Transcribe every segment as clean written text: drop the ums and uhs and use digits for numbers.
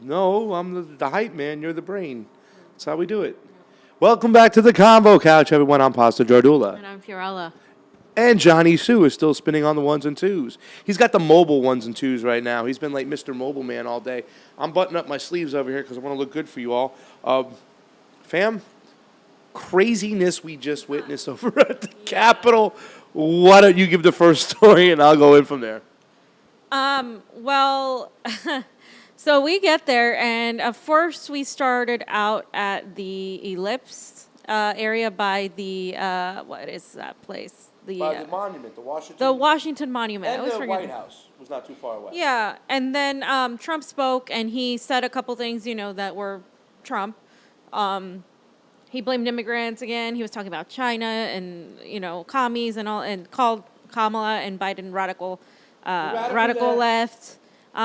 No, I'm the hype man. You're the brain. That's how we do it. Welcome back to the Convo Couch, everyone. I'm Pasta Jardula. And I'm Fiorella. And Johnny Sue is still spinning on the ones and twos. He's got the mobile ones and twos right now. He's been like Mr. Mobile Man all day. I'm buttoning up my sleeves over here because I want to look good for you all. Fam, craziness we just witnessed over at the Capitol. Why don't you give the first story and I'll go in from there. Well, so we get there, and first we started out at the Ellipse area by the, what is that place? By the monument, the Washington. The Washington Monument. And the White House was not too far away. Yeah, and then Trump spoke, and he said a couple things, that were Trump. He blamed immigrants again. He was talking about China and, commies and all, and called Kamala and Biden radical left,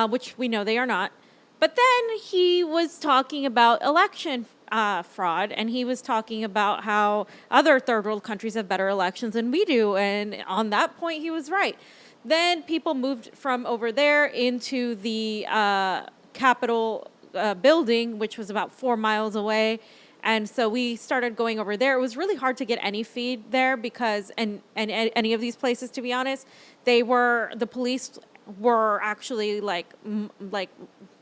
which we know they are not. But then he was talking about election fraud, and he was talking about how other third world countries have better elections than we do, and on that point he was right. Then people moved from over there into the Capitol building, which was about 4 miles away, and so we started going over there. It was really hard to get any feed there because, and any of these places, to be honest, the police were actually like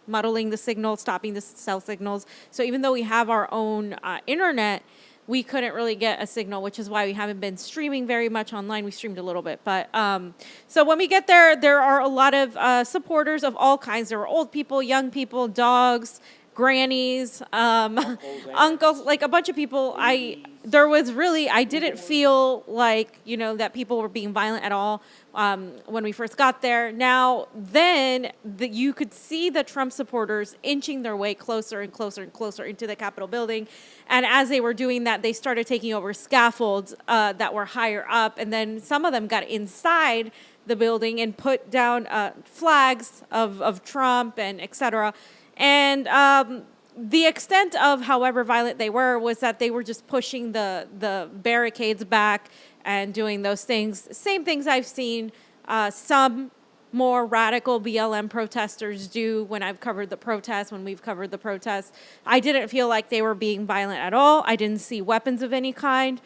muddling the signal, stopping the cell signals. So even though we have our own internet, we couldn't really get a signal, which is why we haven't been streaming very much online. We streamed a little bit. But so when we get there are a lot of supporters of all kinds. There were old people, young people, dogs, grannies, uncles, like a bunch of people. I didn't feel like, that people were being violent at all when we first got there. Now, then you could see the Trump supporters inching their way closer and closer and closer into the Capitol building. And as they were doing that, they started taking over scaffolds that were higher up. And then some of them got inside the building and put down flags of Trump and et cetera. And the extent of however violent they were was that they were just pushing the barricades back and doing those things. Same things I've seen some more radical BLM protesters do when we've covered the protests. I didn't feel like they were being violent at all. I didn't see weapons of any kind.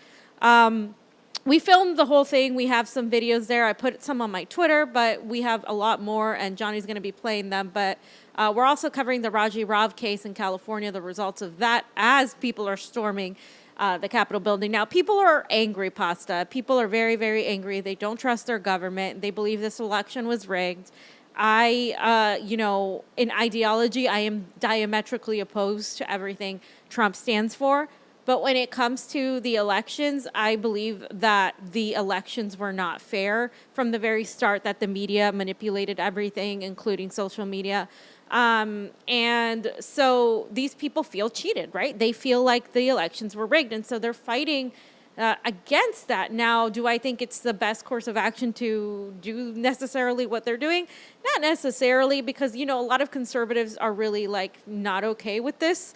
We filmed the whole thing. We have some videos there. I put some on my Twitter, but we have a lot more, and Johnny's going to be playing them. But we're also covering the Raji Rab case in California, the results of that as people are storming the Capitol building. Now, people are angry, Pasta. People are very, very angry. They don't trust their government. They believe this election was rigged. In ideology, I am diametrically opposed to everything Trump stands for. But when it comes to the elections, I believe that the elections were not fair from the very start, that the media manipulated everything, including social media. And so these people feel cheated, right? They feel like the elections were rigged. And so they're fighting against that. Now, do I think it's the best course of action to do necessarily what they're doing? Not necessarily, because, a lot of conservatives are really not okay with this.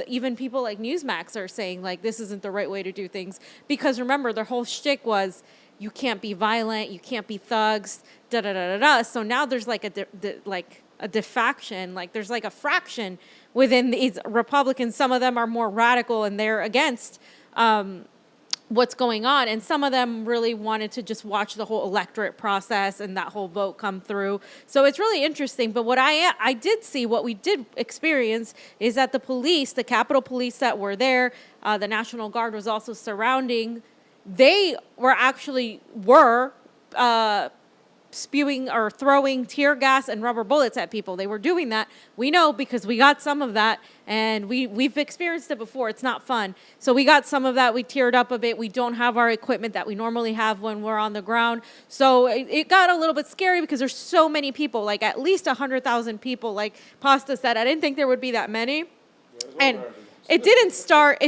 Even people like Newsmax are saying this isn't the right way to do things, because remember, their whole shtick was you can't be violent, you can't be thugs, da da da da da. So now there's a defaction, there's a fraction within these Republicans. Some of them are more radical and they're against what's going on, and some of them really wanted to just watch the whole electorate process and that whole vote come through. So it's really interesting. But what I did see, what we did experience, is that the police, the Capitol Police that were there, the National Guard was also surrounding. They were spewing or throwing tear gas and rubber bullets at people. They were doing that. We know because we got some of that, and we've experienced it before. It's not fun. So we got some of that. We teared up a bit. We don't have our equipment that we normally have when we're on the ground. So it got a little bit scary because there's so many people, at least 100,000 people. Like Pasta said, I didn't think there would be that many. And it didn't start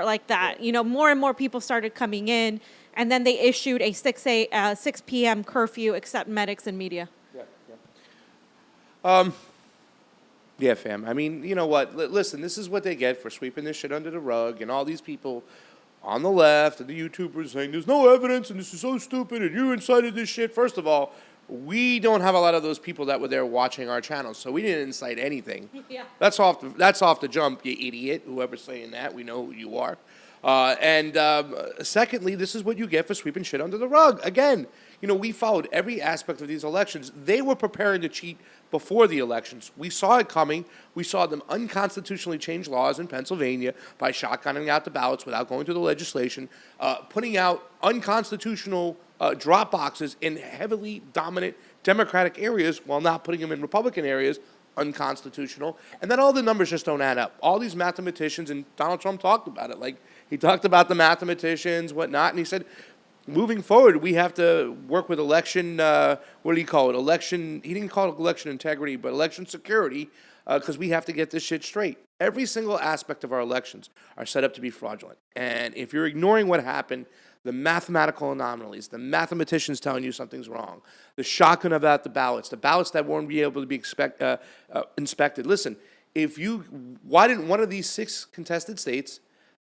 like that. More and more people started coming in. And then they issued a 6 p.m. curfew, except medics and media. Yeah, fam. I mean, you know what? Listen, this is what they get for sweeping this shit under the rug, and all these people on the left and the YouTubers saying there's no evidence and this is so stupid and you incited this shit. First of all, We don't have a lot of those people that were there watching our channels, so we didn't incite anything. Yeah. That's off the jump, you idiot. Whoever's saying that, we know who you are. Secondly, this is what you get for sweeping shit under the rug. Again, we followed every aspect of these elections. They were preparing to cheat before the elections. We saw it coming. We saw them unconstitutionally change laws in Pennsylvania by shotgunning out the ballots without going through the legislation, putting out unconstitutional drop boxes in heavily dominant Democratic areas while not putting them in Republican areas, unconstitutional. And then all the numbers just don't add up. All these mathematicians, and Donald Trump talked about it, like he talked about the mathematicians, whatnot, and he said, moving forward, we have to work with election, what do you call it? Election, he didn't call it election integrity, but election security, because we have to get this shit straight. Every single aspect of our elections are set up to be fraudulent. And if you're ignoring what happened, the mathematical anomalies, the mathematicians telling you something's wrong, the shotgun about the ballots that won't be able to be inspected. Listen, why didn't one of these 6 contested states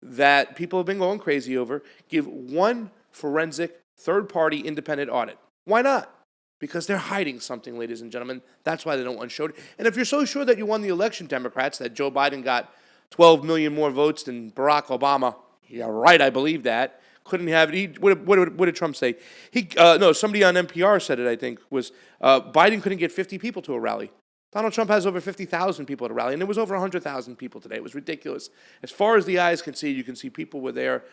that people have been going crazy over give one forensic, third-party, independent audit? Why not? Because they're hiding something, ladies and gentlemen. That's why they don't want showed. And if you're so sure that you won the election, Democrats, that Joe Biden got 12 million more votes than Barack Obama, yeah, right, I believe that. Couldn't have it. What did Trump say? Somebody on NPR said it, I think, was Biden couldn't get 50 people to a rally. Donald Trump has over 50,000 people at a rally, and there was over 100,000 people today. It was ridiculous. As far as the eyes can see, you can see people were there.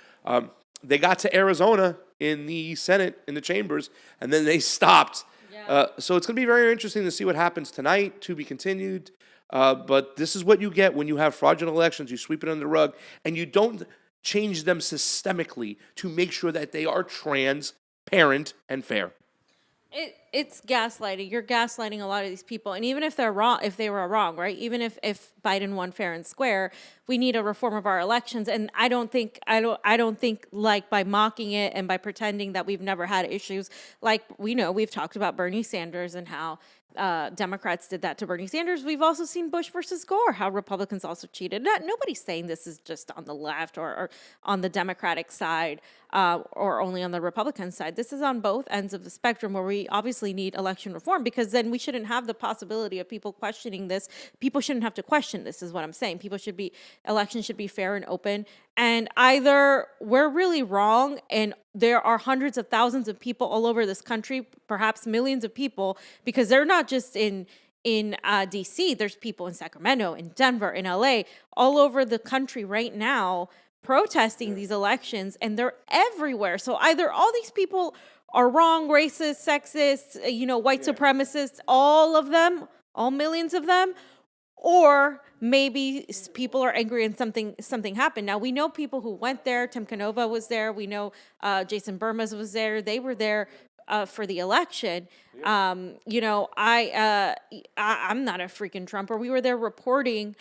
They got to Arizona in the Senate, in the chambers, and then they stopped. Yeah. So it's going to be very interesting to see what happens tonight, to be continued. But this is what you get when you have fraudulent elections. You sweep it under the rug, and you don't change them systemically to make sure that they are transparent and fair. It's gaslighting. You're gaslighting a lot of these people, and even if they're wrong, if they were wrong, right? Even if Biden won fair and square, we need a reform of our elections. And I don't think like by mocking it and by pretending that we've never had issues, like we've talked about Bernie Sanders and how Democrats did that to Bernie Sanders. We've also seen Bush versus Gore, how Republicans also cheated. Nobody's saying this is just on the left or on the Democratic side or only on the Republican side. This is on both ends of the spectrum where we obviously need election reform, because then we shouldn't have the possibility of people questioning this. People shouldn't have to question this, is what I'm saying. Elections should be fair and open. And either we're really wrong and there are hundreds of thousands of people all over this country, perhaps millions of people, because they're not just in DC. There's people in Sacramento, in Denver, in LA, all over the country right now protesting these elections, and they're everywhere. So either all these people are wrong, racist, sexist, white supremacists, all of them, all millions of them, or maybe people are angry and something happened. Now, we know people who went there. Tim Canova was there. We know Jason Burmas was there. They were there for the election. I'm not a freaking Trumper. We were there reporting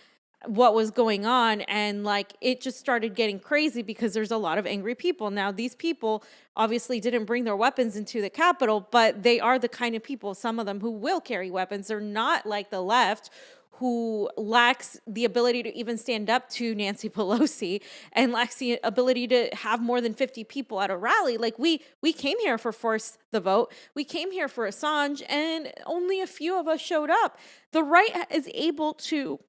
what was going on, and it just started getting crazy because there's a lot of angry people. Now, these people obviously didn't bring their weapons into the Capitol, but they are the kind of people, some of them, who will carry weapons. They're not like the left, who lacks the ability to even stand up to Nancy Pelosi and lacks the ability to have more than 50 people at a rally. We came here for Force the Vote. We came here for Assange, and only a few of us showed up. The right is able to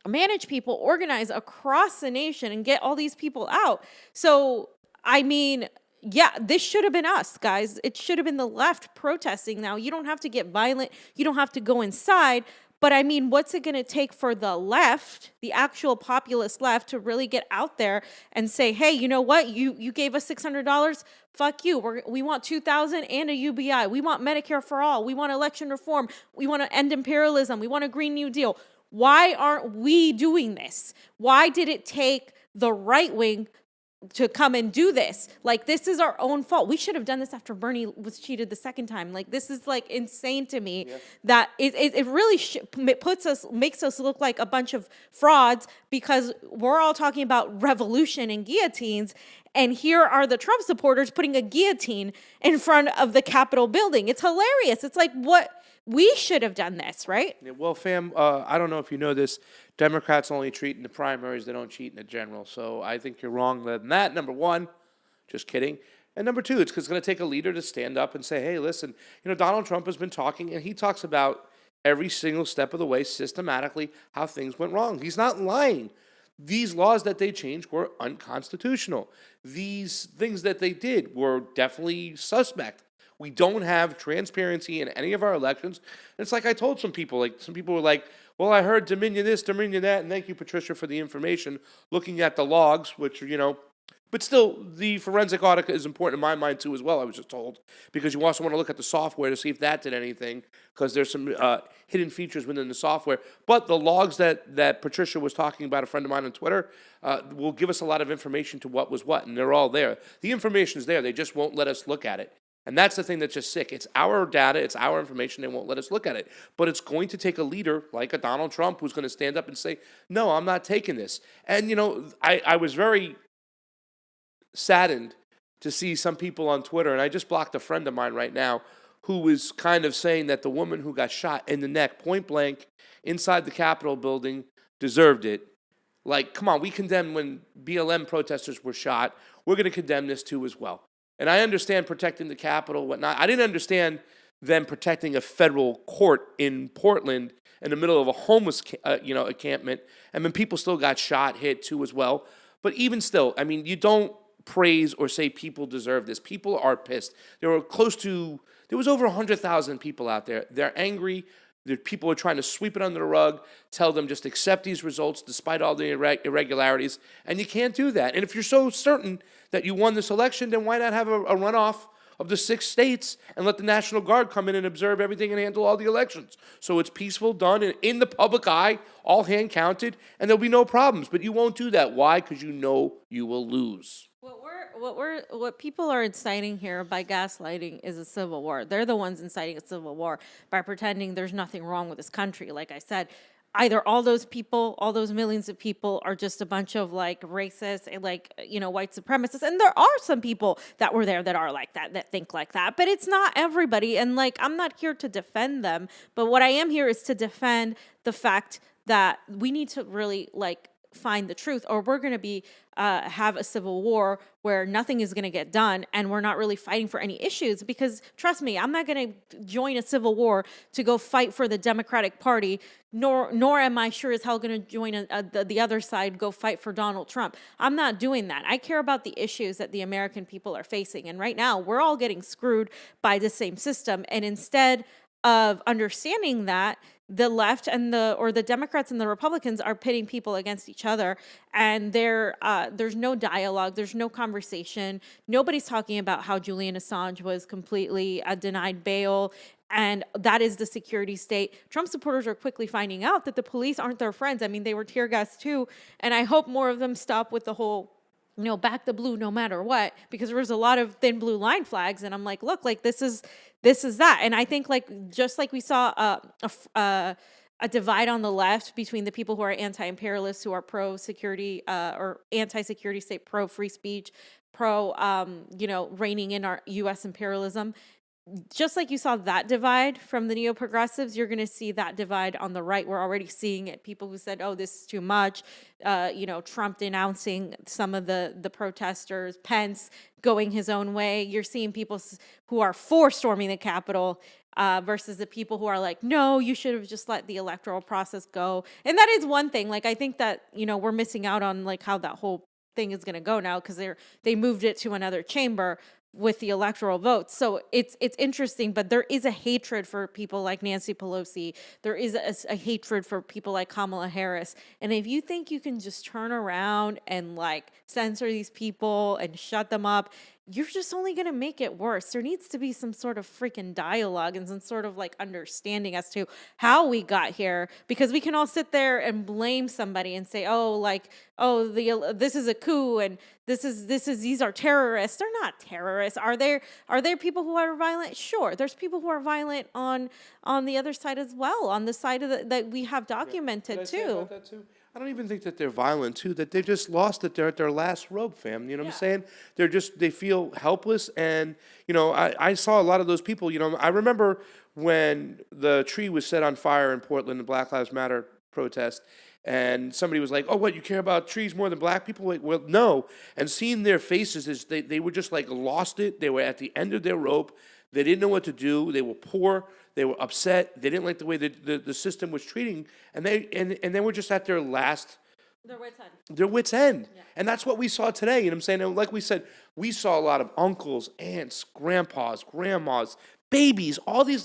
manage people, organize across the nation, and get all these people out. So, this should have been us, guys. It should have been the left protesting. Now, you don't have to get violent. You don't have to go inside. But what's it going to take for the left, the actual populist left, to really get out there and say, hey, you know what? You gave us $600. Fuck you. We want $2,000 and a UBI. We want Medicare for all. We want election reform. We want to end imperialism. We want a Green New Deal. Why aren't we doing this? Why did it take the right wing to come and do this? This is our own fault. We should have done this after Bernie was cheated the second time. This is insane to me. Yeah. That it really makes us look like a bunch of frauds, because we're all talking about revolution and guillotines, and here are the Trump supporters putting a guillotine in front of the Capitol building. It's hilarious. It's what we should have done this, right? Yeah, well, fam, I don't know if you know this. Democrats only treat in the primaries. They don't cheat in the general. So I think you're wrong on that. Number one, just kidding. And number two, it's going to take a leader to stand up and say, hey, listen, Donald Trump has been talking, and he talks about every single step of the way systematically how things went wrong. He's not lying. These laws that they changed were unconstitutional. These things that they did were definitely suspect. We don't have transparency in any of our elections. And it's like I told some people were like, well, I heard Dominion this, Dominion that, and thank you, Patricia, for the information. Looking at the logs, which, but still, the forensic audit is important in my mind, too, as well, I was just told. Because you also want to look at the software to see if that did anything, because there's some hidden features within the software. But the logs that Patricia was talking about, a friend of mine on Twitter, will give us a lot of information to what was what, and they're all there. The information is there. They just won't let us look at it. And that's the thing that's just sick. It's our data, it's our information, they won't let us look at it. But it's going to take a leader like a Donald Trump who's going to stand up and say, no, I'm not taking this. And, I was very saddened to see some people on Twitter, and I just blocked a friend of mine right now, who was kind of saying that the woman who got shot in the neck, point blank, inside the Capitol building, deserved it. Like, come on, we condemn when BLM protesters were shot. We're going to condemn this too as well. And I understand protecting the Capitol, whatnot. I didn't understand them protecting a federal court in Portland in the middle of a homeless, encampment. And then people still got shot, hit too as well. But even still, I mean, you don't praise or say people deserve this. People are pissed. There was over 100,000 people out there. They're angry. The people are trying to sweep it under the rug, tell them just accept these results despite all the irregularities, and you can't do that. And if you're so certain that you won this election, then why not have a runoff of the 6 states and let the National Guard come in and observe everything and handle all the elections? So it's peaceful, done, and in the public eye, all hand counted, and there'll be no problems. But you won't do that. Why? Because you know you will lose. What people are inciting here by gaslighting is a civil war. They're the ones inciting a civil war by pretending there's nothing wrong with this country. Like I said, either all those people, all those millions of people are just a bunch of racist and white supremacists. And there are some people that were there that are like that, that think like that, but it's not everybody. And I'm not here to defend them, but what I am here is to defend the fact that we need to really find the truth, or we're going to be have a civil war where nothing is going to get done, and we're not really fighting for any issues. Because trust me, I'm not going to join a civil war to go fight for the Democratic Party, nor am I sure as hell going to join the other side, go fight for Donald Trump. I'm not doing that. I care about the issues that the American people are facing, and right now we're all getting screwed by the same system. And instead of understanding that, the left and the Democrats and the Republicans are pitting people against each other, and there's no dialogue, there's no conversation. Nobody's talking about how Julian Assange was completely denied bail, and that is the security state. Trump supporters are quickly finding out that the police aren't their friends. I mean, they were tear gassed too, and I hope more of them stop with the whole back the blue no matter what, because there was a lot of thin blue line flags, and I'm like, look, this is that. And I think just like we saw a divide on the left between the people who are anti-imperialists, who are pro-security or anti-security state, pro-free speech, pro reining in our U.S. imperialism. Just like you saw that divide from the neo-progressives, you're going to see that divide on the right. We're already seeing it. People who said, oh, this is too much, Trump denouncing some of the protesters, Pence going his own way. You're seeing people who are for storming the Capitol versus the people who are like, no, you should have just let the electoral process go. And that is one thing. I think that, we're missing out on how that whole thing is going to go now, because they moved it to another chamber with the electoral votes. So it's interesting, but there is a hatred for people like Nancy Pelosi. There is a hatred for people like Kamala Harris. And if you think you can just turn around and censor these people and shut them up, you're just only going to make it worse. There needs to be some sort of freaking dialogue and some sort of understanding as to how we got here, because we can all sit there and blame somebody and say, this is a coup and these are terrorists. They're not terrorists. Are there people who are violent? Sure. There's people who are violent on the other side as well, on the side of that we have documented too. I don't even think that they're violent too, that they just lost it. They're at their last rope, fam. You know what I'm saying? They feel helpless. And, I saw a lot of those people, I remember when the tree was set on fire in Portland, the Black Lives Matter protest, and somebody was like, "Oh, what, you care about trees more than black people?" Like, well, no. And seeing their faces is they were just like lost it. They were at the end of their rope. They didn't know what to do. They were poor. They were upset. They didn't like the way the system was treating, and they were just at their last. Their wits' end. Their wits' end. Yeah. And that's what we saw today. You know what I'm saying? And like we said, we saw a lot of uncles, aunts, grandpas, grandmas, babies, all these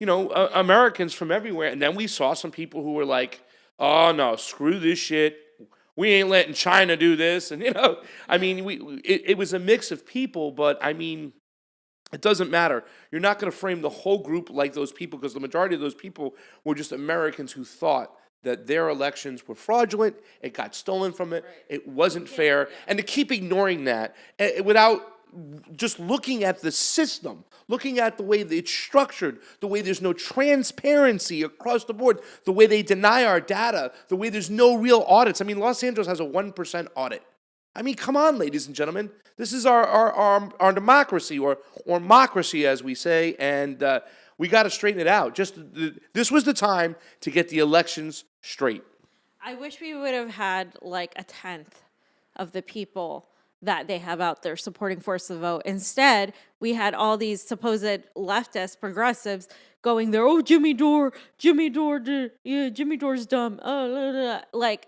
Americans from everywhere. And then we saw some people who were like, "Oh no, screw this shit. We ain't letting China do this." And I mean, it was a mix of people, but I mean, it doesn't matter. You're not going to frame the whole group like those people, because the majority of those people were just Americans who thought that their elections were fraudulent. It got stolen from it. Right. It wasn't fair. And to keep ignoring that without just looking at the system, looking at the way that it's structured, the way there's no transparency across the board, the way they deny our data, the way there's no real audits. I mean, Los Angeles has a 1% audit. I mean, come on, ladies and gentlemen. This is our democracy, or democracy, as we say, and we got to straighten it out. This was the time to get the elections straight. I wish we would have had like a tenth of the people that they have out there supporting force the vote. Instead, we had all these supposed leftist progressives going there. "Oh, Jimmy Dore's dumb." Like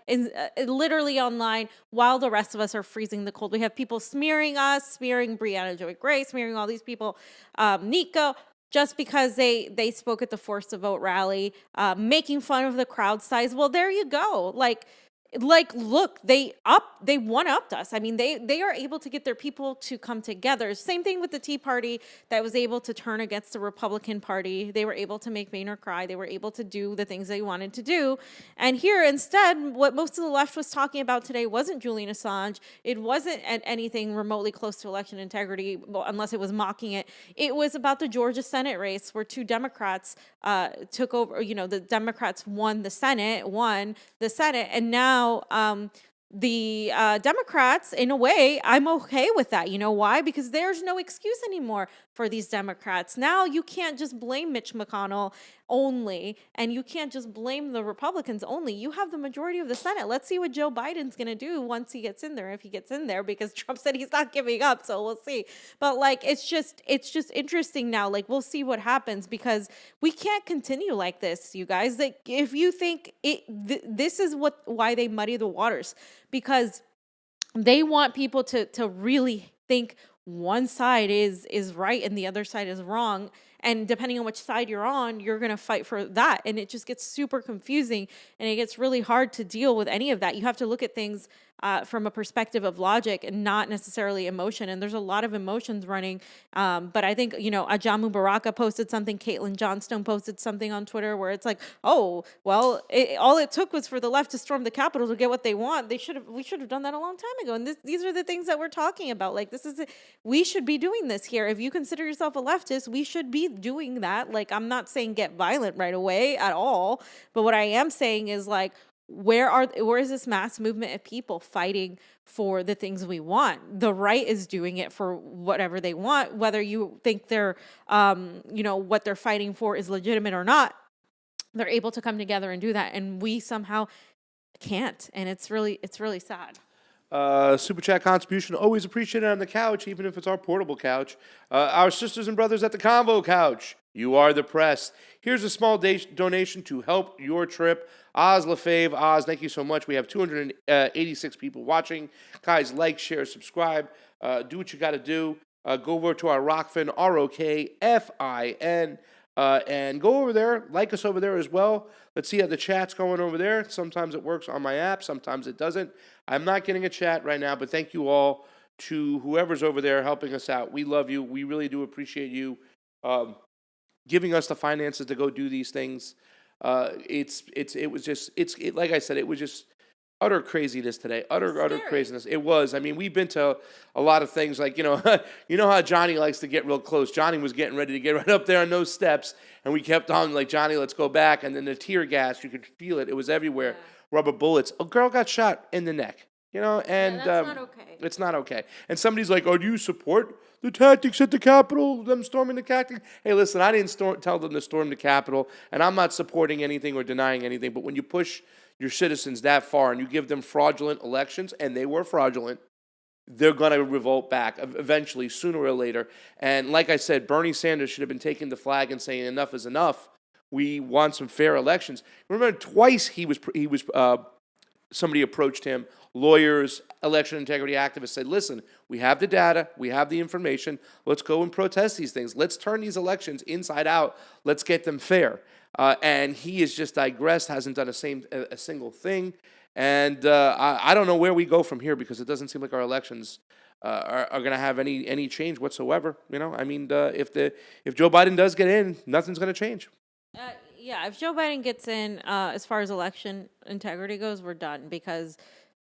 literally online, while the rest of us are freezing the cold. We have people smearing us, smearing Brianna Joy Gray, smearing all these people, Niko, just because they spoke at the Force the Vote rally, making fun of the crowd size. Well, there you go. Like look, they one-upped us. I mean, they are able to get their people to come together. Same thing with the Tea Party that was able to turn against the Republican Party. They were able to make Boehner cry. They were able to do the things they wanted to do. And here, instead, what most of the left was talking about today wasn't Julian Assange. It wasn't anything remotely close to election integrity, unless it was mocking it. It was about the Georgia Senate race, where two Democrats took over. The Democrats won the Senate, and now the Democrats, in a way, I'm okay with that. You know why? Because there's no excuse anymore for these Democrats. Now you can't just blame Mitch McConnell only, and you can't just blame the Republicans only. You have the majority of the Senate. Let's see what Joe Biden's going to do once he gets in there, if he gets in there, because Trump said he's not giving up, so we'll see. But like, it's just interesting now. Like, we'll see what happens, because we can't continue like this, you guys. Like, if you think this is why they muddy the waters, because they want people to really think one side is right and the other side is wrong. And depending on which side you're on, you're going to fight for that. And it just gets super confusing, and it gets really hard to deal with any of that. You have to look at things from a perspective of logic and not necessarily emotion. And there's a lot of emotions running. But I think, Ajamu Baraka posted something. Caitlin Johnstone posted something on Twitter where it's like, oh, well, all it took was for the left to storm the Capitol to get what they want. We should have done that a long time ago. And these are the things that we're talking about. Like, we should be doing this here. If you consider yourself a leftist, we should be doing that. Like, I'm not saying get violent right away at all. But what I am saying is, like, where is this mass movement of people fighting for the things we want? The right is doing it for whatever they want, whether you think they're, what they're fighting for is legitimate or not. They're able to come together and do that, and we somehow can't, and it's really sad. Super chat contribution always appreciated on the couch, even if it's our portable couch. Our sisters and brothers at the Convo Couch, you are the press. Here's a small donation to help your trip. Oz LaFave, Oz, thank you so much. We have 286 people watching. Guys, like, share, subscribe. Do what you got to do. Go over to our Rokfin, Rokfin, and go over there. Like us over there as well. Let's see how the chat's going over there. Sometimes it works on my app. Sometimes it doesn't. I'm not getting a chat right now, but thank you all to whoever's over there helping us out. We love you. We really do appreciate you giving us the finances to go do these things. Like I said, it was just utter craziness today. Utter craziness. It was. I mean, we've been to a lot of things, like, you know how Johnny likes to get real close. Johnny was getting ready to get right up there on those steps, and we kept on, like, Johnny, let's go back. And then the tear gas, you could feel it. It was everywhere. Yeah. Rubber bullets. A girl got shot in the neck. And that's not okay. it's not okay. And somebody's like, "Oh, do you support the tactics at the Capitol? Them storming the Capitol?" Hey, listen, I didn't tell them to storm the Capitol, and I'm not supporting anything or denying anything. But when you push your citizens that far and you give them fraudulent elections, and they were fraudulent, they're going to revolt back eventually, sooner or later. And like I said, Bernie Sanders should have been taking the flag and saying enough is enough. We want some fair elections. Remember, twice somebody approached him, lawyers, election integrity activists said, listen, we have the data, we have the information, let's go and protest these things. Let's turn these elections inside out. Let's get them fair. And he has just digressed, hasn't done a single thing. And I don't know where we go from here, because it doesn't seem like our elections are going to have any change whatsoever. If Joe Biden does get in, nothing's going to change. Yeah, if Joe Biden gets in, as far as election integrity goes, we're done, because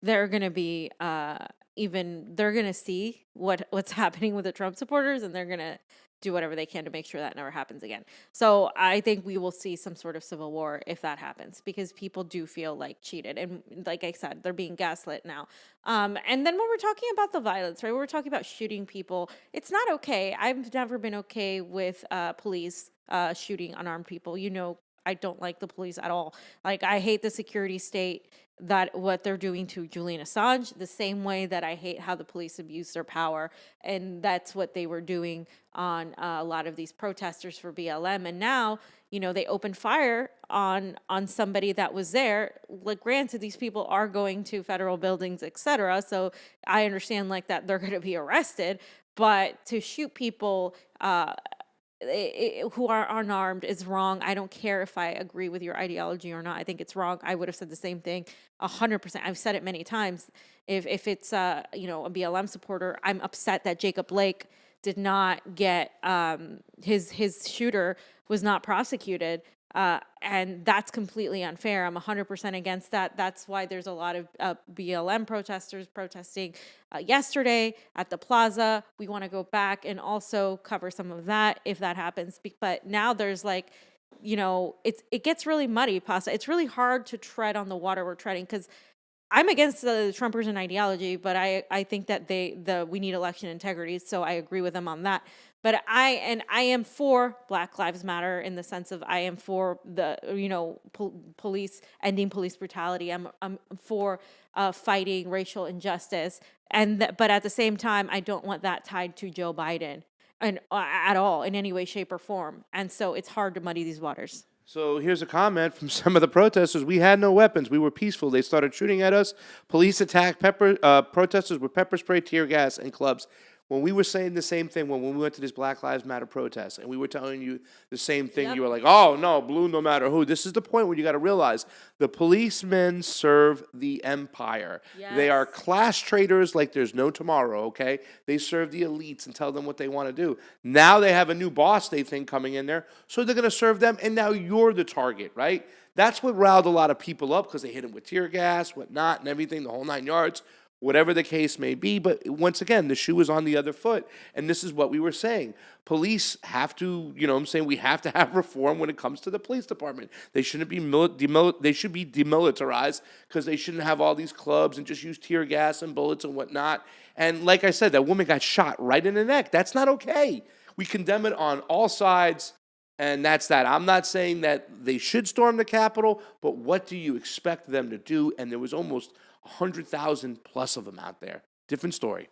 they're going to be they're going to see what's happening with the Trump supporters, and they're going to do whatever they can to make sure that never happens again. So I think we will see some sort of civil war if that happens, because people do feel like cheated. And like I said, they're being gaslit now. And then when we're talking about the violence, right, when we're talking about shooting people, it's not okay. I've never been okay with police shooting unarmed people. I don't like the police at all. Like, I hate the security state, that what they're doing to Julian Assange, the same way that I hate how the police abuse their power. And that's what they were doing on a lot of these protesters for BLM. And now, they opened fire on somebody that was there. Like, granted, these people are going to federal buildings, etc. So I understand like that they're going to be arrested, but to shoot people who are unarmed is wrong. I don't care if I agree with your ideology or not. I think it's wrong. I would have said the same thing 100%. I've said it many times. If it's a BLM supporter, I'm upset that Jacob Blake did not get his shooter was not prosecuted. And that's completely unfair. I'm 100% against that. That's why there's a lot of BLM protesters protesting yesterday at the plaza. We want to go back and also cover some of that if that happens. But now there's it gets really muddy, Pasta. It's really hard to tread on the water we're treading, because I'm against the Trumpers and ideology, but I think that we need election integrity, so I agree with them on that. But I am for Black Lives Matter, in the sense of I am for the police, ending police brutality. I'm for fighting racial injustice, but at the same time, I don't want that tied to Joe Biden and at all, in any way, shape, or form. And so it's hard to muddy these waters. So here's a comment from some of the protesters. We had no weapons. We were peaceful. They started shooting at us. Police attacked protesters with pepper spray, tear gas, and clubs. When we were saying the same thing when we went to this Black Lives Matter protest, and we were telling you the same thing, yep. You were like, oh, no, blue no matter who. This is the point where you got to realize the policemen serve the empire. Yes. They are class traitors like there's no tomorrow, okay? They serve the elites and tell them what they want to do. Now they have a new boss, they think, coming in there, so they're going to serve them, and now you're the target, right? That's what riled a lot of people up, because they hit them with tear gas, whatnot, and everything, the whole 9 yards. Whatever the case may be, but once again, the shoe is on the other foot, and this is what we were saying. Police have to, we have to have reform when it comes to the police department. They shouldn't be they should be demilitarized, because they shouldn't have all these clubs and just use tear gas and bullets and whatnot. And like I said, that woman got shot right in the neck. That's not okay. We condemn it on all sides. And that's that. I'm not saying that they should storm the Capitol, but what do you expect them to do? And there was almost 100,000 plus of them out there. Different story.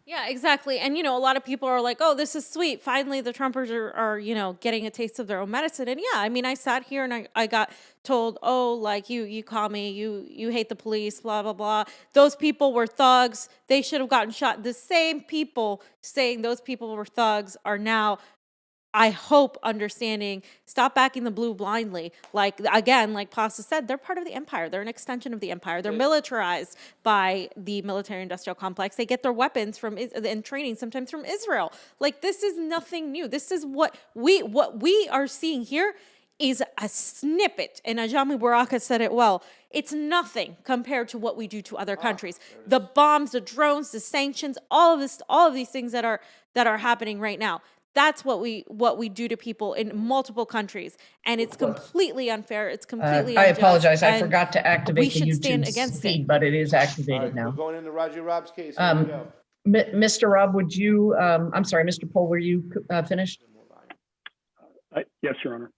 Yeah, exactly. And, a lot of people are like, oh, this is sweet. Finally, the Trumpers are getting a taste of their own medicine. And yeah, I sat here and I got told, oh, like you call me, you hate the police, blah, blah, blah. Those people were thugs. They should have gotten shot. The same people saying those people were thugs are now, I hope, understanding, stop backing the blue blindly. Like, again, like Pasta said, they're part of the empire. They're an extension of the empire. They're militarized by the military-industrial complex. They get their weapons and training sometimes from Israel. Like, this is nothing new. This is what we are seeing here is a snippet. And Ajami Baraka said it well. It's nothing compared to what we do to other countries. The bombs, the drones, the sanctions, all of these things that are happening right now. That's what we do to people in multiple countries, and it's completely unfair. It's completely I unjust. apologize. I and forgot to we activate the should stand YouTube against feed, it. but it is All activated right, we're now. going into Raji Rab's case. Here we go. Mr. Rob, would you, I'm sorry, Mr. Pohl, were you finished? Yes, Your Honor.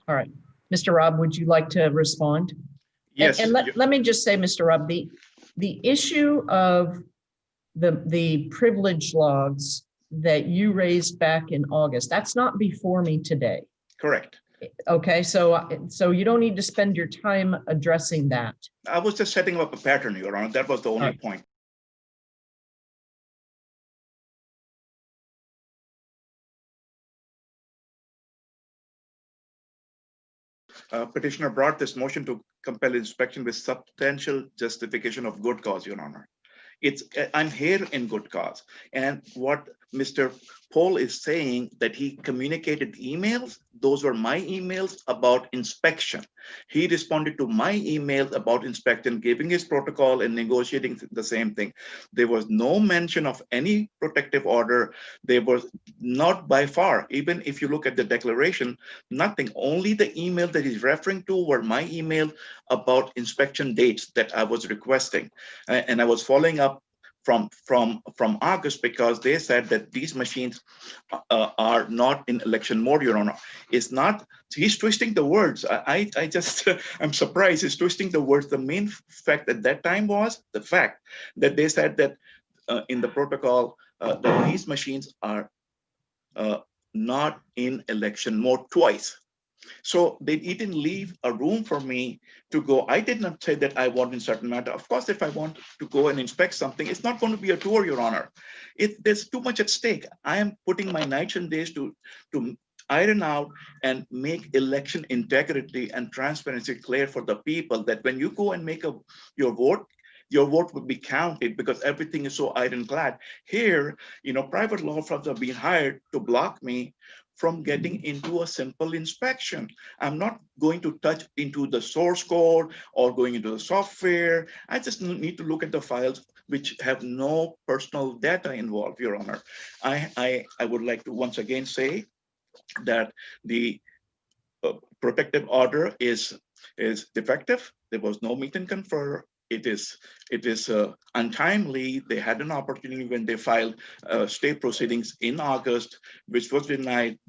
All right. Mr. Rob, would you like to respond? Yes. And let me just say, Mr. Rob, the issue of the privilege logs that you raised back in August, that's not before me today. Correct. Okay, so you don't need to spend your time addressing that. I was just setting up a pattern, Your Honor. That was the only point. Petitioner brought this motion to compel inspection with substantial justification of good cause, Your Honor. I'm here in good cause. And what Mr. Pohl is saying that he communicated emails, those were my emails about inspection. He responded to my emails about inspection, giving his protocol and negotiating the same thing. There was no mention of any protective order. There was not by far, even if you look at the declaration, nothing, only the email that he's referring to were my email about inspection dates that I was requesting. And I was following up from August because they said that these machines are not in election mode, Your Honor. It's not, he's twisting the words. I just, I'm surprised he's twisting the words. The main fact at that time was the fact that they said that in the protocol, that these machines are not in election mode twice. So they didn't leave a room for me to go. I did not say that I want in certain matter. Of course, if I want to go and inspect something, it's not going to be a tour, Your Honor. There's too much at stake. I am putting my nights and days to iron out and make election integrity and transparency clear for the people that when you go and make your vote will be counted because everything is so ironclad. Here, private law firms are being hired to block me from getting into a simple inspection. I'm not going to touch into the source code or going into the software. I just need to look at the files which have no personal data involved, Your Honor. I would like to once again say that the protective order is defective. There was no meet and confer. It is untimely. They had an opportunity when they filed state proceedings in August, which was denied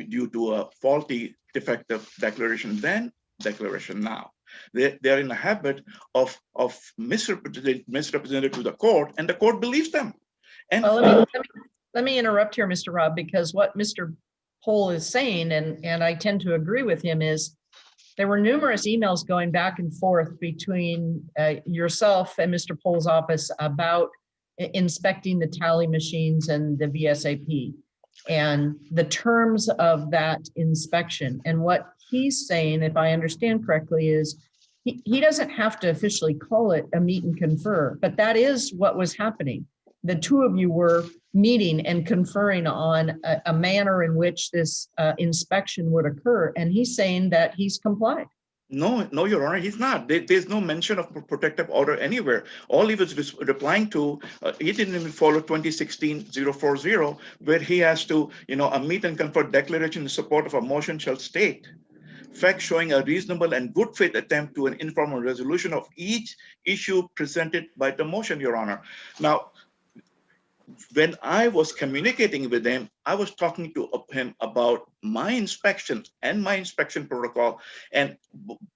due to a faulty, defective declaration then, declaration now. They're in the habit of misrepresented to the court, and the court believes them. And well, let me interrupt here, Mr. Rob, because what Mr. Pohl is saying, and I tend to agree with him, is there were numerous emails going back and forth between yourself and Mr. Pohl's office about inspecting the tally machines and the VSAP and the terms of that inspection. And what he's saying, if I understand correctly, is he doesn't have to officially call it a meet and confer, but that is what was happening. The two of you were meeting and conferring on a manner in which this inspection would occur. And he's saying that he's complied. No, Your Honor, he's not. There's no mention of protective order anywhere. All he was replying to, he didn't even follow 2016-040, where he has to, a meet and confer declaration in support of a motion shall state facts showing a reasonable and good faith attempt to an informal resolution of each issue presented by the motion, Your Honor. Now, when I was communicating with him, I was talking to him about my inspection and my inspection protocol. And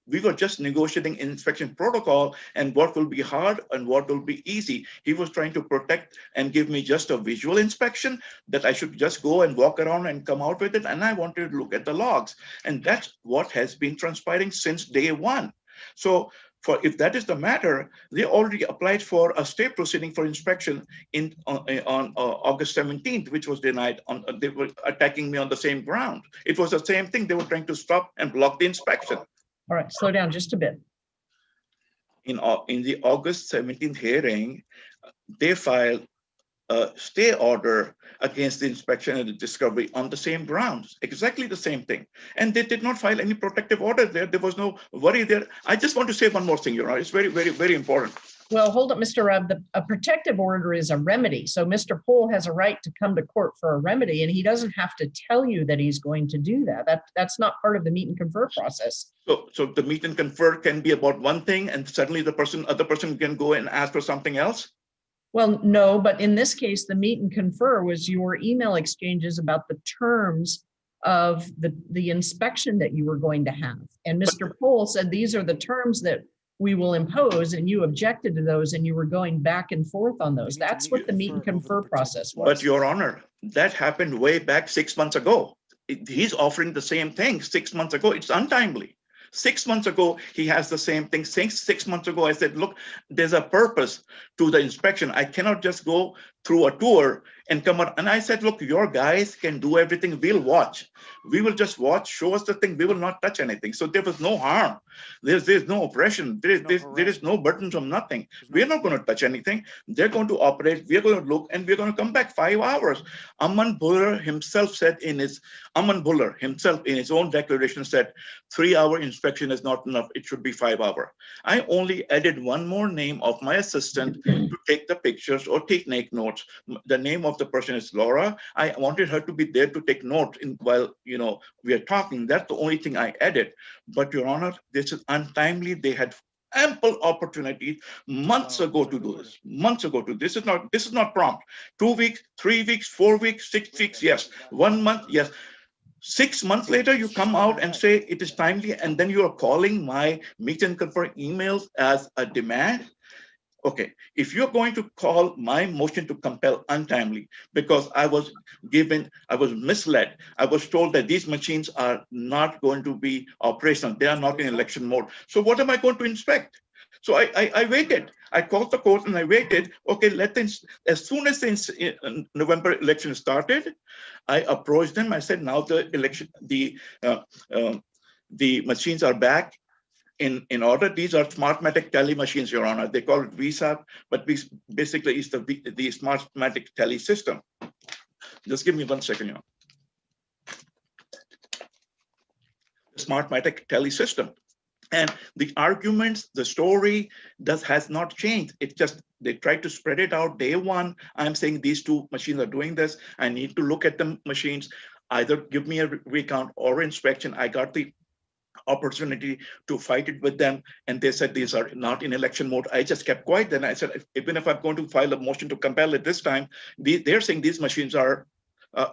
we were just negotiating inspection protocol and what will be hard and what will be easy. He was trying to protect and give me just a visual inspection that I should just go and walk around and come out with it. And I wanted to look at the logs. And that's what has been transpiring since day one. So if that is the matter, they already applied for a state proceeding for inspection on August 17th, which was denied. They were attacking me on the same ground. It was the same thing. They were trying to stop and block the inspection. All right, slow down just a bit. In the August 17th hearing, they filed a stay order against the inspection and the discovery on the same grounds, exactly the same thing. And they did not file any protective order there. There was no worry there. I just want to say one more thing, Your Honor. It's very, very, very important. Well, hold up, Mr. Rab. A protective order is a remedy. So Mr. Pohl has a right to come to court for a remedy, and he doesn't have to tell you that he's going to do that. That's not part of the meet and confer process. So the meet and confer can be about one thing, and suddenly the other person can go and ask for something else? Well, no, but in this case, the meet and confer was your email exchanges about the terms of the inspection that you were going to have. And Mr. Pohl said, these are the terms that we will impose, and you objected to those, and you were going back and forth on those. That's what the meet and confer process was. But Your Honor, that happened way back 6 months ago. He's offering the same thing 6 months ago. It's untimely. 6 months ago, he has the same thing. 6 months ago, I said, look, there's a purpose to the inspection. I cannot just go through a tour and come out. And I said, look, your guys can do everything. We'll watch. We will just watch, show us the thing. We will not touch anything. So there was no harm. There's no oppression. There is no burdensome nothing. We're not going to touch anything. They're going to operate. We're going to look, and we're going to come back 5 hours. Aman Buller himself in his own declaration said, 3-hour inspection is not enough. It should be 5 hours. I only added one more name of my assistant to take the pictures or take notes. The name of the person is Laura. I wanted her to be there to take notes while we are talking. That's the only thing I added. But Your Honor, this is untimely. They had ample opportunity months ago to do this. Months ago to this is not prompt. 2 weeks, 3 weeks, 4 weeks, 6 weeks, yes. 1 month, yes. 6 months later, you come out and say it is timely, and then you are calling my meet and confer emails as a demand. Okay, if you're going to call my motion to compel untimely because I was misled, I was told that these machines are not going to be operational, they are not in election mode. So what am I going to inspect? So I waited. I called the court and I waited. Okay, as soon as the November election started, I approached them. I said, now the machines are back in order. These are Smartmatic tele machines, Your Honor. They call it VSAP, but basically it's the Smartmatic tele system. Just give me 1 second, Your Honor. Smartmatic tele system. And the arguments, the story has not changed. It's just they tried to spread it out. Day one, I'm saying these 2 machines are doing this. I need to look at the machines, either give me a recount or inspection. I got the opportunity to fight it with them, and they said these are not in election mode. I just kept quiet. Then I said, even if I'm going to file a motion to compel it this time, they're saying these machines are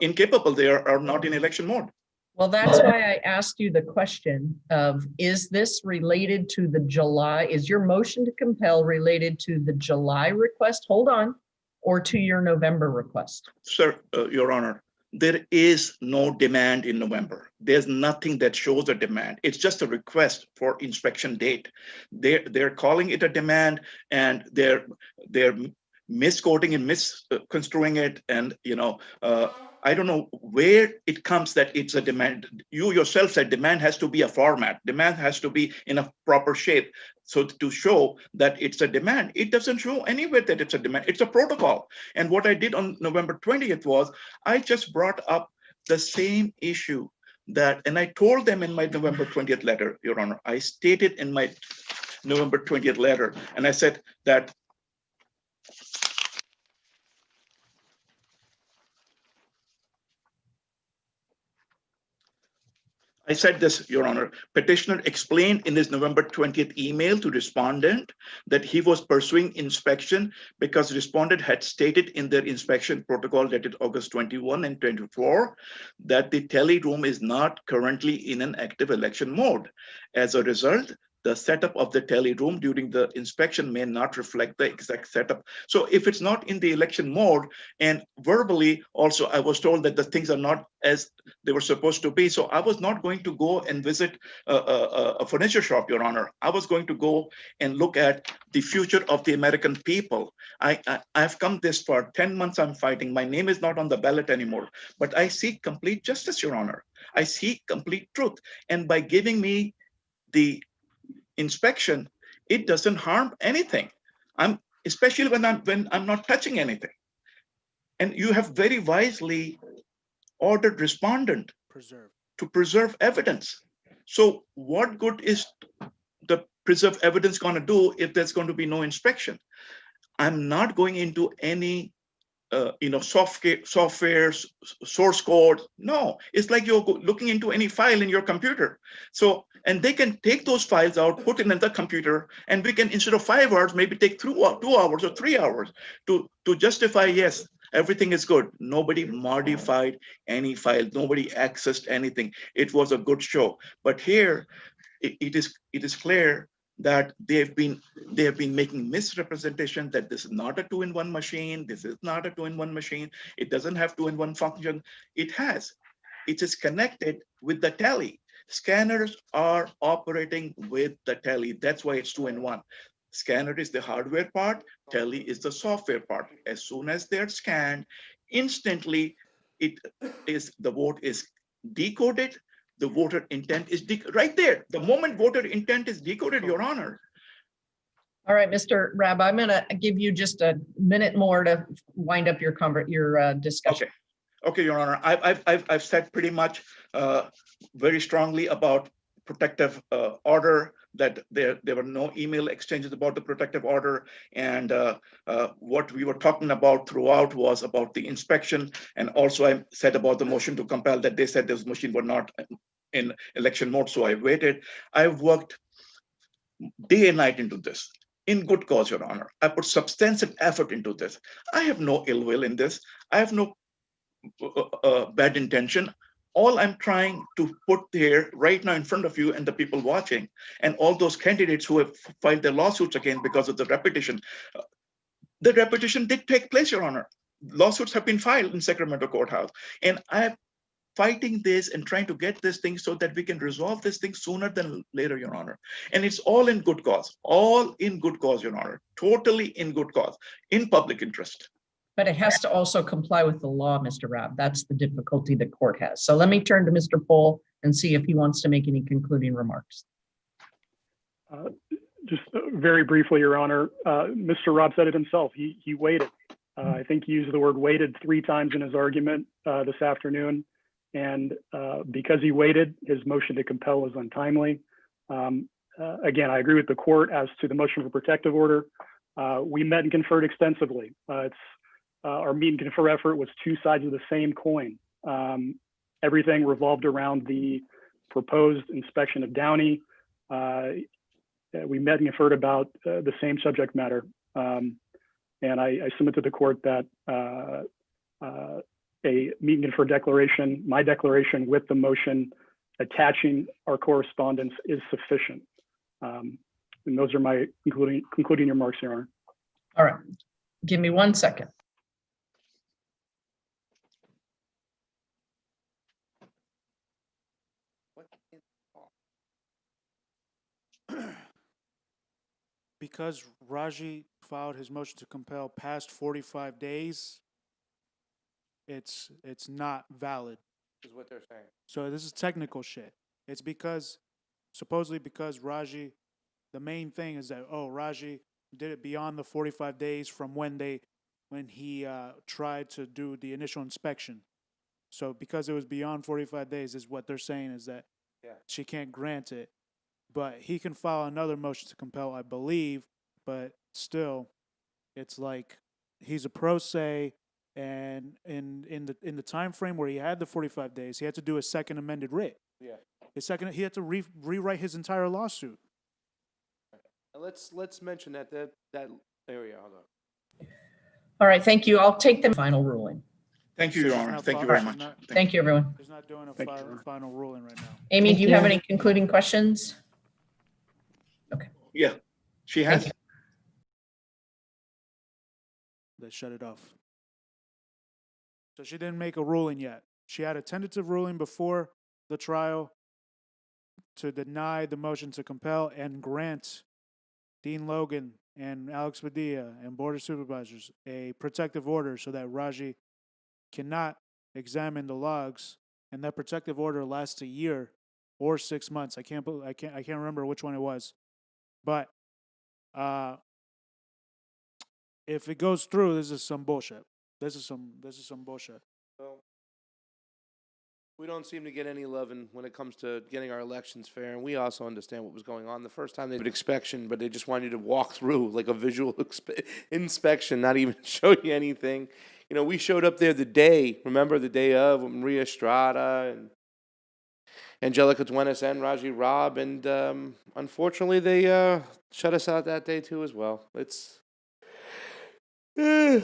incapable. They are not in election mode. Well, that's why I asked you the question of, is this related to the July? Is your motion to compel related to the July request? Hold on, or to your November request? Sir, Your Honor, there is no demand in November. There's nothing that shows a demand. It's just a request for inspection date. They're calling it a demand, and they're misquoting and misconstruing it. And I don't know where it comes that it's a demand. You yourself said demand has to be a format. Demand has to be in a proper shape. So to show that it's a demand, it doesn't show anywhere that it's a demand. It's a protocol. And what I did on November 20th was I just brought up the same issue and I told them in my November 20th letter, Your Honor, I stated in my November 20th letter, and I said that I said this, Your Honor. Petitioner explained in his November 20th email to respondent that he was pursuing inspection because respondent had stated in their inspection protocol dated August 21 and 24 that the tele room is not currently in an active election mode. As a result, the setup of the tele room during the inspection may not reflect the exact setup. So if it's not in the election mode, and verbally also I was told that the things are not as they were supposed to be. So I was not going to go and visit a furniture shop, Your Honor. I was going to go and look at the future of the American people. I've come this far. 10 months I'm fighting. My name is not on the ballot anymore, but I seek complete justice, Your Honor. I seek complete truth. And by giving me the inspection, it doesn't harm anything. Especially when I'm not touching anything. And you have very wisely ordered respondent to preserve evidence. So what good is the preserve evidence going to do if there's going to be no inspection? I'm not going into any software source code. No, it's like you're looking into any file in your computer. So, and they can take those files out, put it in the computer, and we can, instead of 5 hours, maybe take 2 hours or 3 hours to justify, yes, everything is good. Nobody modified any file. Nobody accessed anything. It was a good show. But here, it is clear that they have been making misrepresentation that this is not a 2-in-1 machine. This is not a 2-in-1 machine. It doesn't have 2-in-1 function. It has. It is connected with the tally. Scanners are operating with the tally. That's why it's 2-in-1. Scanner is the hardware part. Tally is the software part. As soon as they're scanned, instantly the vote is decoded. The voter intent is right there. The moment voter intent is decoded, Your Honor. All right, Mr. Rab, I'm going to give you just a minute more to wind up your discussion. Okay, Your Honor. I've said pretty much very strongly about protective order, that there were no email exchanges about the protective order, and what we were talking about throughout was about the inspection, and also I said about the motion to compel that they said this machine were not in election mode, so I waited. I've worked day and night into this in good cause, Your Honor. I put substantial effort into this. I have no ill will in this. I have no bad intention. All I'm trying to put here right now in front of you and the people watching, and all those candidates who have filed their lawsuits again because of the repetition did take place, Your Honor. Lawsuits have been filed in Sacramento courthouse, and I'm fighting this and trying to get this thing so that we can resolve this thing sooner than later, Your Honor. And it's all in good cause, Your Honor, totally in good cause, in public interest. But it has to also comply with the law, Mr. Rab. That's the difficulty the court has. So let me turn to Mr. Pohl and see if he wants to make any concluding remarks. Just very briefly, Your Honor, Mr. Rab said it himself. He waited. I think he used the word waited 3 times in his argument this afternoon. And because he waited, his motion to compel was untimely. Again, I agree with the court as to the motion for protective order. We met and conferred extensively. Our meet and confer effort was 2 sides of the same coin. Everything revolved around the proposed inspection of Downey. We met and conferred about the same subject matter. And I submit to the court that a meet and confer declaration, my declaration with the motion attaching our correspondence is sufficient. And those are my concluding remarks, Your Honor. All right, give me 1 second. Because Raji filed his motion to compel past 45 days, it's not valid. Is what they're saying. So this is technical shit. It's supposedly because Raji, the main thing is that, Raji did it beyond the 45 days from when he tried to do the initial inspection. So because it was beyond 45 days is what they're saying is that she can't grant it. But he can file another motion to compel, I believe, but still, it's like he's a pro se, and in the time frame where he had the 45 days, he had to do a second amended writ. Yeah. He had to rewrite his entire lawsuit. Let's mention that area. Hold on. All right, thank you. I'll take the final ruling. Thank you, Your Honor. Thank you very much. Thank you, everyone. He's not doing a final ruling right now. Amy, do you have any concluding questions? Okay. Yeah, she has. They shut it off. So she didn't make a ruling yet. She had a tentative ruling before the trial to deny the motion to compel and grant Dean Logan and Alex Padilla and Board of Supervisors a protective order so that Raji cannot examine the logs, and that protective order lasts a year or 6 months. I can't remember which one it was. But if it goes through, this is some bullshit. This is some bullshit. So We don't seem to get any love when it comes to getting our elections fair, and we also understand what was going on. The first time they did inspection, but they just wanted you to walk through like a visual inspection, not even show you anything. You know, we showed up there the day, remember the day of, with Maria Estrada and Angelica Duenas and Raji Rab, and unfortunately they shut us out that day too as well. It's I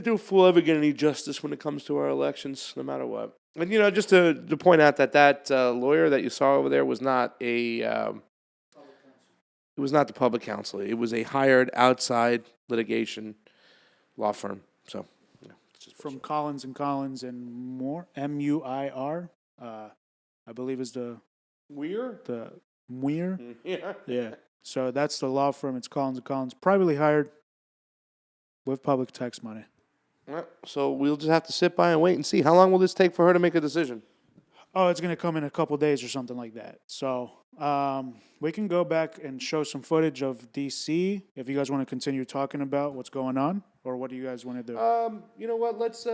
don't fool ever get any justice when it comes to our elections, no matter what. And you know, just to point out that lawyer that you saw over there was not it was not the public counsel. It was a hired outside litigation law firm. So, it's just From Collins and Collins and Moore, Muir. I believe is the weird. Muir. Yeah. Yeah. So that's the law firm. It's Collins and Collins, privately hired with public tax money. Well, so we'll just have to sit by and wait and see. How long will this take for her to make a decision? Oh, it's going to come in a couple days or something like that. So we can go back and show some footage of DC if you guys want to continue talking about what's going on, or what do you guys want to do? You know what? Let's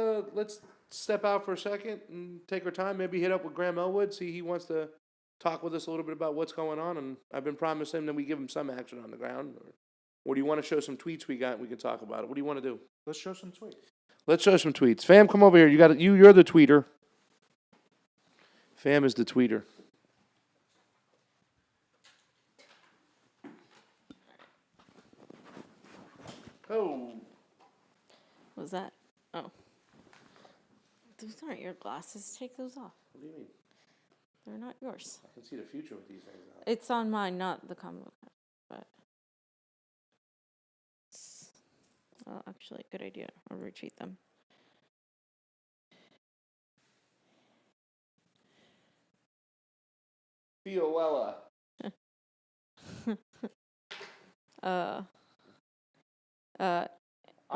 step out for a second and take our time. Maybe hit up with Graham Elwood. See, he wants to talk with us a little bit about what's going on. And I've been promising him that we give him some action on the ground. Or do you want to show some tweets we got? And we can talk about it. What do you want to do? Let's show some tweets. Let's show some tweets. Fam, come over here. You're the tweeter. Fam is the tweeter. Oh. What was that? Oh. Those aren't your glasses. Take those off. What do you mean? They're not yours. I can see the future with these things now. It's on mine, not the Convo Couch. But well, actually, good idea. I'll retweet them. Fiorella. I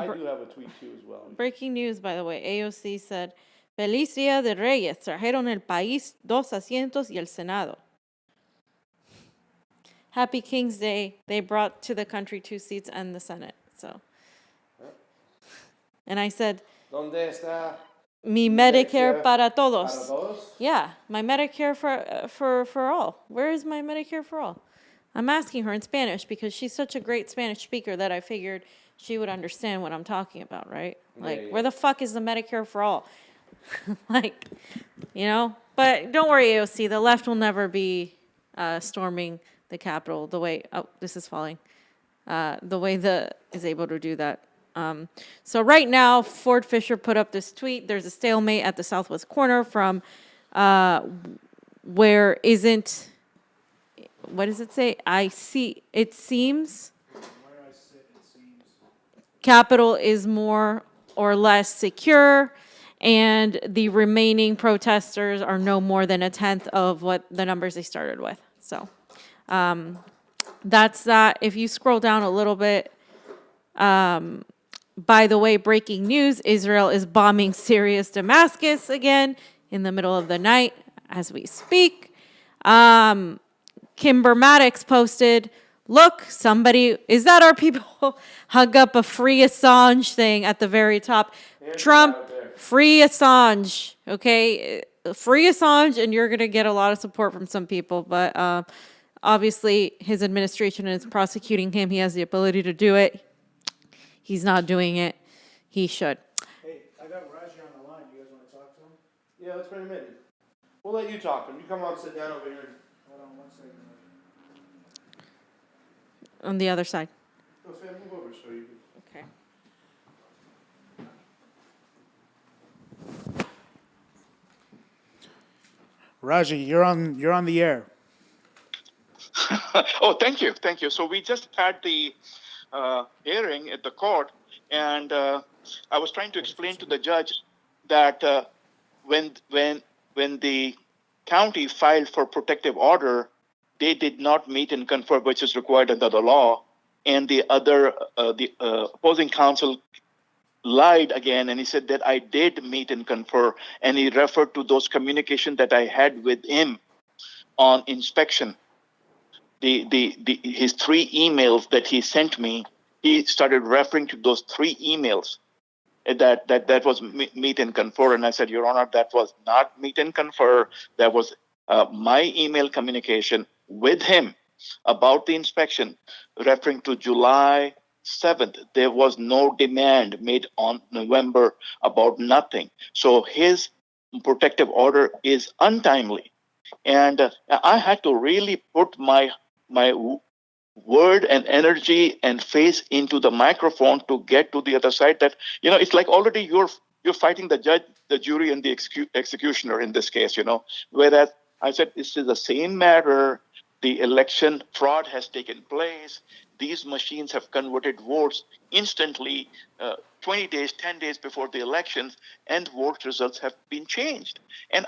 do have a tweet too as well. Breaking news, by the way. AOC said, Feliz Día de Reyes. Trajeron el país 2 asientos y el Senado. Happy King's Day. They brought to the country 2 seats and the Senate. So, and I said, ¿Dónde está mi Medicare para todos. para todos? Yeah, my Medicare for all. Where is my Medicare for all? I'm asking her in Spanish because she's such a great Spanish speaker that I figured she would understand what I'm talking about, right? Like, yeah. where the fuck is the Medicare for all? Like, you know? But don't worry, AOC, the left will never be storming the Capitol the way, oh, this is falling, the way the is able to do that. So right now, Ford Fisher put up this tweet. There's a stalemate at the southwest corner from where isn't, what does it say? It seems Capitol is more or less secure, and the remaining protesters are no more than 1/10 of what the numbers they started with. So that's that. If you scroll down a little bit, by the way, breaking news, Israel is bombing Syria's Damascus again in the middle of the night as we speak. Kimber Maddox posted, look, somebody, is that our people? Hug up a free Assange thing at the very top. Trump, free Assange, okay? Free Assange, and you're going to get a lot of support from some people, but obviously his administration is prosecuting him. He has the ability to do it. He's not doing it. He should. Hey, I got Raji on the line. You guys want to talk to him? Yeah, let's bring him in. We'll let you talk to him. You come on, sit down over here. Hold on 1 second. On the other side. No, Sam, move over so you can. Okay. Raji, you're on the air. Oh, thank you. So we just had the hearing at the court, and I was trying to explain to the judge that when the county filed for protective order, they did not meet and confer, which is required under the law, and the opposing counsel lied again, and he said that I did meet and confer, and he referred to those communications that I had with him on inspection. His 3 emails that he sent me, he started referring to those 3 emails that was meet and confer. And I said, Your Honor, that was not meet and confer. That was my email communication with him about the inspection, referring to July 7th. There was no demand made on November about nothing. So his protective order is untimely. And I had to really put my word and energy and face into the microphone to get to the other side. That, it's like already you're fighting the judge, the jury, and the executioner in this case. Whereas I said this is the same matter. The election fraud has taken place. These machines have converted votes instantly, 20 days, 10 days before the elections, and vote results have been changed. And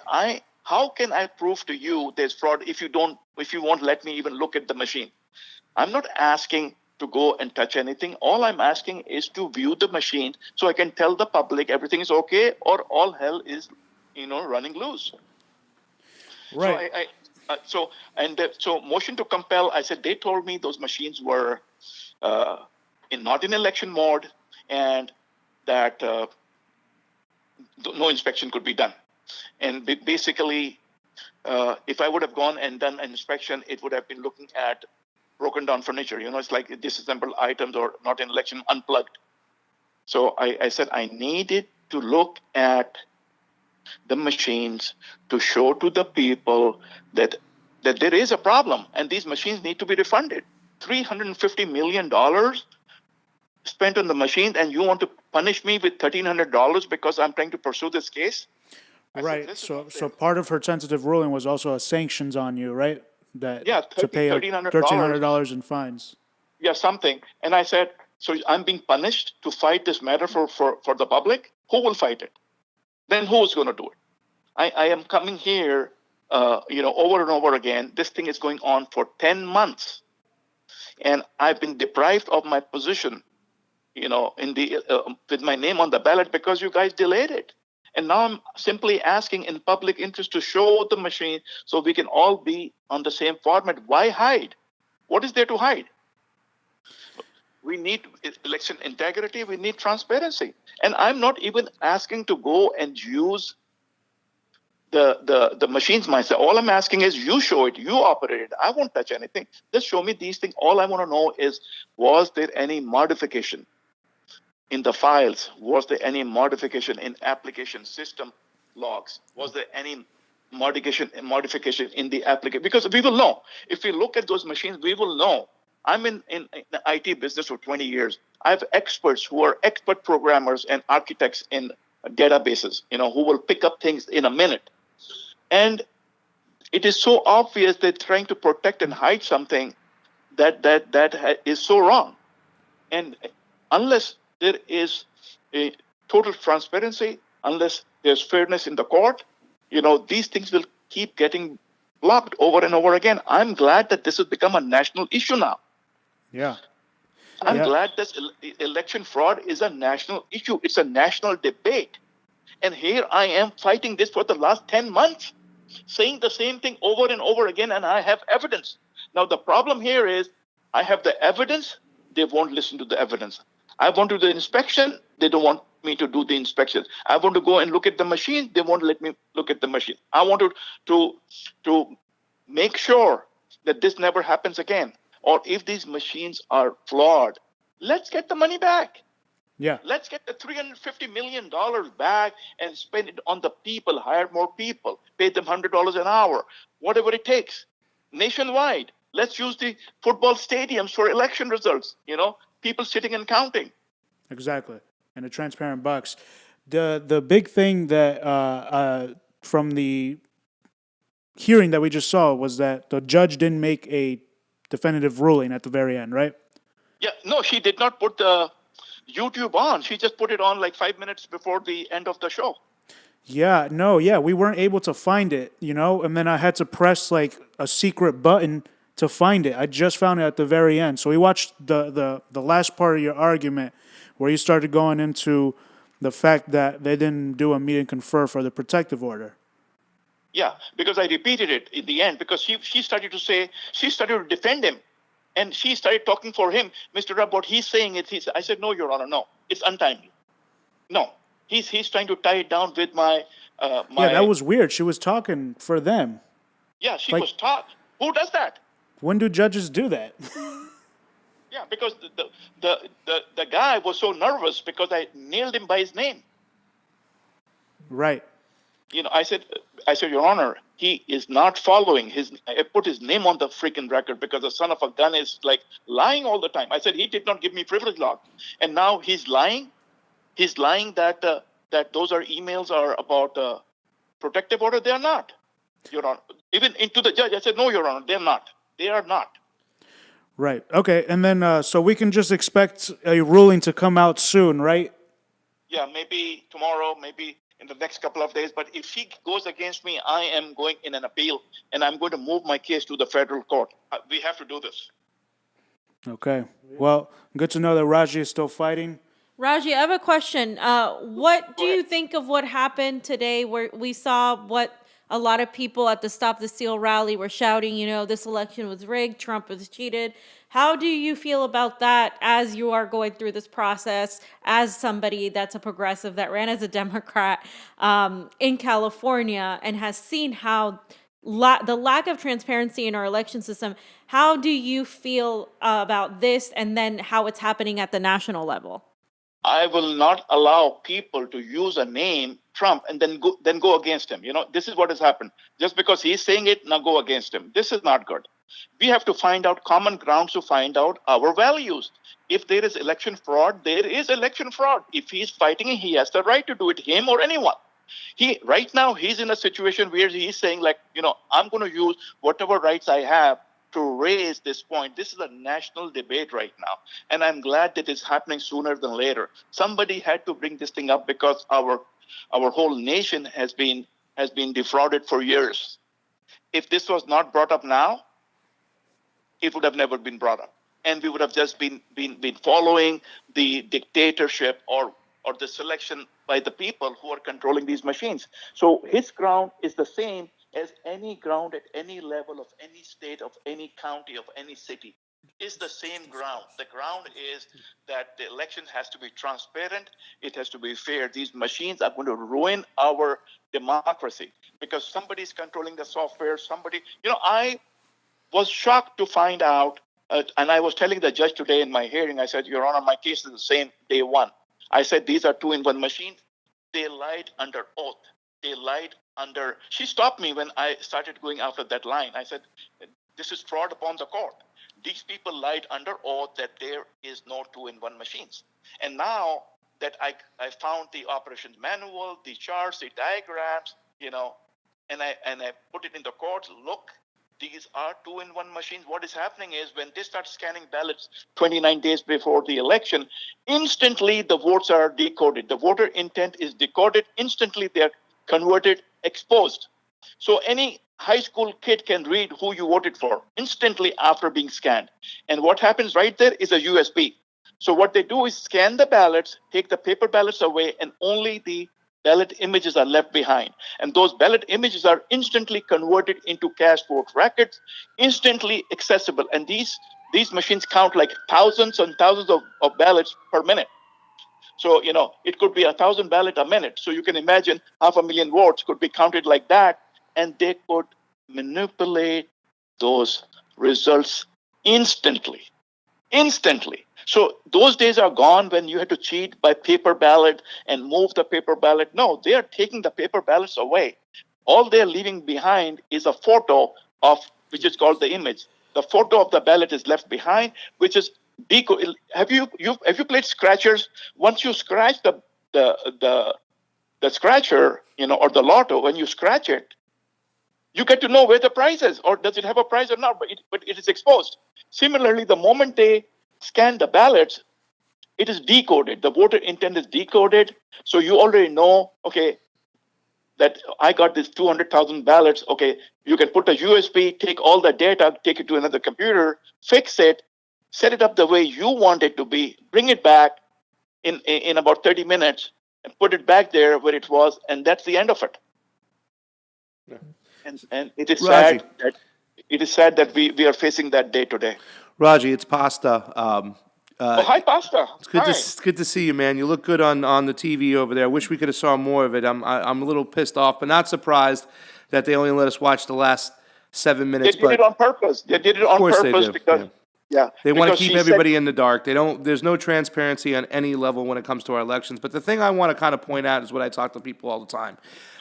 how can I prove to you there's fraud if you won't let me even look at the machine? I'm not asking to go and touch anything. All I'm asking is to view the machine so I can tell the public everything is okay or all hell is, running loose. Right. So so motion to compel. I said they told me those machines were not in election mode and that no inspection could be done. And basically, if I would have gone and done an inspection, it would have been looking at broken down furniture. It's like disassembled items or not in election, unplugged. So I said I needed to look at the machines to show to the people that there is a problem and these machines need to be refunded. $350 million spent on the machines, and you want to punish me with $1,300 because I'm trying to pursue this case? Right. So part of her tentative ruling was also a sanctions on you, right? That to pay $1,300 in fines. Yeah, something. And I said, so I'm being punished to fight this matter for the public? Who will fight it? Then who's going to do it? I am coming here, over and over again. This thing is going on for 10 months. And I've been deprived of my position, in the with my name on the ballot because you guys delayed it. And now I'm simply asking in public interest to show the machine so we can all be on the same format. Why hide? What is there to hide? We need election integrity. We need transparency. And I'm not even asking to go and use the machines myself. All I'm asking is you show it, you operate it. I won't touch anything. Just show me these things. All I want to know is, was there any modification in the files? Was there any modification in application system logs? Was there any modification in the application? Because we will know. If we look at those machines, we will know. I'm in the IT business for 20 years. I have experts who are expert programmers and architects in databases, who will pick up things in a minute. And it is so obvious they're trying to protect and hide something that is so wrong. And unless there is a total transparency, unless there's fairness in the court, these things will keep getting blocked over and over again. I'm glad that this has become a national issue now. Yeah. I'm glad this election fraud is a national issue. It's a national debate. And here I am fighting this for the last 10 months, saying the same thing over and over again, and I have evidence. Now, the problem here is I have the evidence. They won't listen to the evidence. I want to do the inspection. They don't want me to do the inspection. I want to go and look at the machine. They won't let me look at the machine. I want to make sure that this never happens again. Or if these machines are flawed, let's get the money back. Yeah. Let's get the $350 million back and spend it on the people, hire more people, pay them $100 an hour, whatever it takes, nationwide. Let's use the football stadiums for election results, people sitting and counting. Exactly. And a transparent box. The big thing that from the hearing that we just saw was that the judge didn't make a definitive ruling at the very end, right? Yeah, no, she did not put the YouTube on. She just put it on like 5 minutes before the end of the show. Yeah, we weren't able to find it, and then I had to press like a secret button to find it. I just found it at the very end. So we watched the last part of your argument where you started going into the fact that they didn't do a meet and confer for the protective order. Yeah, because I repeated it in the end because she started to defend him. And she started talking for him. Mr. Rab, what he's saying is, I said, no, Your Honor, no, it's untimely. No, he's trying to tie it down with my Yeah, that was weird. She was talking for them. Yeah, she like- was taught. Who does that? When do judges do that? Yeah, because the guy was so nervous because I nailed him by his name. Right. I said, Your Honor, he is not following I put his name on the freaking record because the son of a gun is like lying all the time. I said, he did not give me privilege log. And now he's lying. He's lying that those emails are about protective order. They are not, Your Honor. Even into the judge, I said, no, Your Honor, they're not. They are not. Right. Okay. And then, so we can just expect a ruling to come out soon, right? Yeah, maybe tomorrow, maybe in the next couple of days. But if he goes against me, I am going in an appeal, and I'm going to move my case to the federal court. We have to do this. Okay. Well, good to know that Raji is still fighting. Raji, I have a question. What do you think of what happened today where we saw what a lot of people at the Stop the Steal rally were shouting, this election was rigged, Trump was cheated. How do you feel about that as you are going through this process as somebody that's a progressive that ran as a Democrat in California and has seen how the lack of transparency in our election system? How do you feel about this and then how it's happening at the national level? I will not allow people to use a name, Trump, and then go against him. This is what has happened. Just because he's saying it, now go against him. This is not good. We have to find out common grounds to find out our values. If there is election fraud, there is election fraud. If he's fighting, he has the right to do it, him or anyone. Right now, he's in a situation where he's saying, I'm going to use whatever rights I have to raise this point. This is a national debate right now, and I'm glad that it's happening sooner than later. Somebody had to bring this thing up because our whole nation has been defrauded for years. If this was not brought up now, it would have never been brought up, and we would have just been following the dictatorship or the selection by the people who are controlling these machines. So his ground is the same as any ground at any level of any state, of any county, of any city, is the same ground. The ground is that the election has to be transparent. It has to be fair. These machines are going to ruin our democracy because somebody's controlling the software. I was shocked to find out, and I was telling the judge today in my hearing, I said, Your Honor, my case is the same day one. I said, these are 2-in-1 machines. They lied under oath. She stopped me when I started going after that line. I said, this is fraud upon the court. These people lied under oath that there is no 2-in-1 machines. And now that I found the operations manual, the charts, the diagrams, and I put it in the court, look, these are 2-in-1 machines. What is happening is when they start scanning ballots 29 days before the election, instantly the votes are decoded. The voter intent is decoded. Instantly they're converted, exposed. So any high school kid can read who you voted for instantly after being scanned. And what happens right there is a USB. So what they do is scan the ballots, take the paper ballots away, and only the ballot images are left behind. And those ballot images are instantly converted into cast vote records, instantly accessible. And these machines count like thousands and thousands of ballots per minute. So, it could be 1,000 ballots a minute. So you can imagine 500,000 votes could be counted like that. And they could manipulate those results instantly. So those days are gone when you had to cheat by paper ballot and move the paper ballot. No, they are taking the paper ballots away. All they're leaving behind is a photo which is called the image. The photo of the ballot is left behind, which is have you played scratchers? Once you scratch the scratcher, or the lotto, when you scratch it, you get to know where the prize is, or does it have a prize or not, but it is exposed. Similarly, the moment they scan the ballots, it is decoded. The voter intent is decoded. So you already know, okay, that I got this 200,000 ballots. Okay, you can put a USB, take all the data, take it to another computer, fix it, set it up the way you want it to be, bring it back in about 30 minutes, and put it back there where it was, and that's the end of it. Yeah. And it is Raji. sad that we are facing that day today. Raji, it's Pasta. Hi, Pastor. It's good Hi. it's good to see you, man. You look good on the TV over there. I wish we could have saw more of it. I'm a little pissed off, but not surprised that they only let us watch the last 7 They minutes. did it But on purpose. They did it of on course they purpose do. because, Yeah. yeah, They want to because keep she said, everybody in the dark. There's no transparency on any level when it comes to our elections. But the thing I want to kind of point out is what I talk to people all the time.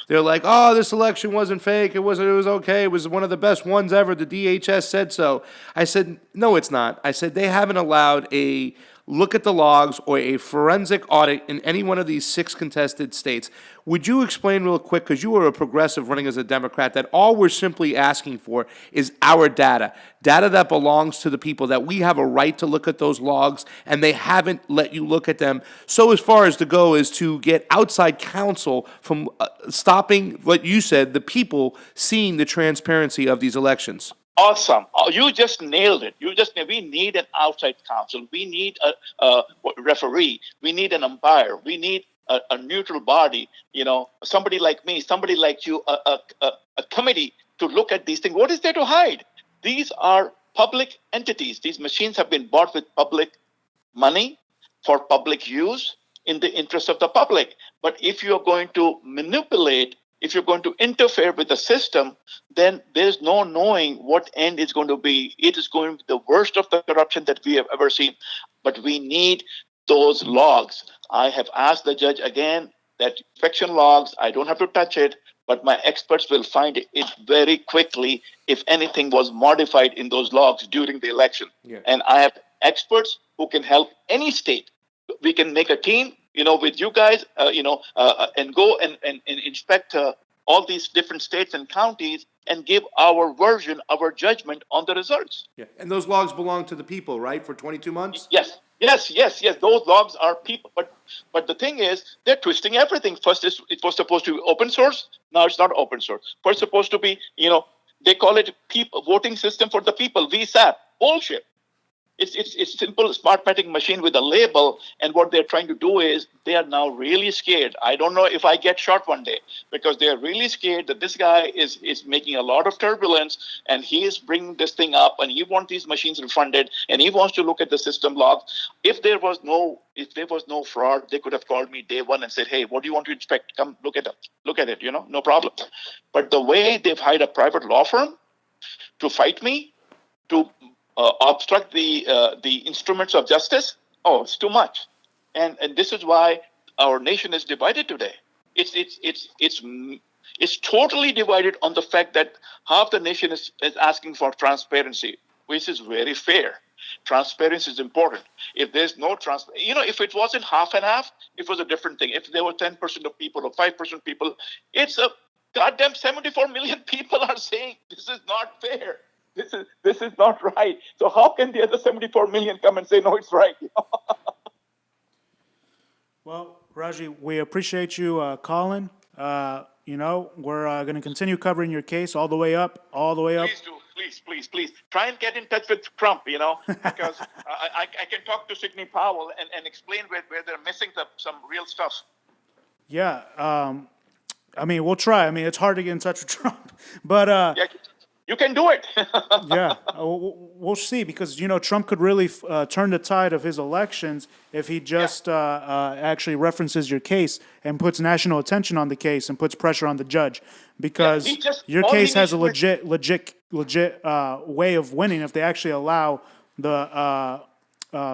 They're like, "Oh, this election wasn't fake. It was okay. It was one of the best ones ever. The DHS said so." I said, "No, it's not." I said they haven't allowed a look at the logs or a forensic audit in any one of these 6 contested states. Would you explain real quick, because you are a progressive running as a Democrat, that all we're simply asking for is our data that belongs to the people, that we have a right to look at those logs, and they haven't let you look at them. So as far as to go is to get outside counsel from stopping, what you said, the people seeing the transparency of these elections. awesome. Oh, you just nailed it. We need an outside counsel. We need a referee. We need an umpire. We need a neutral body, somebody like me, somebody like you, a committee to look at these things. What is there to hide? These are public entities. These machines have been bought with public money for public use in the interest of the public. But if you're going to manipulate, if you're going to interfere with the system, then there's no knowing what end is going to be. It is going to be the worst of the corruption that we have ever seen. But we need those logs. I have asked the judge again that inspection logs, I don't have to touch it, but my experts will find it very quickly if anything was modified in those logs during the election. Yeah. And I have experts who can help any state. We can make a team, with you guys, and go and inspect all these different states and counties and give our version, our judgment on the results. Yeah. And those logs belong to the people, right, for 22 months? Yes. Those logs are people, but the thing is, they're twisting everything. First, it was supposed to be open source. Now it's not open source. First, supposed to be, they call it voting system for the people. VSAP. Bullshit. It's simple Smartmatic machine with a label, and what they're trying to do is they are now really scared. I don't know if I get shot one day, because they're really scared that this guy is making a lot of turbulence, and he is bringing this thing up, and he wants these machines refunded, and he wants to look at the system logs. If there was no fraud, they could have called me day one and said, "Hey, what do you want to inspect? Come look at it. No problem." But the way they've hired a private law firm to fight me, to obstruct the instruments of justice, it's too much, and this is why our nation is divided today. It's totally divided on the fact that half the nation is asking for transparency, which is very fair. Transparency is important. If there's no if it wasn't half and half, it was a different thing. If there were 10% of people or 5% of people, it's a goddamn 74 million people are saying this is not fair. This is not right. So how can the other 74 million come and say, no, it's right? Well, Raji, we appreciate you calling. We're going to continue covering your case all the way up. Please do. Please. Try and get in touch with Trump, because I can talk to Sidney Powell and explain where they're missing some real stuff. Yeah. We'll try. It's hard to get in touch with Trump. But Yeah, you can do it. yeah, we'll see, because Trump could really turn the tide of his elections if he just actually references your case and puts national attention on the case and puts pressure on the judge, because your case has a legit way of winning if they actually allow the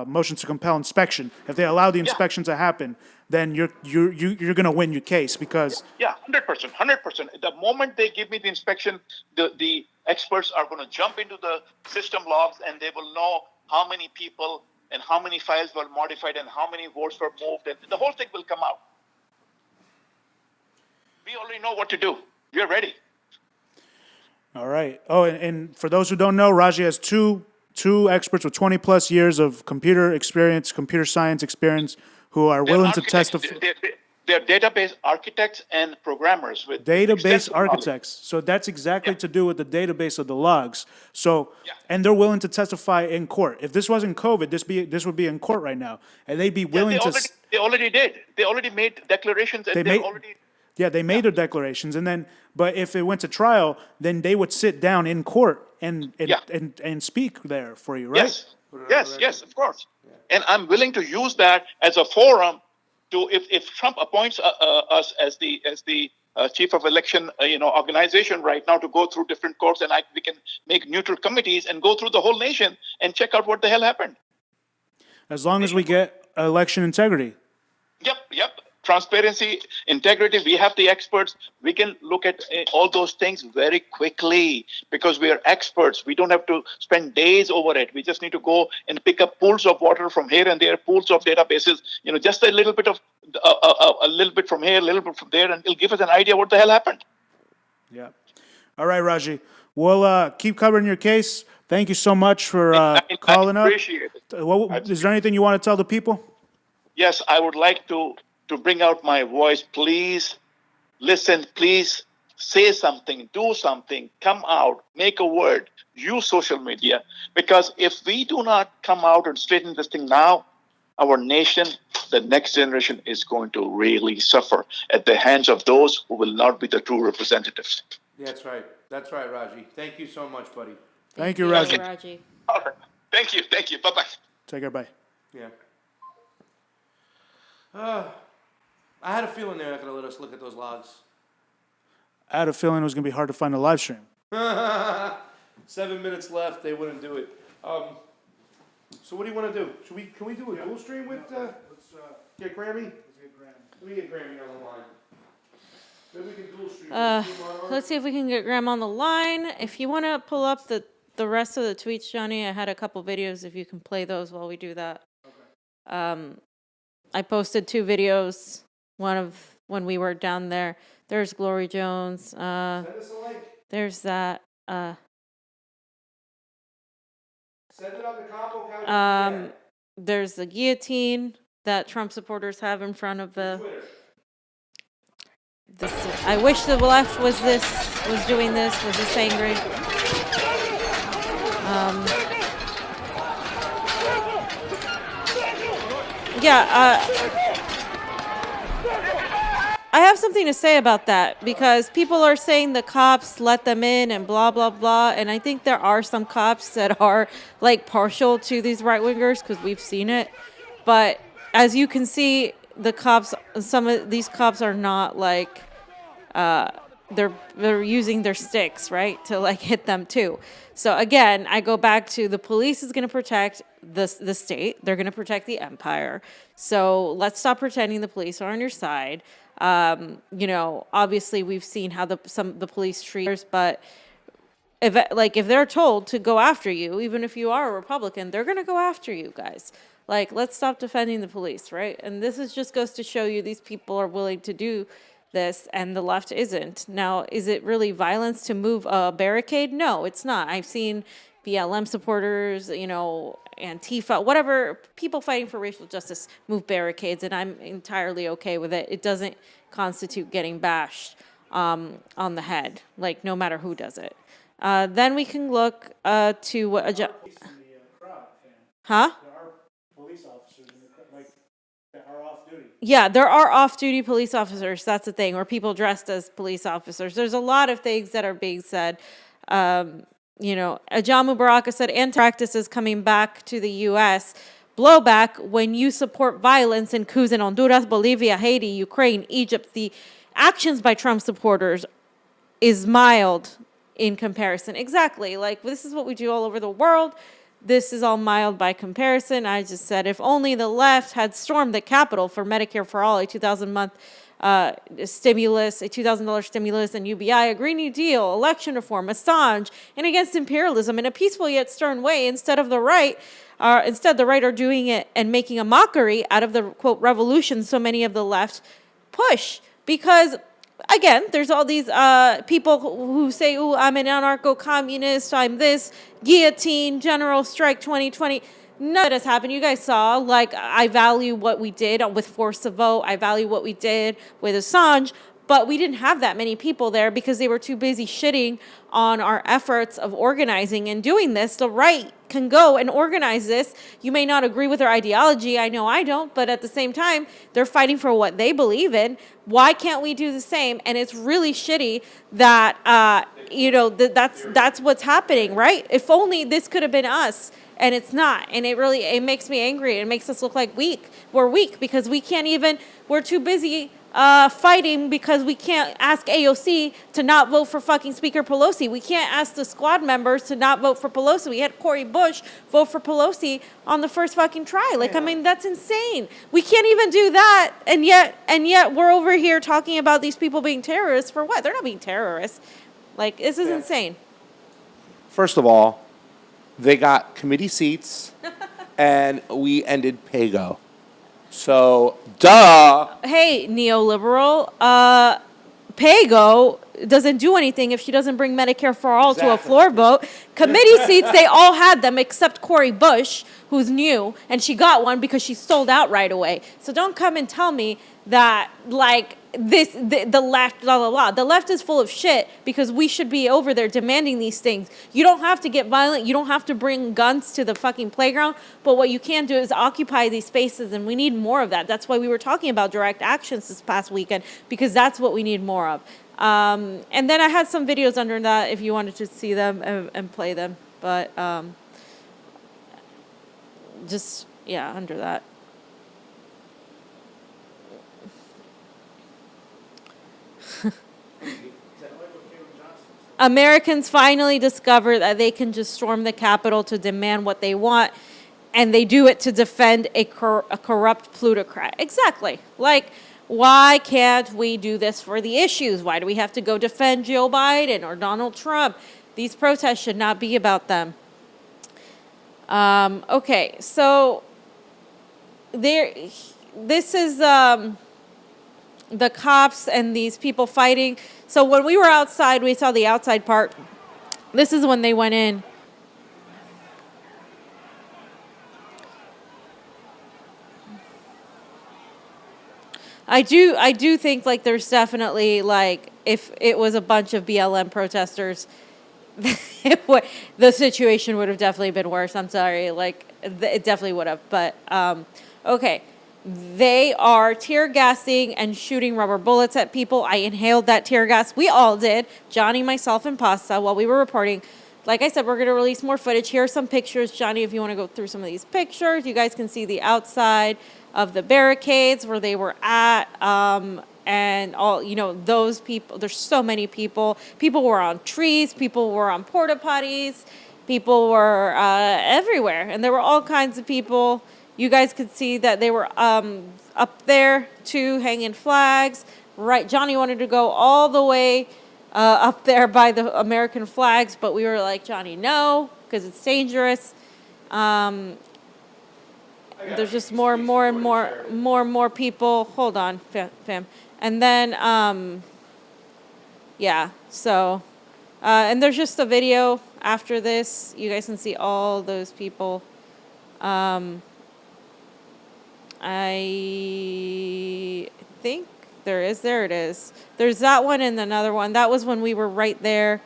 motion to compel inspection. If they allow the inspection to happen, then you're going to win your case, because 100%. The moment they give me the inspection, the experts are going to jump into the system logs, and they will know how many people and how many files were modified and how many votes were moved, and the whole thing will come out. We already know what to do. We're ready. All right. Oh, and for those who don't know, Raji has two experts with 20 plus years of computer science experience, who are willing to testify. They're database architects and programmers with database architects. So that's exactly to do with the database of the logs. So, and they're willing to testify in court. If this wasn't COVID, this would be in court right now, and they'd be willing to. They already did. They already made declarations, and they made their declarations, and then, but if it went to trial, then they would sit down in court and speak there for you, right? Yes, of course. And I'm willing to use that as a forum to, if Trump appoints us as the chief of election, organization right now, to go through different courts, and we can make neutral committees and go through the whole nation and check out what the hell happened. As long as we get election integrity. Yep. Transparency, integrity. We have the experts. We can look at all those things very quickly because we are experts. We don't have to spend days over it. We just need to go and pick up pools of water from here and there, pools of databases. Just a little bit of a little bit from here, a little bit from there, and it'll give us an idea what the hell happened. Yeah. All right, Raji. We'll keep covering your case. Thank you so much for calling up. I appreciate it. Is there anything you want to tell the people? Yes, I would like to bring out my voice. Please listen, please say something, do something, come out, make a word, use social media. Because if we do not come out and straighten this thing now, our nation, the next generation, is going to really suffer at the hands of those who will not be the true representatives. That's right, Raji. Thank you so much, buddy. Thank you, Raji. Raji. All right. Thank you. Bye-bye. Take care, bye. Yeah. I had a feeling they were not going to let us look at those logs. I had a feeling it was going to be hard to find a live stream. 7 minutes left. They wouldn't do it. So what do you want to do? Can we do a dual stream with? Get Grammy. Let me get Grammy on the line. Maybe we can dual stream. Let's see if we can get Graham on the line. If you want to pull up the rest of the tweets, Johnny, I had a couple videos. If you can play those while we do that. Okay. I posted 2 videos. One of when we were down there. There's Glory Jones. Send us a link. There's that. Send it on the Convo Couch. There's the guillotine that Trump supporters have in front of the. I wish the left was doing this, was this angry. I have something to say about that because people are saying the cops let them in and blah, blah, blah. And I think there are some cops that are like partial to these right wingers because we've seen it. But as you can see, the cops, some of these cops are not like, they're using their sticks, right, to like hit them too. So again, I go back to the police is going to protect the state. They're going to protect the empire. So let's stop pretending the police are on your side. Obviously we've seen how the police treat, but if they're told to go after you, even if you are a Republican, they're going to go after you guys. Like, let's stop defending the police, right? And this just goes to show you these people are willing to do this and the left isn't. Now, is it really violence to move a barricade? No, it's not. I've seen BLM supporters, Antifa, whatever, people fighting for racial justice move barricades, and I'm entirely okay with it. It doesn't constitute getting bashed on the head, like no matter who does it. Then we can look to what Huh? There are police officers that are off duty. Yeah, there are off-duty police officers. That's the thing, or people dressed as police officers. There's a lot of things that are being said. Ajamu Baraka said, anti-practice is coming back to the U.S. Blowback when you support violence in coups in Honduras, Bolivia, Haiti, Ukraine, Egypt. The actions by Trump supporters is mild in comparison. Exactly. Like, this is what we do all over the world. This is all mild by comparison. I just said, if only the left had stormed the Capitol for Medicare for All, a 2,000-month stimulus, a $2,000 stimulus, and UBI, a Green New Deal, election reform, Assange, and against imperialism in a peaceful yet stern way, instead the right are doing it and making a mockery out of the, quote, revolution so many of the left push. Because, again, there's all these people who say, oh, I'm an anarcho-communist, I'm this, guillotine, general strike 2020. None of that has happened. You guys saw, I value what we did with Force to Vote. I value what we did with Assange. But we didn't have that many people there because they were too busy shitting on our efforts of organizing and doing this. The right can go and organize this. You may not agree with their ideology. I know I don't, but at the same time, they're fighting for what they believe in. Why can't we do the same? And it's really shitty that, that's what's happening, right? If only this could have been us. And it's not. And it makes me angry. It makes us look like we're weak because we're too busy fighting because we can't ask AOC to not vote for fucking Speaker Pelosi. We can't ask the squad members to not vote for Pelosi. We had Cori Bush vote for Pelosi on the first fucking try. That's insane. We can't even do that. And yet we're over here talking about these people being terrorists for what? They're not being terrorists. This is insane. First of all, they got committee seats, and we ended PAYGO. So, duh. Hey, neoliberal, PAYGO doesn't do anything if she doesn't bring Medicare for all to a floor vote. Committee seats, they all had them except Cori Bush, who's new, and she got one because she sold out right away. So don't come and tell me that, the left, blah, blah, blah. The left is full of shit because we should be over there demanding these things. You don't have to get violent. You don't have to bring guns to the fucking playground. But what you can do is occupy these spaces, and we need more of that. That's why we were talking about direct actions this past weekend, because that's what we need more of. And then I had some videos under that if you wanted to see them and play them. But under that. Americans finally discover that they can just storm the Capitol to demand what they want, and they do it to defend a corrupt plutocrat. Exactly. Why can't we do this for the issues? Why do we have to go defend Joe Biden or Donald Trump? These protests should not be about them. Okay, so this is the cops and these people fighting. So when we were outside, we saw the outside part. This is when they went in. I do think there's definitely if it was a bunch of BLM protesters, the situation would have definitely been worse. I'm sorry, it definitely would have. But okay. They are tear gassing and shooting rubber bullets at people. I inhaled that tear gas. We all did. Johnny, myself, and Pasta while we were reporting. Like I said, we're going to release more footage. Here are some pictures. Johnny, if you want to go through some of these pictures, you guys can see the outside of the barricades where they were at. And all, those people, there's so many people. People were on trees. People were on porta potties. People were everywhere. And there were all kinds of people. You guys could see that they were up there, too, hanging flags. Right, Johnny wanted to go all the way up there by the American flags, but we were like, Johnny, no, because it's dangerous. There's just more people. Hold on, fam. And then, so, and there's just a video after this. You guys can see all those people. I think there it is. There's that one and another one. That was when we were right there.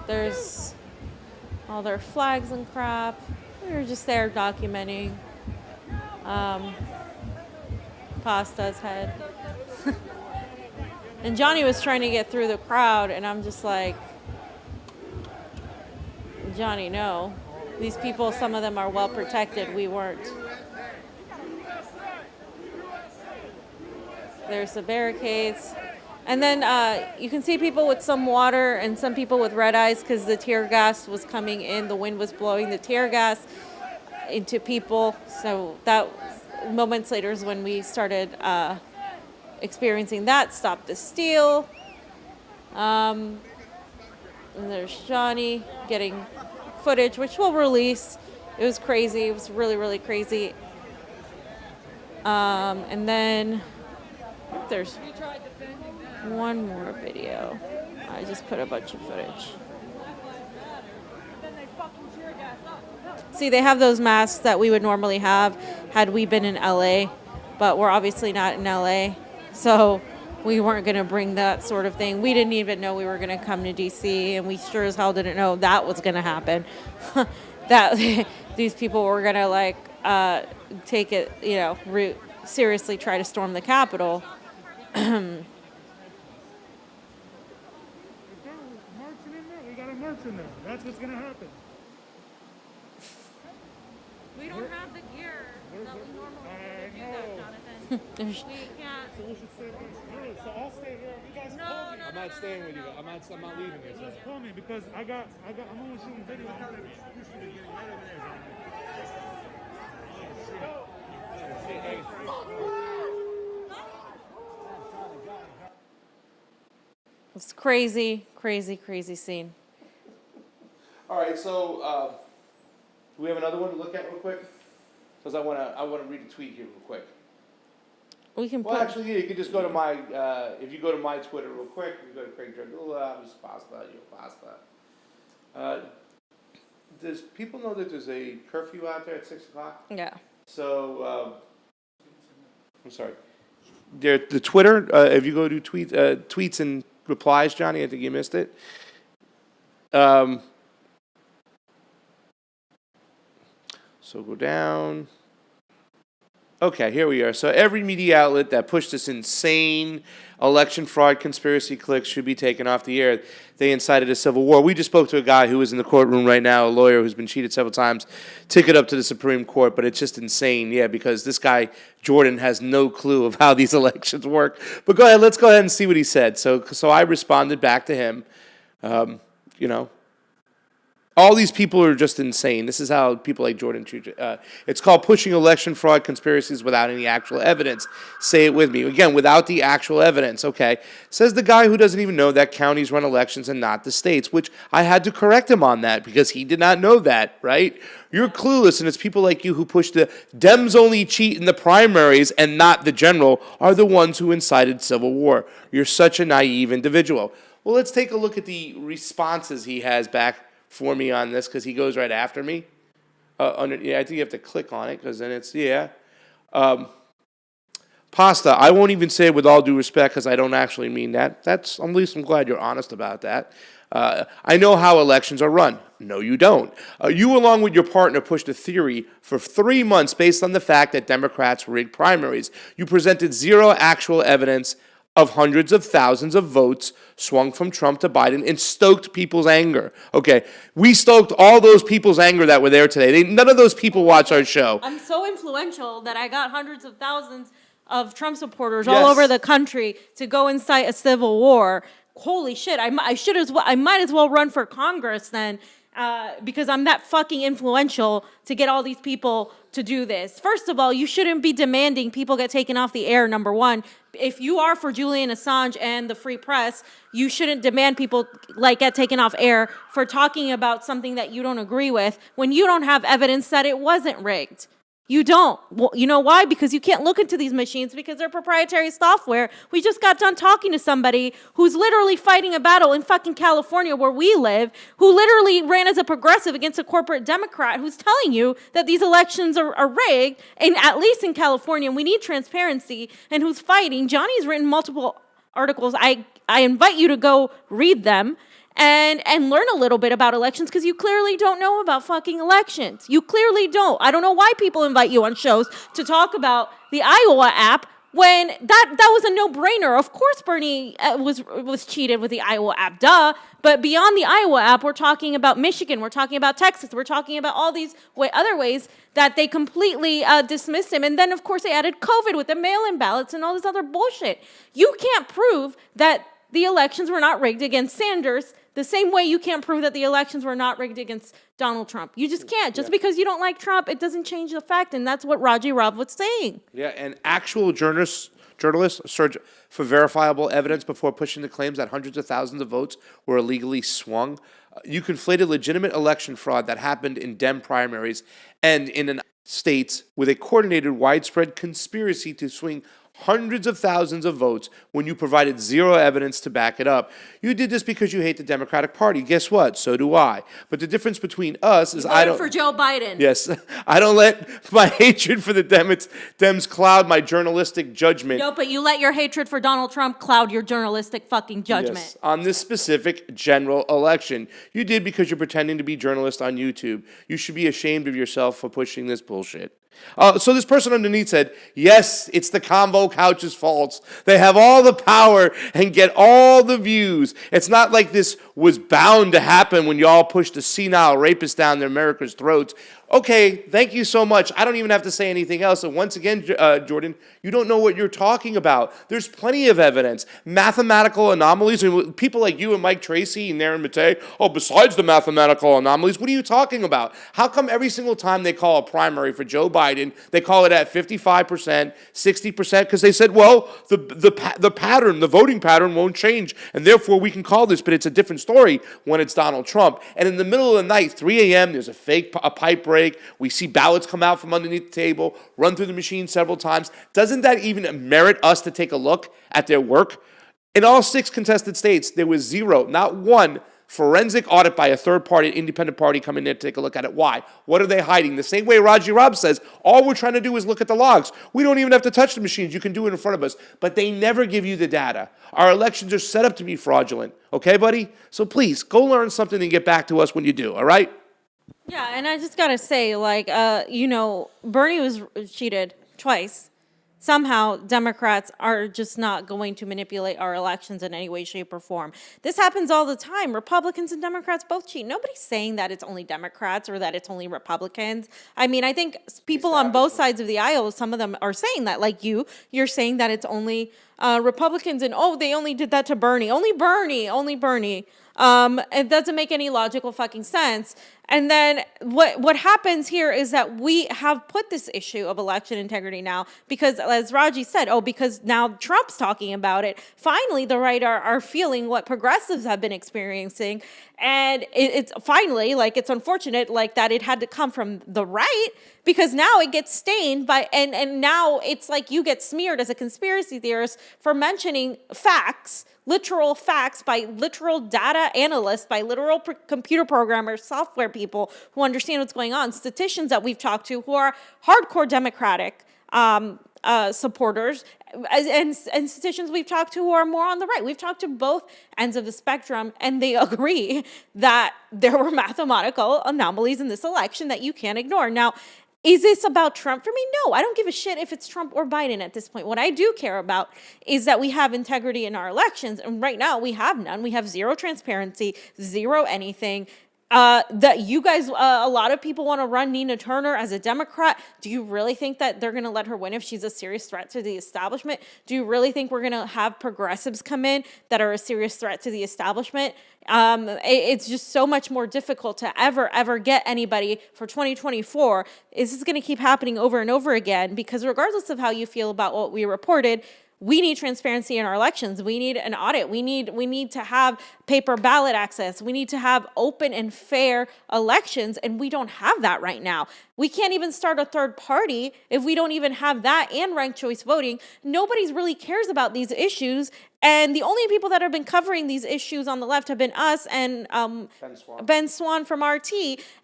There's all their flags and crap. We were just there documenting Pasta's head. And Johnny was trying to get through the crowd, and I'm just like, Johnny, no. These people, some of them are well protected. We weren't. There's the barricades. And then you can see people with some water and some people with red eyes because the tear gas was coming in. The wind was blowing the tear gas into people. So that moments later is when we started experiencing that. Stop the Steal. And there's Johnny getting footage, which we'll release. It was crazy. It was really, really crazy. And then think there's one more video. I just put a bunch of footage. See, they have those masks that we would normally have had we been in LA, but we're obviously not in LA, so we weren't going to bring that sort of thing. We didn't even know we were going to come to DC, and we sure as hell didn't know that was going to happen. That these people were going to like take it, seriously try to storm the Capitol. Marching in there. We got to march in there. That's what's going to happen. We don't have the gear that we normally do that, Jonathan. We can't. So we should stay here. So I'll stay here. You guys call me. I'm not staying with you. I'm not leaving here. Just call me because I'm only shooting video. It's crazy, crazy, crazy scene. All right, so do we have another one to look at real quick? Because I want to read a tweet here real quick. We can Well, put. actually, yeah, you can just go to my, if you go to my Twitter real quick, you go to Craig Jardula, who's Pasta, you're Pasta. Does people know that there's a curfew out there at 6 o'clock? Yeah. So, I'm sorry. The Twitter, if you go to tweets and replies, Johnny, I think you missed it. So go down. Okay, here we are. So every media outlet that pushed this insane election fraud conspiracy click should be taken off the air. They incited a civil war. We just spoke to a guy who is in the courtroom right now, a lawyer who's been cheated several times, took it up to the Supreme Court, but it's just insane, yeah, because this guy, Jordan, has no clue of how these elections work. But go ahead, let's go ahead and see what he said. So I responded back to him, all these people are just insane. This is how people like Jordan treat it. It's called pushing election fraud conspiracies without any actual evidence. Say it with me. Again, without the actual evidence, okay? Says the guy who doesn't even know that counties run elections and not the states, which I had to correct him on that because he did not know that, right? You're clueless, and it's people like you who push the Dems only cheat in the primaries and not the general are the ones who incited civil war. You're such a naive individual. Well, let's take a look at the responses he has back for me on this because he goes right after me. I think you have to click on it because then it's, Pasta, I won't even say it with all due respect because I don't actually mean that. At least I'm glad you're honest about that. I know how elections are run. No, you don't. You, along with your partner, pushed a theory for 3 months based on the fact that Democrats rigged primaries. You presented zero actual evidence of hundreds of thousands of votes swung from Trump to Biden and stoked people's anger. Okay, we stoked all those people's anger that were there today. None of those people watch our show. I'm so influential that I got hundreds of thousands of Trump supporters all over the country to go incite a civil war. Holy shit! I might as well run for Congress then, because I'm that fucking influential to get all these people to do this. First of all, you shouldn't be demanding people get taken off the air, number one. If you are for Julian Assange and the free press, you shouldn't demand people get taken off air for talking about something that you don't agree with when you don't have evidence that it wasn't rigged. You don't. Well, you know why? Because you can't look into these machines because they're proprietary software. We just got done talking to somebody who's literally fighting a battle in fucking California where we live, who literally ran as a progressive against a corporate Democrat who's telling you that these elections are rigged, and at least in California, we need transparency, and who's fighting. Johnny's written multiple articles. I invite you to go read them. And learn a little bit about elections because you clearly don't know about fucking elections. You clearly don't. I don't know why people invite you on shows to talk about the Iowa app when that was a no-brainer. Of course Bernie was cheated with the Iowa app, duh. But beyond the Iowa app, we're talking about Michigan, we're talking about Texas, we're talking about all these other ways that they completely dismissed him. And then, of course, they added COVID with the mail-in ballots and all this other bullshit. You can't prove that the elections were not rigged against Sanders the same way you can't prove that the elections were not rigged against Donald Trump. You just can't. Just because you don't like Trump, it doesn't change the fact. And that's what Raji Rab was saying. Yeah, and actual journalists search for verifiable evidence before pushing the claims that hundreds of thousands of votes were illegally swung. You conflated legitimate election fraud that happened in Dem primaries and in states with a coordinated, widespread conspiracy to swing hundreds of thousands of votes when you provided zero evidence to back it up. You did this because you hate the Democratic Party. Guess what? So do I. But the difference between us is I don't... for Joe Biden. Yes, I don't let my hatred for the Dems cloud my journalistic judgment. No, but you let your hatred for Donald Trump cloud your journalistic fucking judgment. Yes, on this specific general election. You did because you're pretending to be journalist on YouTube. You should be ashamed of yourself for pushing this bullshit. So this person underneath said, yes, it's the Convo Couch's fault. They have all the power and get all the views. It's not like this was bound to happen when y'all pushed a senile rapist down America's throats. Okay, thank you so much. I don't even have to say anything else. And once again, Jordan, you don't know what you're talking about. There's plenty of evidence. Mathematical anomalies. And people like you and Mike Tracy and Aaron Matei, besides the mathematical anomalies, what are you talking about? How come every single time they call a primary for Joe Biden, they call it at 55%, 60%? Because they said, well, the pattern, the voting pattern won't change, and therefore we can call this, but it's a different story when it's Donald Trump. And in the middle of the night, 3 a.m., there's a pipe break. We see ballots come out from underneath the table, run through the machine several times. Doesn't that even merit us to take a look at their work? In all 6 contested states, there was zero, not one, forensic audit by a third party, independent party come in there to take a look at it. Why? What are they hiding? The same way Raji Rab says, all we're trying to do is look at the logs. We don't even have to touch the machines. You can do it in front of us. But they never give you the data. Our elections are set up to be fraudulent. Okay, buddy? So please, go learn something and get back to us when you do, all right? Yeah, and I just gotta say, Bernie was cheated twice. Somehow, Democrats are just not going to manipulate our elections in any way, shape, or form. This happens all the time. Republicans and Democrats both cheat. Nobody's saying that it's only Democrats or that it's only Republicans. I mean, I think people on both sides of the aisle, some of them are saying that, like you're saying that it's only Republicans and, they only did that to Bernie. Only Bernie. It doesn't make any logical fucking sense. And then what happens here is that we have put this issue of election integrity now because, as Raji said, because now Trump's talking about it. Finally, the right are feeling what progressives have been experiencing. And it's finally, it's unfortunate, that it had to come from the right because now it gets stained by, and now it's like you get smeared as a conspiracy theorist for mentioning facts, literal facts by literal data analysts, by literal computer programmers, software people who understand what's going on, statisticians that we've talked to who are hardcore Democratic supporters, and statisticians we've talked to who are more on the right. We've talked to both ends of the spectrum, and they agree that there were mathematical anomalies in this election that you can't ignore. Now, is this about Trump for me? No, I don't give a shit if it's Trump or Biden at this point. What I do care about is that we have integrity in our elections. And right now we have none. We have zero transparency, zero anything. That you guys, a lot of people want to run Nina Turner as a Democrat. Do you really think that they're going to let her win if she's a serious threat to the establishment? Do you really think we're going to have progressives come in that are a serious threat to the establishment? It's just so much more difficult to ever get anybody for 2024. This is going to keep happening over and over again because regardless of how you feel about what we reported, we need transparency in our elections. We need an audit. We need to have paper ballot access. We need to have open and fair elections, and we don't have that right now. We can't even start a third party if we don't even have that and ranked choice voting. Nobody really cares about these issues, and the only people that have been covering these issues on the left have been us and Ben Swan from RT,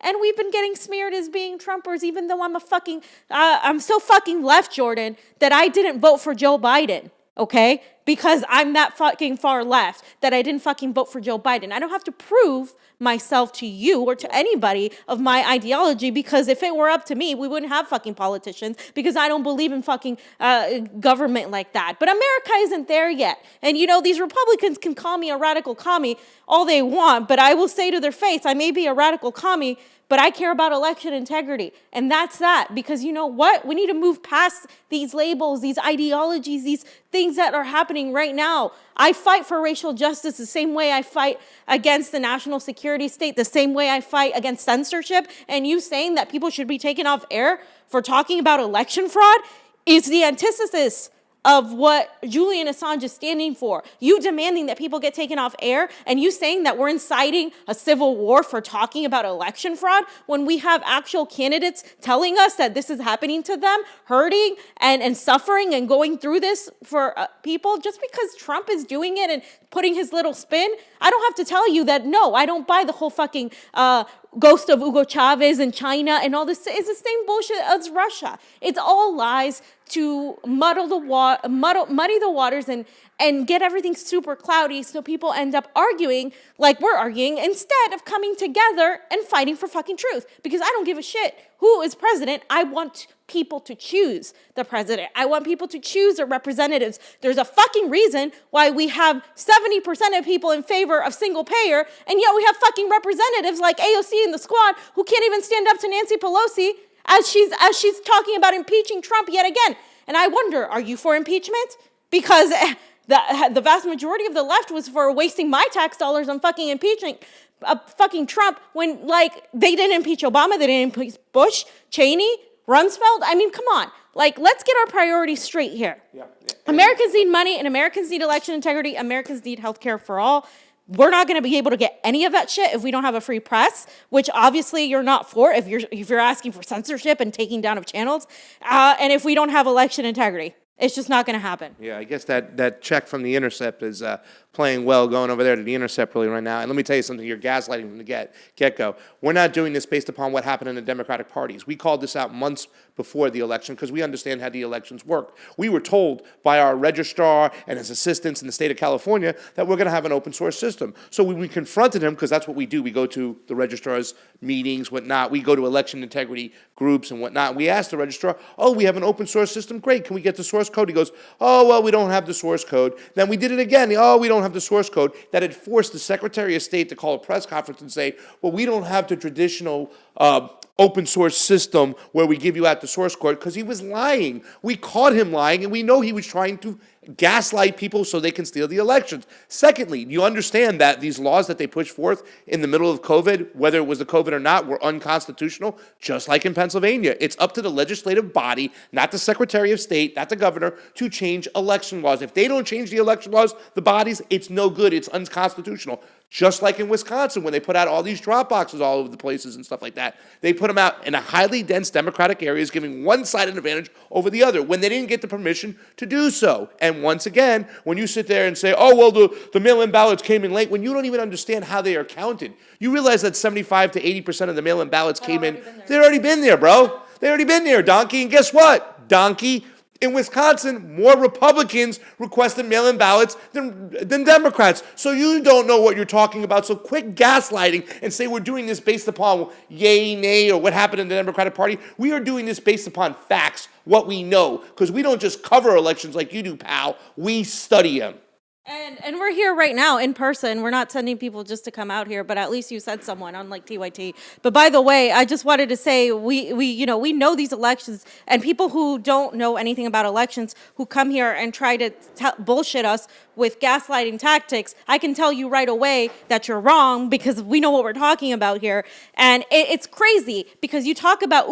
and we've been getting smeared as being Trumpers, even though I'm so fucking left, Jordan, that I didn't vote for Joe Biden. Okay? Because I'm that fucking far left that I didn't fucking vote for Joe Biden. I don't have to prove myself to you or to anybody of my ideology because if it were up to me, we wouldn't have fucking politicians because I don't believe in fucking government like that. But America isn't there yet. And these Republicans can call me a radical commie all they want, but I will say to their face, I may be a radical commie, but I care about election integrity. And that's that. Because you know what? We need to move past these labels, these ideologies, these things that are happening right now. I fight for racial justice the same way I fight against the national security state, the same way I fight against censorship. And you saying that people should be taken off air for talking about election fraud is the antithesis of what Julian Assange is standing for. You demanding that people get taken off air, and you saying that we're inciting a civil war for talking about election fraud when we have actual candidates telling us that this is happening to them, hurting and suffering and going through this for people. Just because Trump is doing it and putting his little spin, I don't have to tell you that, no, I don't buy the whole fucking ghost of Hugo Chavez in China and all this. It's the same bullshit as Russia. It's all lies to muddy the waters and get everything super cloudy, so people end up arguing like we're arguing instead of coming together and fighting for fucking truth. Because I don't give a shit who is president. I want people to choose the president. I want people to choose their representatives. There's a fucking reason why we have 70% of people in favor of single payer, and yet we have fucking representatives like AOC and the squad who can't even stand up to Nancy Pelosi as she's talking about impeaching Trump yet again. And I wonder, are you for impeachment? Because the vast majority of the left was for wasting my tax dollars on fucking impeaching fucking Trump when, like, they didn't impeach Obama, they didn't impeach Bush, Cheney, Rumsfeld. I mean, come on. Like, let's get our priorities straight here. Yeah. Americans need money, and Americans need election integrity. Americans need healthcare for all. We're not going to be able to get any of that shit if we don't have a free press, which obviously you're not for if you're asking for censorship and taking down of channels, and if we don't have election integrity. It's just not going to happen. Yeah, I guess that check from The Intercept is playing well, going over there to The Intercept really right now. And let me tell you something, you're gaslighting from the get-go. We're not doing this based upon what happened in the Democratic parties. We called this out months before the election because we understand how the elections work. We were told by our registrar and his assistants in the state of California that we're going to have an open source system. So when we confronted him, because that's what we do, we go to the registrar's meetings, whatnot, we go to election integrity groups and whatnot. We asked the registrar, oh, we have an open source system, great, can we get the source code? He goes, oh, well, we don't have the source code. Then we did it again, oh, we don't have the source code. That had forced the Secretary of State to call a press conference and say, well, we don't have the traditional open source system where we give you out the source code, because he was lying. We caught him lying, and we know he was trying to gaslight people so they can steal the elections. Secondly, you understand that these laws that they pushed forth in the middle of COVID, whether it was the COVID or not, were unconstitutional, just like in Pennsylvania. It's up to the legislative body, not the Secretary of State, not the governor, to change election laws. If they don't change the election laws, the bodies, it's no good. It's unconstitutional. Just like in Wisconsin, when they put out all these drop boxes all over the places and stuff like that. They put them out in a highly dense Democratic areas, giving one side an advantage over the other when they didn't get the permission to do so. And once again, when you sit there and say, oh, well, the mail-in ballots came in late, when you don't even understand how they are counted, you realize that 75 to 80% of the mail-in ballots came in. They've already been there, bro. They've already been there, donkey. And guess what, donkey? In Wisconsin, more Republicans requested mail-in ballots than Democrats. So you don't know what you're talking about. So quit gaslighting and say we're doing this based upon yay, nay, or what happened in the Democratic Party. We are doing this based upon facts, what we know, because we don't just cover elections like you do, pal. We study them. And we're here right now in person. We're not sending people just to come out here, but at least you said someone, unlike TYT. But by the way, I just wanted to say we know these elections, and people who don't know anything about elections who come here and try to bullshit us with gaslighting tactics, I can tell you right away that you're wrong, because we know what we're talking about here. And it's crazy because you talk about,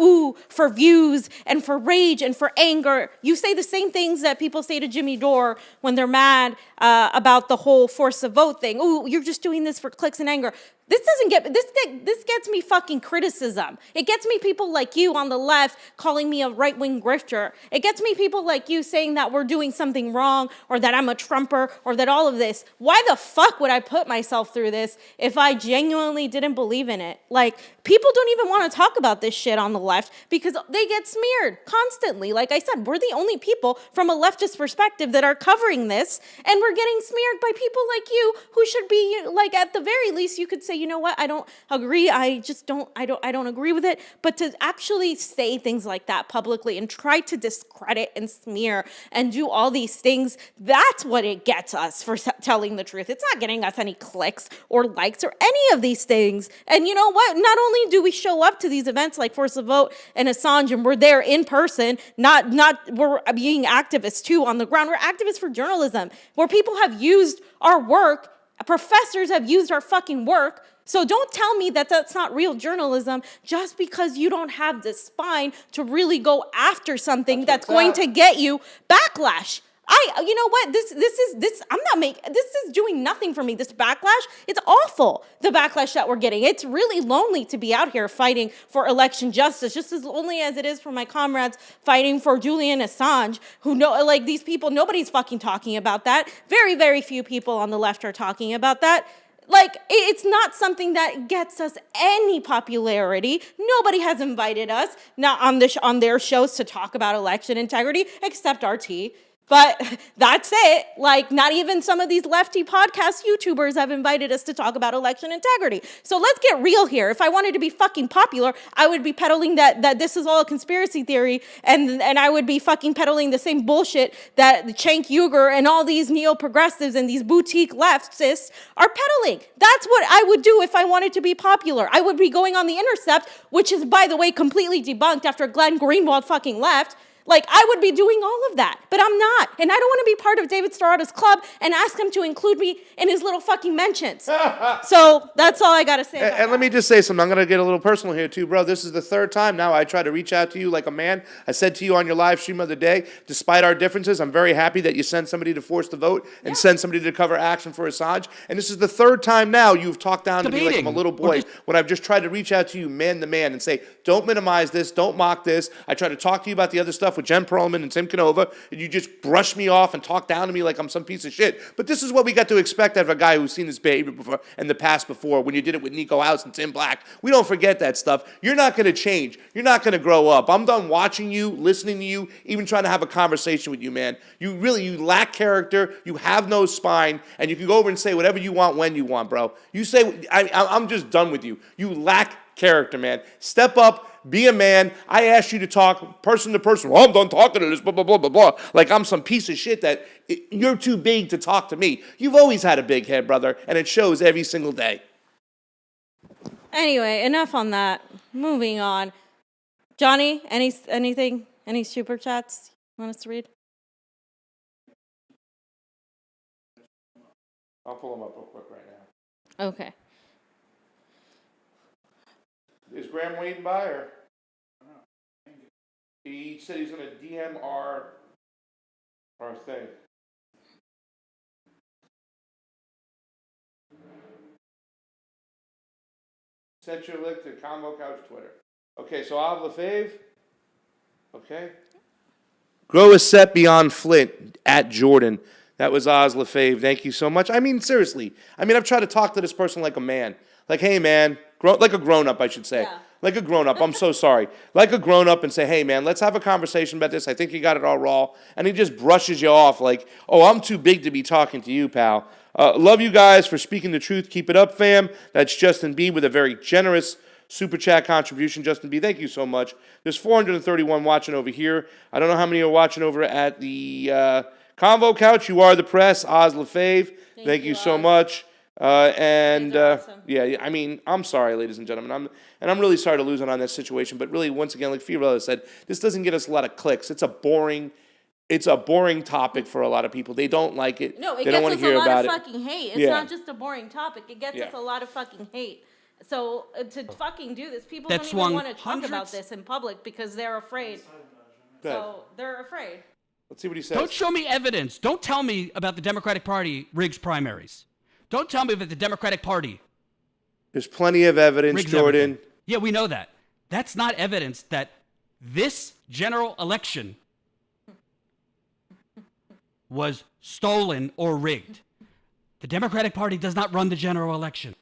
for views and for rage and for anger. You say the same things that people say to Jimmy Dore when they're mad about the whole force of vote thing. You're just doing this for clicks and anger. This gets me fucking criticism. It gets me people like you on the left calling me a right-wing grifter. It gets me people like you saying that we're doing something wrong, or that I'm a Trumper, or that all of this. Why the fuck would I put myself through this if I genuinely didn't believe in it? Like, people don't even want to talk about this shit on the left because they get smeared constantly. Like I said, we're the only people from a leftist perspective that are covering this, and we're getting smeared by people like you who should be, like, at the very least, you could say, you know what, I don't agree, I don't agree with it. But to actually say things like that publicly and try to discredit and smear and do all these things, that's what it gets us for telling the truth. It's not getting us any clicks or likes or any of these things. And you know what, not only do we show up to these events like Force the Vote and Assange, and we're there in person, we're being activists too on the ground. We're activists for journalism, where people have used our work, professors have used our fucking work. So don't tell me that that's not real journalism just because you don't have the spine to really go after something that's going to get you backlash. You know what? This is doing nothing for me. This backlash, it's awful. The backlash that we're getting. It's really lonely to be out here fighting for election justice, just as lonely as it is for my comrades fighting for Julian Assange, who know, like, these people, nobody's fucking talking about that. Very, very few people on the left are talking about that. Like, it's not something that gets us any popularity. Nobody has invited us not on their shows to talk about election integrity, except RT. But that's it. Like, not even some of these lefty podcast YouTubers have invited us to talk about election integrity. So let's get real here. If I wanted to be fucking popular, I would be peddling that this is all a conspiracy theory, and I would be fucking peddling the same bullshit that Cenk Uygur and all these neo-progressives and these boutique leftists are peddling. That's what I would do if I wanted to be popular. I would be going on The Intercept, which is, by the way, completely debunked after Glenn Greenwald fucking left. Like, I would be doing all of that, but I'm not. And I don't want to be part of David Storada's club and ask him to include me in his little fucking mentions. So that's all I got to say about And let me just say something. I'm going to get a little personal here, too, bro. This is the third time now I try to reach out to you like a man. I said to you on your live stream of the day, despite our differences, I'm very happy that you sent somebody to force the vote and send somebody to cover action for Assange. And this is the third time now you've talked down to me like I'm a little boy when I've just tried to reach out to you man to man and say, don't minimize this, don't mock this. I try to talk to you about the other stuff with Jen Perlman and Tim Canova, and you just brush me off and talk down to me like I'm some piece of shit. But this is what we got to expect out of a guy who's seen this behavior before in the past before when you did it with Niko House and Tim Black. We don't forget that stuff. You're not going to change. You're not going to grow up. I'm done watching you, listening to you, even trying to have a conversation with you, man. You lack character. You have no spine, and you can go over and say whatever you want when you want, bro. You say, I'm just done with you. You lack character, man. Step up. Be a man. I asked you to talk person to person. Well, I'm done talking to this, blah, blah, blah, blah, blah. Like I'm some piece of shit that you're too big to talk to me. You've always had a big head, brother, and it shows every single day. Anyway, enough on that. Moving on. Johnny, anything? Any super chats you want us to read? I'll pull them up real quick right now. Okay. Is Graham waiting by, or? He said he's going to DM our thing. Sent you a link to Convo Couch Twitter. Okay, so I'll have LaFave. Okay. Grow a set beyond Flint at Jordan. That was Oz LaFave. Thank you so much. I mean, seriously. I mean, I've tried to talk to this person like a man. Like, hey, man. Like a grown-up, I should say. Yeah. Like a grown-up. I'm so sorry. Like a grown-up and say, hey, man, let's have a conversation about this. I think you got it all raw. And he just brushes you off like, oh, I'm too big to be talking to you, pal. Love you guys for speaking the truth. Keep it up, fam. That's Justin B. with a very generous super chat contribution. Justin B., thank you so much. There's 431 watching over here. I don't know how many are watching over at the Convo Couch. You are the press. Oz LaFave. Thank you so much. Awesome. Yeah, I mean, I'm sorry, ladies and gentlemen. I'm really sorry to lose on that situation. But really, once again, like Fiorella said, this doesn't get us a lot of clicks. It's a boring topic for a lot of people. They don't like it. No, it they gets don't want us to hear a lot about of it. fucking hate. It's not just a boring topic. It gets us a lot of fucking hate. So to fucking do this, people don't even want to talk about this in public because they're afraid. So they're afraid. Let's see what he says. Don't show me evidence. Don't tell me about the Democratic Party rigs primaries. Don't tell me about the Democratic Party. There's plenty of evidence, Jordan. Everything. Yeah, we know that. That's not evidence that this general election was stolen or rigged. The Democratic Party does not run the general election.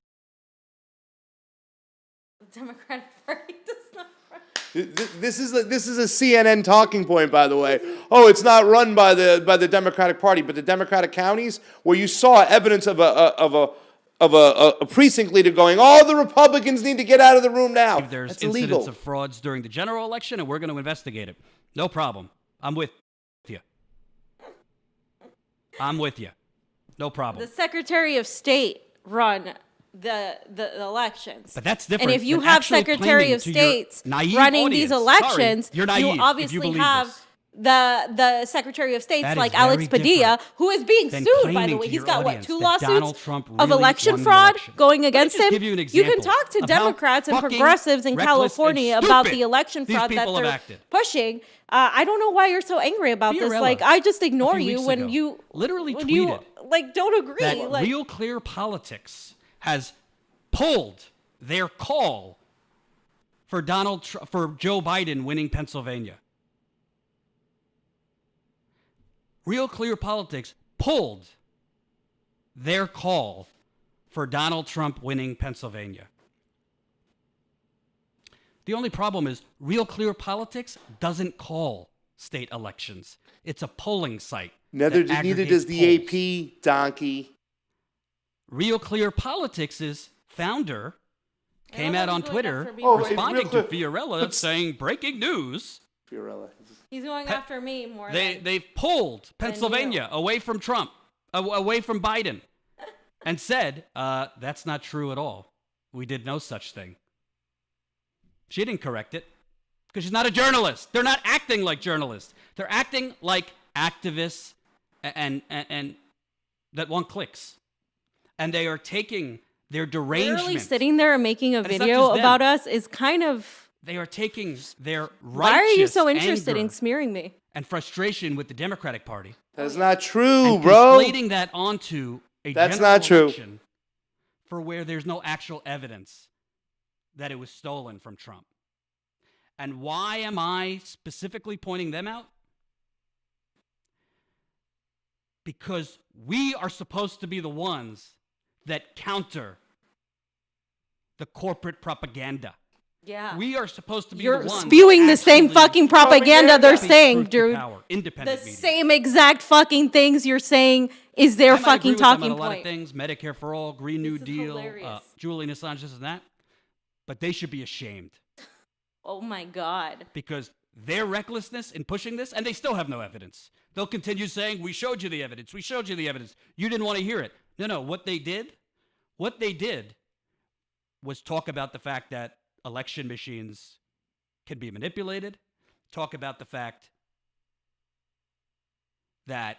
The Democratic Party does not run. This is a CNN talking point, by the way. Oh, it's not run by the Democratic Party, but the Democratic counties where you saw evidence of a precinct leader going, all the Republicans need to get out of the room now. There's That's incidents illegal. of frauds during the general election, and we're going to investigate it. No problem. I'm with you. I'm with you. No problem. The Secretary of State run the elections. But that's different. And if you have Secretary of States running these elections, you're naive you obviously have the Secretary of State's That is like Alex very Padilla, different who is being than sued, by claiming the way. to He's your got, what, audience 2 that Donald lawsuits Trump of really election won the fraud election. going Let me against just him. give you an You can example talk to of how Democrats and fucking progressives in reckless and California about stupid the election these fraud that people have they're acted. pushing. I don't know why you're so angry about this. Fiorella, Like, I just a ignore few you weeks when ago, you literally when tweeted you like don't agree. that Like, Real Clear Politics has pulled their call for for Joe Biden winning Pennsylvania. Real Clear Politics pulled their call for Donald Trump winning Pennsylvania. The only problem is Real Clear Politics doesn't call state elections. It's a polling site. Neither that does aggregates the polls. AP, donkey. Real Clear Politics' founder came out on he's going Twitter after me. Oh, responding Real to Clear- Fiorella saying, breaking news, Fiorella. he's going after me more. they've pulled Pennsylvania away from Trump, away from Biden, and said, that's not true at all. We did no such thing. She didn't correct it because she's not a journalist. They're not acting like journalists. They're acting like activists and that want clicks. And they are taking their derangement. Literally sitting there and making a And it's not video just them. about us is kind of. They are taking their Why are you righteous so interested anger in smearing me? and frustration with the Democratic Party That's not true, and bro. conflating that onto a That's general not true. election for where there's no actual evidence that it was stolen from Trump. And why am I specifically pointing them out? Because we are supposed to be the ones that counter the corporate propaganda. Yeah. We are supposed to be You're the ones spewing the same actually fucking propaganda they're speak saying, truth to dude. power, The independent media. same exact fucking things you're saying is their I might fucking agree with them on talking a lot of point. things, Medicare for all, Green New This is Deal, hilarious. Julian Assange, this and that. But they should be ashamed Oh my God. because their recklessness in pushing this, and they still have no evidence. They'll continue saying, we showed you the evidence. We showed you the evidence. You didn't want to hear it. No, what they did was talk about the fact that election machines can be manipulated, talk about the fact that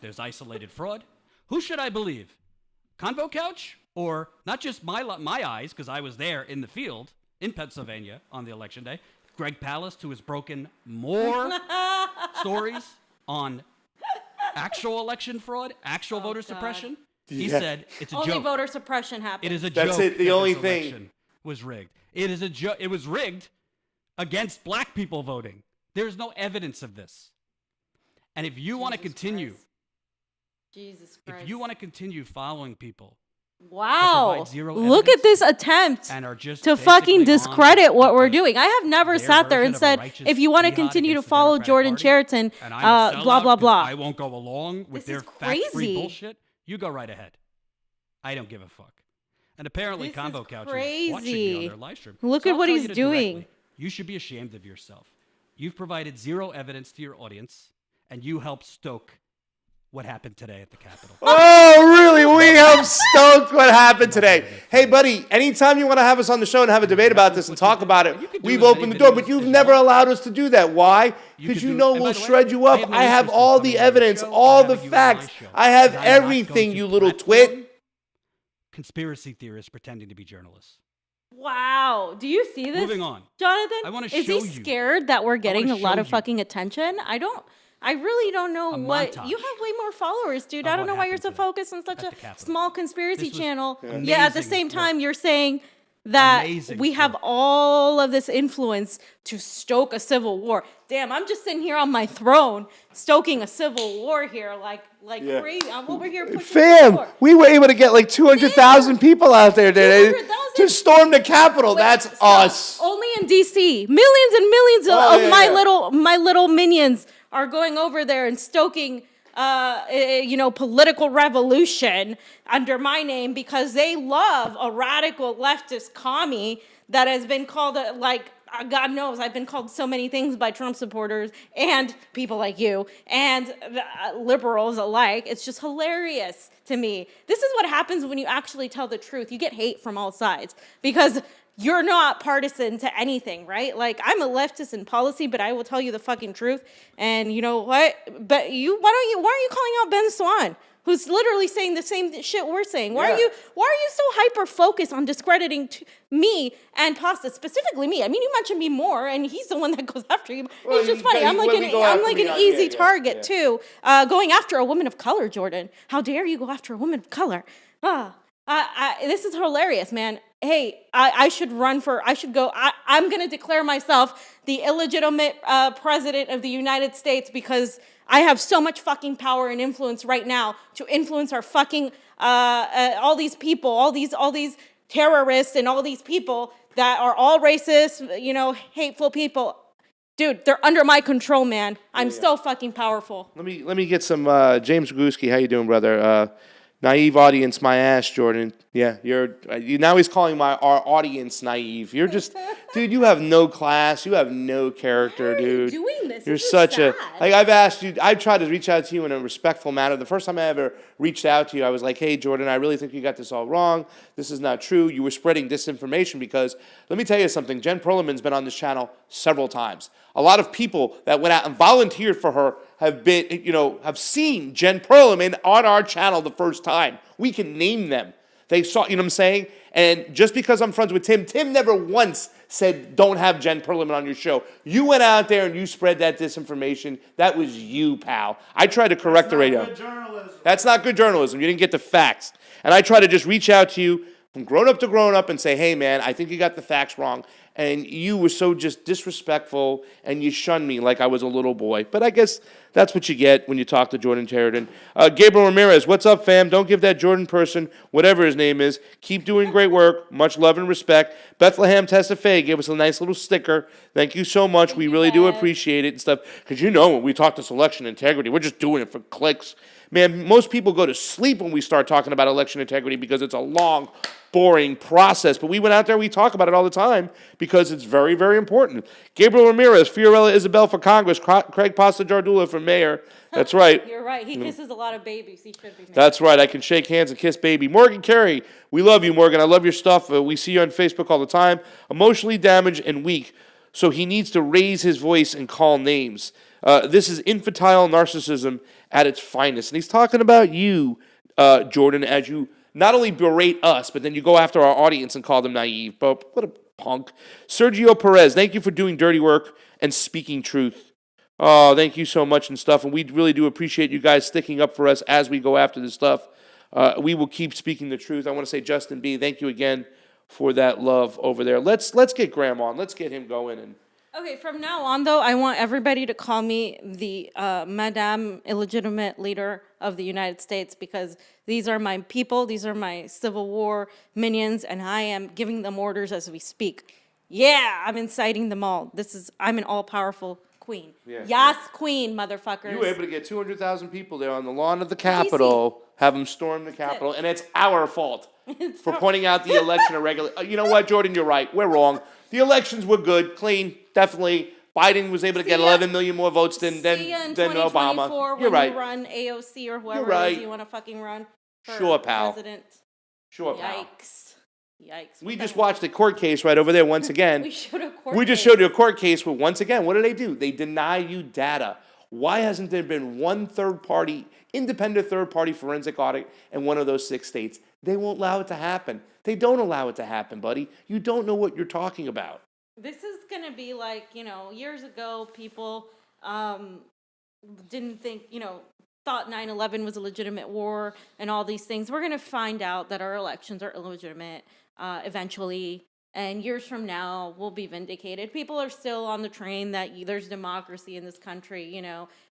there's isolated fraud. Who should I believe? Convo Couch? Or not just my eyes, because I was there in the field in Pennsylvania on the election day. Greg Palast, who has broken more stories on actual election fraud, actual voter suppression. He Yeah. said it's a Only joke. voter suppression happened. It is a That's joke. it, the that only this thing. election was rigged. It is a joke. It was rigged against black people voting. There's no evidence of this. And if you want to continue, Jesus Christ. if you want to continue following people Wow. provide zero Look evidence at this attempt and are just to basically fucking on discredit what we're the- doing. I have never their sat there version and of a said, righteous if you want to jihad continue to against the follow Democratic Jordan Party, Chariton, and I'm a sellout blah, blah, 'cause blah. I won't go along with This their is fact-free crazy. bullshit. You go right ahead. I don't give a fuck. And apparently, This is Convo Couch is watching me on crazy. their live stream. Look So at I'll what tell he's you doing. directly, you should be ashamed of yourself. You've provided zero evidence to your audience, and you helped stoke what happened today at the Capitol. Oh, really? We have stoked what happened today. Hey, buddy, anytime you want to have us on the show and have a debate about this and talk about it, You can do we've as many opened the door, videos but you've as you never want. allowed us to do that. Why? You Because could you do- know and by we'll the way, shred you I up. have no I have interest in all coming the on your evidence, show all and the having you on my facts. show. I have And I'm not going everything, to you little platform twit. Conspiracy theorists pretending to be journalists. Wow. Do you see this? Moving on. Jonathan, I wanna is show he you. scared that we're getting a lot show of you. fucking attention? I really don't know A what. montage You have way more followers, dude. of I don't what know why you're happened so today focused on such at a the Capitol. small conspiracy This was channel. amazing Yeah, at the same work. time, you're saying that Amazing we have work. all of this influence to stoke a civil war. Damn, I'm just sitting here on my throne stoking a civil war here, like Yeah. crazy. I'm over here pushing Fam, for. we were able to get like 200,000 people out there today 200,000? to storm the Capitol. Wait, That's stop. us. Only in DC. Millions and millions Oh, of yeah, my yeah. my little minions are going over there and stoking political revolution under my name because they love a radical leftist commie that has been called God knows, I've been called so many things by Trump supporters and people like you and liberals alike. It's just hilarious to me. This is what happens when you actually tell the truth. You get hate from all sides because you're not partisan to anything, right? Like, I'm a leftist in policy, but I will tell you the fucking truth. And you know what? But why are you calling out Ben Swan, who's literally saying the same shit we're saying? Why are you so hyper focused on discrediting me and Pasta, specifically me? I mean, you mentioned me more, and he's the one that goes after you. Well, It's just funny. I'm like an easy target too. Going after a woman of color, Jordan. How dare you go after a woman of color? This is hilarious, man. Hey, I should go. I'm going to declare myself the illegitimate president of the United States because I have so much fucking power and influence right now to influence our fucking, all these people, all these terrorists and all these people that are all racist, hateful people. Dude, they're under my control, man. I'm so fucking powerful. Let me get some James Roguski. How you doing, brother? Naive audience, my ass, Jordan. Yeah, now he's calling our audience naive. You're just, dude. You have no class. You have no character, dude. Why are you doing this? You're such a like. I've tried to reach out to you in a respectful manner. The first time I ever reached out to you, I was like, "Hey, Jordan, I really think you got this all wrong. This is not true. You were spreading disinformation because let me tell you something. Jen Perlman's been on this channel several times. A lot of people that went out and volunteered for her have seen Jen Perlman on our channel the first time. We can name them. They saw, you know what I'm saying? And just because I'm friends with Tim never once said, don't have Jen Perlman on your show. You went out there and you spread that disinformation. That was you, pal. I tried to correct the radio. Good journalism. That's not good journalism. You didn't get the facts. And I try to just reach out to you from grown up to grown up and say, hey, man, I think you got the facts wrong. And you were so just disrespectful, and you shunned me like I was a little boy. But I guess that's what you get when you talk to Jordan Sheridan. Gabriel Ramirez, what's up, fam? Don't give that Jordan person, whatever his name is. Keep doing great work. Much love and respect. Bethlehem Tessafe gave us a nice little sticker. Thank you so much. We really do appreciate it and stuff. Because when we talk this election integrity, we're just doing it for clicks. Man, most people go to sleep when we start talking about election integrity because it's a long, boring process. But we went out there, we talk about it all the time because it's very, very important. Gabriel Ramirez, Fiorella Isabel for Congress, Craig Pasta Jardula for mayor. That's right. You're right. He kisses a lot of babies. He should be mayor. That's right. I can shake hands and kiss baby. Morgan Carey, we love you, Morgan. I love your stuff. We see you on Facebook all the time. Emotionally damaged and weak, so he needs to raise his voice and call names. This is infantile narcissism at its finest. And he's talking about you, Jordan, as you not only berate us, but then you go after our audience and call them naive. But what a punk. Sergio Perez, thank you for doing dirty work and speaking truth. Oh, thank you so much and stuff. And we really do appreciate you guys sticking up for us as we go after this stuff. We will keep speaking the truth. I want to say, Justin B., thank you again for that love over there. Let's get Graham on. Let's get him going. And okay, from now on, though, I want everybody to call me the Madame Illegitimate Leader of the United States because these are my people, these are my Civil War minions, and I am giving them orders as we speak. Yeah, I'm inciting them all. I'm an all-powerful queen. Yeah, yes, queen, motherfuckers. you were able to get 200,000 people there on the lawn of the Capitol, have them storm the Capitol, and it's our fault for pointing out the election irregular. You know what, Jordan, you're right. We're wrong. The elections were good, clean, definitely. Biden was able to get 11 million more votes than Obama. You're right. You run AOC or whoever it is you want to fucking run for sure, pal. president. Sure, pal. Yikes. We just watched a court case right over there once again. We just showed you a court case where, once again, what do? They deny you data. Why hasn't there been one independent third-party forensic audit in one of those 6 states? They won't allow it to happen. They don't allow it to happen, buddy. You don't know what you're talking about. This is going to be like, years ago, people didn't think, thought 9/11 was a legitimate war and all these things. We're going to find out that our elections are illegitimate eventually. And years from now, we'll be vindicated. People are still on the train that there's democracy in this country,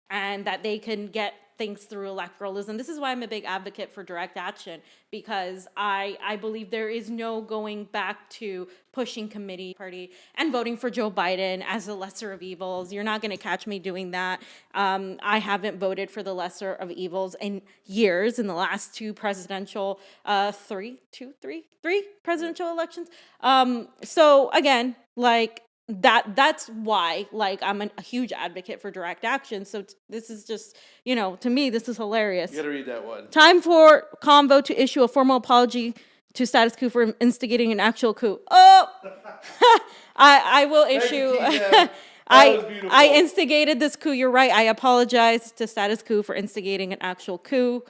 and that they can get things through electoralism. This is why I'm a big advocate for direct action, because I believe there is no going back to pushing committee party and voting for Joe Biden as the lesser of evils. You're not going to catch me doing that. I haven't voted for the lesser of evils in years, in the last 2 presidential, three presidential elections. So again, that's why, I'm a huge advocate for direct action. So this is just, to me, this is hilarious. You gotta read that one. Time for Convo to issue a formal apology to status coup for instigating an actual coup. Oh, I will issue. I instigated this coup. You're right. I apologize to status coup for instigating an actual coup.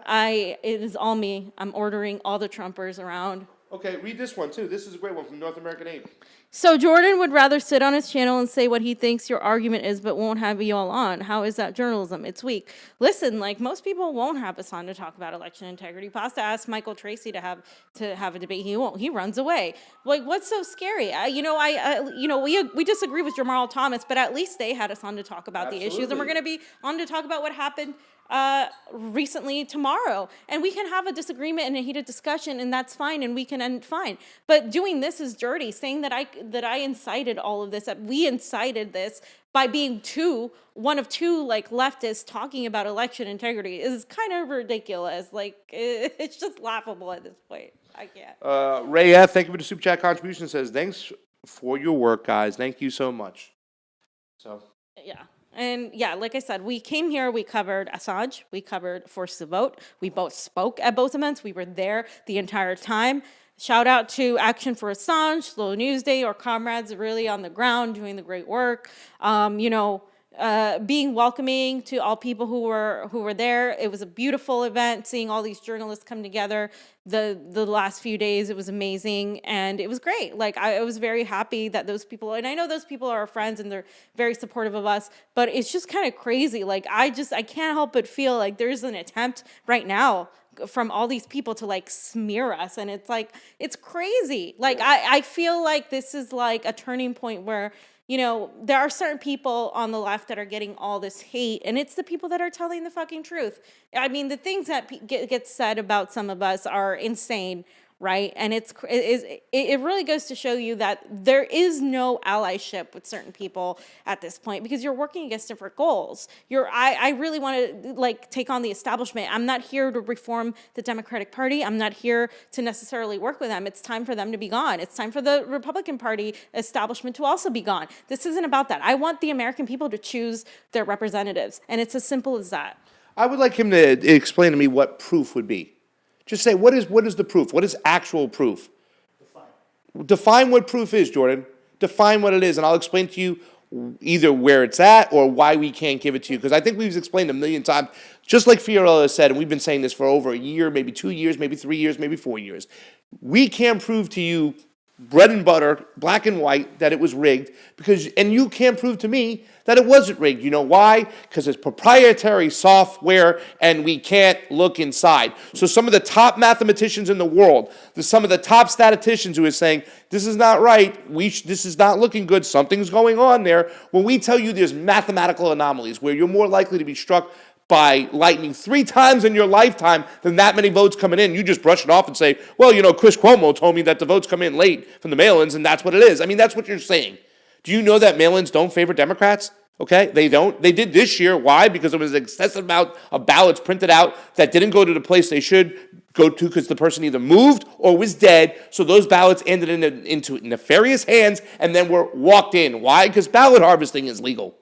It is all me. I'm ordering all the Trumpers around. Okay, read this one too. This is a great one from North American Aid. So Jordan would rather sit on his channel and say what he thinks your argument is, but won't have you all on. How is that journalism? It's weak. Listen, like most people won't have us on to talk about election integrity. Pasta asked Michael Tracy to have a debate. He won't. He runs away. Like, what's so scary? We disagree with Jamal Thomas, but at least they had us on to talk about the issues, and we're going to be on to talk about what happened recently tomorrow, and we can have a disagreement and a heated discussion, and that's fine, and we can end fine. But doing this is dirty. Saying that I incited all of this, that we incited this by being one of two like leftists talking about election integrity is kind of ridiculous. Like it's just laughable at this point. I can't. Ray F, thank you for the super chat contribution. Says thanks for your work, guys. Thank you so much. So yeah. And yeah, like I said, we came here, we covered Assange, we covered Forced to Vote. We both spoke at both events. We were there the entire time. Shout out to Action for Assange, Slow News Day, our comrades really on the ground doing the great work. Being welcoming to all people who were there. It was a beautiful event, seeing all these journalists come together. The last few days, it was amazing, and it was great. Like I was very happy that those people, and I know those people are our friends and they're very supportive of us, but it's just kind of crazy. Like I can't help but feel like there's an attempt right now from all these people to like smear us, and it's like it's crazy. Like I feel like this is like a turning point where there are certain people on the left that are getting all this hate, and it's the people that are telling the fucking truth. I mean, the things that get said about some of us are insane, right? And it really goes to show you that there is no allyship with certain people at this point because you're working against different goals. I really want to like take on the establishment. I'm not here to reform the Democratic Party. I'm not here to necessarily work with them. It's time for them to be gone. It's time for the Republican Party establishment to also be gone. This isn't about that. I want the American people to choose their representatives, and it's as simple as that. I would like him to explain to me what proof would be. Just say, what is the proof? What is actual proof? Define what proof is, Jordan. Define what it is, and I'll explain to you either where it's at or why we can't give it to you. Because I think we've explained a million times, just like Fiorella said, and we've been saying this for over a year, maybe 2 years, maybe 3 years, maybe 4 years. We can't prove to you bread and butter, black and white, that it was rigged, and you can't prove to me that it wasn't rigged. You know why? Because it's proprietary software and we can't look inside. So some of the top mathematicians in the world, some of the top statisticians who are saying, this is not right, this is not looking good, something's going on there. When we tell you there's mathematical anomalies where you're more likely to be struck by lightning 3 times in your lifetime than that many votes coming in, you just brush it off and say, well, Chris Cuomo told me that the votes come in late from the mail-ins, and that's what it is. I mean, that's what you're saying. Do you know that mail-ins don't favor Democrats? Okay, they don't. They did this year. Why? Because there was an excessive amount of ballots printed out that didn't go to the place they should go to because the person either moved or was dead. So those ballots ended into nefarious hands and then were walked in. Why? Because ballot harvesting is legal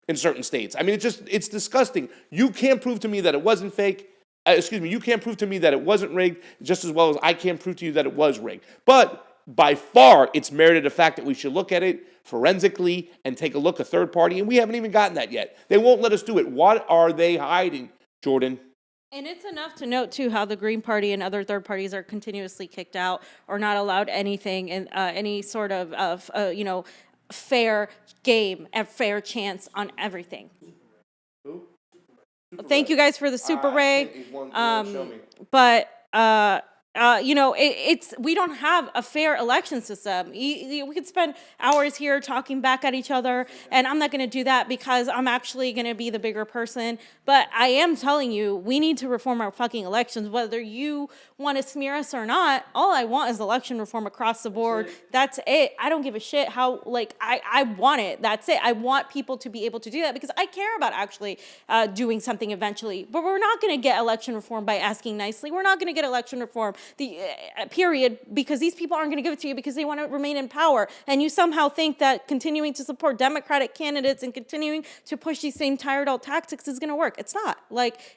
in certain states. I mean, it's disgusting. You can't prove to me that it wasn't fake. You can't prove to me that it wasn't rigged just as well as I can't prove to you that it was rigged. But by far, it's merited the fact that we should look at it forensically and take a look at third party, and we haven't even gotten that yet. They won't let us do it. What are they hiding, Jordan? And it's enough to note, too, how the Green Party and other third parties are continuously kicked out or not allowed anything in any sort of fair game, a fair chance on everything. Who? Thank you guys for the Super Ray. We don't have a fair election system. We could spend hours here talking back at each other, and I'm not going to do that because I'm actually going to be the bigger person. But I am telling you, we need to reform our fucking elections, whether you want to smear us or not. All I want is election reform across the board. That's it. I don't give a shit how, I want it. That's it. I want people to be able to do that because I care about actually doing something eventually. But we're not going to get election reform by asking nicely. We're not going to get election reform period, because these people aren't going to give it to you because they want to remain in power. And you somehow think that continuing to support Democratic candidates and continuing to push these same tired old tactics is going to work. It's not.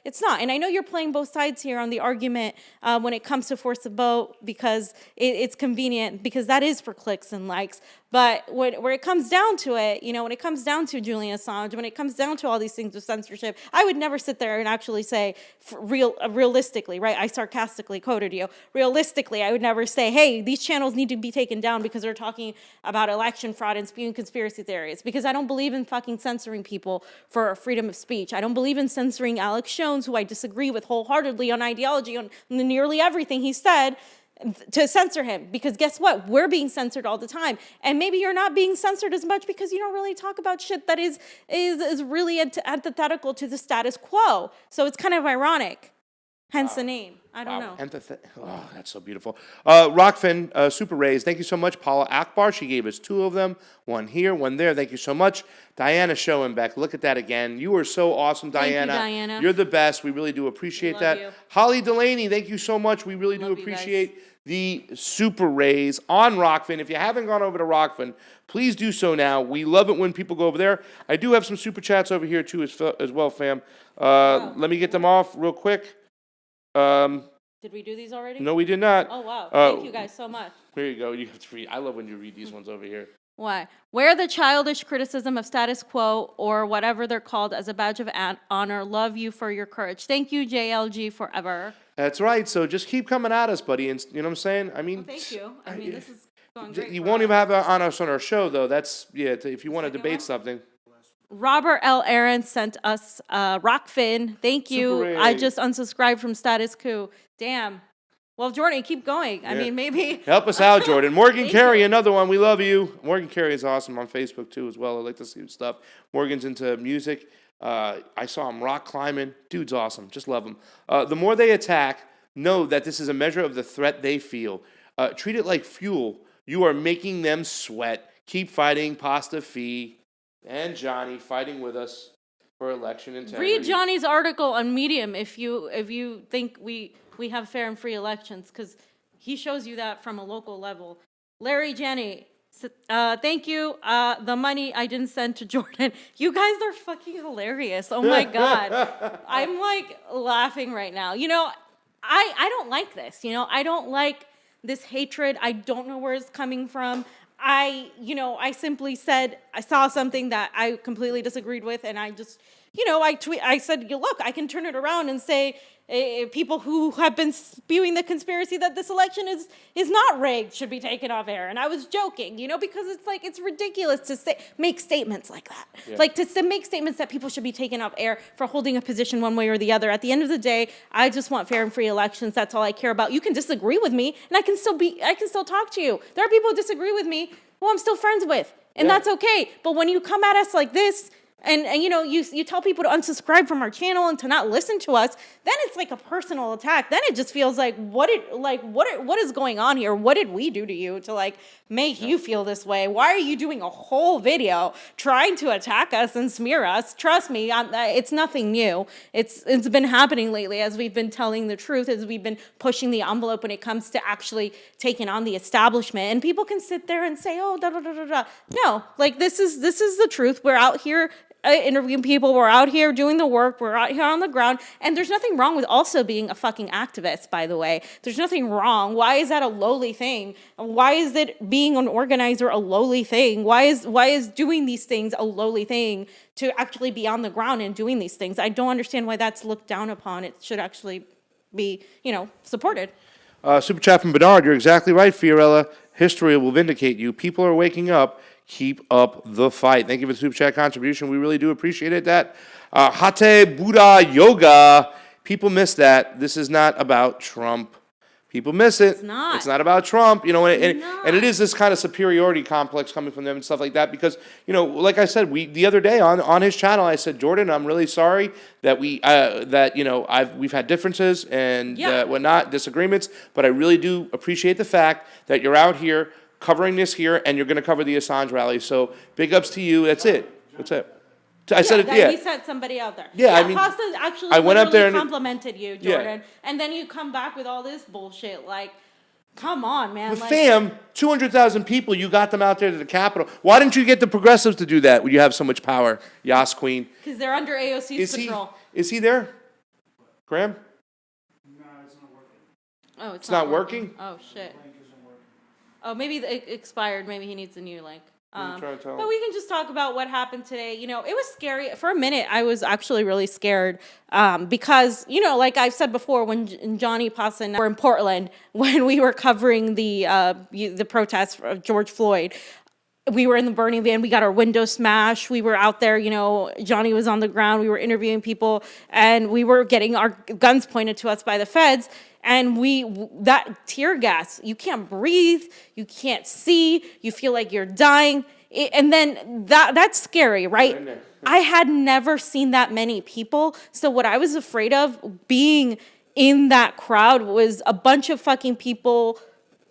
It's not. And I know you're playing both sides here on the argument when it comes to force the vote because it's convenient, because that is for clicks and likes. But where it comes down to it, when it comes down to Julian Assange, when it comes down to all these things with censorship, I would never sit there and actually say, realistically, right? I sarcastically quoted you. Realistically, I would never say, hey, these channels need to be taken down because they're talking about election fraud and spewing conspiracy theories. Because I don't believe in fucking censoring people for freedom of speech. I don't believe in censoring Alex Jones, who I disagree with wholeheartedly on ideology, on nearly everything he said, to censor him, because guess what? We're being censored all the time. And maybe you're not being censored as much because you don't really talk about shit that is really antithetical to the status quo. So it's kind of ironic. Hence the name. I don't know. Oh, that's so beautiful. Rokfin, Super Rays, thank you so much. Paula Akbar, she gave us 2 of them. One here, one there. Thank you so much. Diana Schoenbeck, look at that again. You are so awesome, Diana. Thank you, Diana. You're the best. We really do appreciate Love that. you. Holly Delaney, thank you so much. We really do Love you appreciate the Super Rays on Rokfin. If you haven't gone over to Rokfin, please do so now. We love it when people go over there. I do have some Super Chats over here too as well, fam. Let me get them off real quick. Did we do these already? No, we did not. Oh, wow. Thank you guys so much. Here you go. You have to read. I love when you read these ones over here. Why? Wear the childish criticism of status quo or whatever they're called as a badge of honor. Love you for your courage. Thank you, JLG, forever. That's right. So just keep coming at us, buddy. And you know what I'm saying? I mean, Well, thank you. I mean, this is going great. you for won't us. even have it on us on our show, though. That's, if you want to Second debate one? something. Robert L. Aaron sent us Rokfin. Thank you. Super I Ray. just unsubscribed from Status Quo. Damn. Well, Jordan, keep going. I mean, maybe. Help us out, Jordan. Morgan Thank Carey, you. another one. We love you. Morgan Carey is awesome on Facebook, too, as well. I like to see his stuff. Morgan's into music. I saw him rock climbing. Dude's awesome. Just love him. The more they attack, know that this is a measure of the threat they feel. Treat it like fuel. You are making them sweat. Keep fighting. Pasta Fee and Johnny fighting with us for election integrity. Read Johnny's article on Medium if you think we have fair and free elections, because he shows you that from a local level. Larry Jenny, thank you. The money I didn't send to Jordan. You guys are fucking hilarious. Oh my God. I'm like laughing right now. I don't like this. I don't like this hatred. I don't know where it's coming from. I simply said I saw something that I completely disagreed with, and I just, I said, look, I can turn it around and say people who have been spewing the conspiracy that this election is not rigged should be taken off air. And I was joking, because it's ridiculous to make statements like that. Yeah. Like to make statements that people should be taken off air for holding a position one way or the other. At the end of the day, I just want fair and free elections. That's all I care about. You can disagree with me and I can still talk to you. There are people who disagree with me who I'm still friends with. And that's okay. But when you come at us like this, and you tell people to unsubscribe from our channel and to not listen to us, then it's like a personal attack. Then it just feels like what is going on here? What did we do to you to make you feel this way? Why are you doing a whole video trying to attack us and smear us? Trust me, it's nothing new. It's been happening lately as we've been telling the truth, as we've been pushing the envelope when it comes to actually taking on the establishment. And people can sit there and say, oh, da da da da da. No, this is the truth. We're out here interviewing people, we're out here doing the work, we're out here on the ground, and there's nothing wrong with also being a fucking activist, by the way. There's nothing wrong. Why is that a lowly thing? Why is it being an organizer a lowly thing? Why is doing these things a lowly thing to actually be on the ground and doing these things? I don't understand why that's looked down upon. It should actually be, supported. Super chat from Bernard. You're exactly right, Fiorella. History will vindicate you. People are waking up. Keep up the fight. Thank you for the super chat contribution. We really do appreciate it. That Hate Buddha Yoga. People miss that. This is not about Trump. People miss it. It's not. It's not about Trump. And not. it is this kind of superiority complex coming from them and stuff like that. Because like I said, the other day on his channel, I said, Jordan, I'm really sorry that we've had differences and whatnot, disagreements, but I really do appreciate the fact that you're out here covering this here, and you're going to cover the Assange rally. So big ups to you. That's it. I said it. that Yeah. He sent somebody out there. Yeah, I mean, Pasta actually I went up there and complimented you, Yeah. Jordan, and then you come back with all this bullshit. Like, come on, man. But Like, fam, 200,000 people, you got them out there to the Capitol. Why didn't you get the progressives to do that when you have so much power? Yas Queen. because they're under AOC's control. Is he there? Graham? Oh, It's not working? Oh shit. Oh, maybe it expired. Maybe he needs a new link. I'm trying to tell But him. we can just talk about what happened today. You know, it was scary. For a minute, I was actually really scared because, you know, like I've said before, when Johnny Pasta and I were in Portland, when we were covering the protests of George Floyd, we were in the burning van. We got our window smashed. We were out there, you know, Johnny was on the ground. We were interviewing people and we were getting our guns pointed to us by the feds. And that tear gas, you can't breathe, you can't see, you feel like you're dying. And then that's scary, right? I had never seen that many people. So what I was afraid of being in that crowd was a bunch of fucking people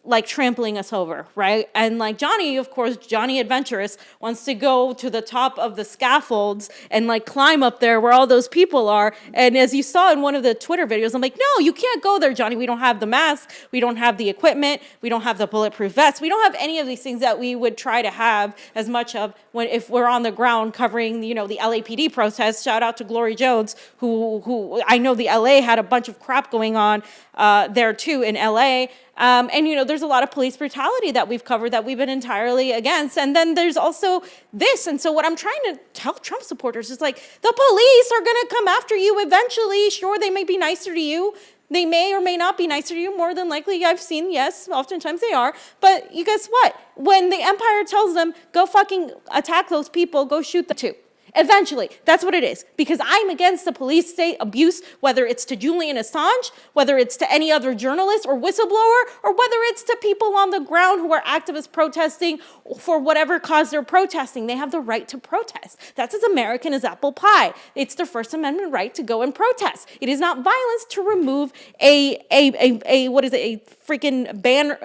like trampling us over, right? And like Johnny, of course, Johnny Adventurous wants to go to the top of the scaffolds and like climb up there where all those people are. And as you saw in one of the Twitter videos, I'm like, no, you can't go there, Johnny. We don't have the mask. We don't have the equipment. We don't have the bulletproof vests. We don't have any of these things that we would try to have as much of if we're on the ground covering, you know, the LAPD protests. Shout out to Glory Jones, who I know the LA had a bunch of crap going on there too in LA. And, you know, there's a lot of police brutality that we've covered that we've been entirely against. And then there's also this. And so what I'm trying to tell Trump supporters is like, the police are going to come after you eventually. Sure, they may be nicer to you. They may or may not be nicer to you. More than likely, I've seen, yes, oftentimes they are. But you guess what? When the empire tells them, go fucking attack those people, go shoot them too. Eventually, that's what it is. Because I'm against the police state abuse, whether it's to Julian Assange, whether it's to any other journalist or whistleblower, or whether it's to people on the ground who are activists protesting for whatever cause they're protesting. They have the right to protest. That's as American as apple pie. It's their First Amendment right to go and protest. It is not violence to remove a freaking ban,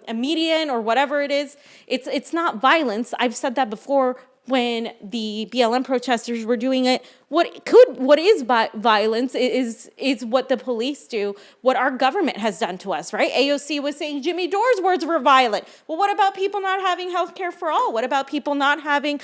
a median or whatever it is. It's not violence. I've said that before. When the BLM protesters were doing it, what is violence is what the police do, what our government has done to us, right? AOC was saying Jimmy Dore's words were violent. Well, what about people not having health care for all? What about people not having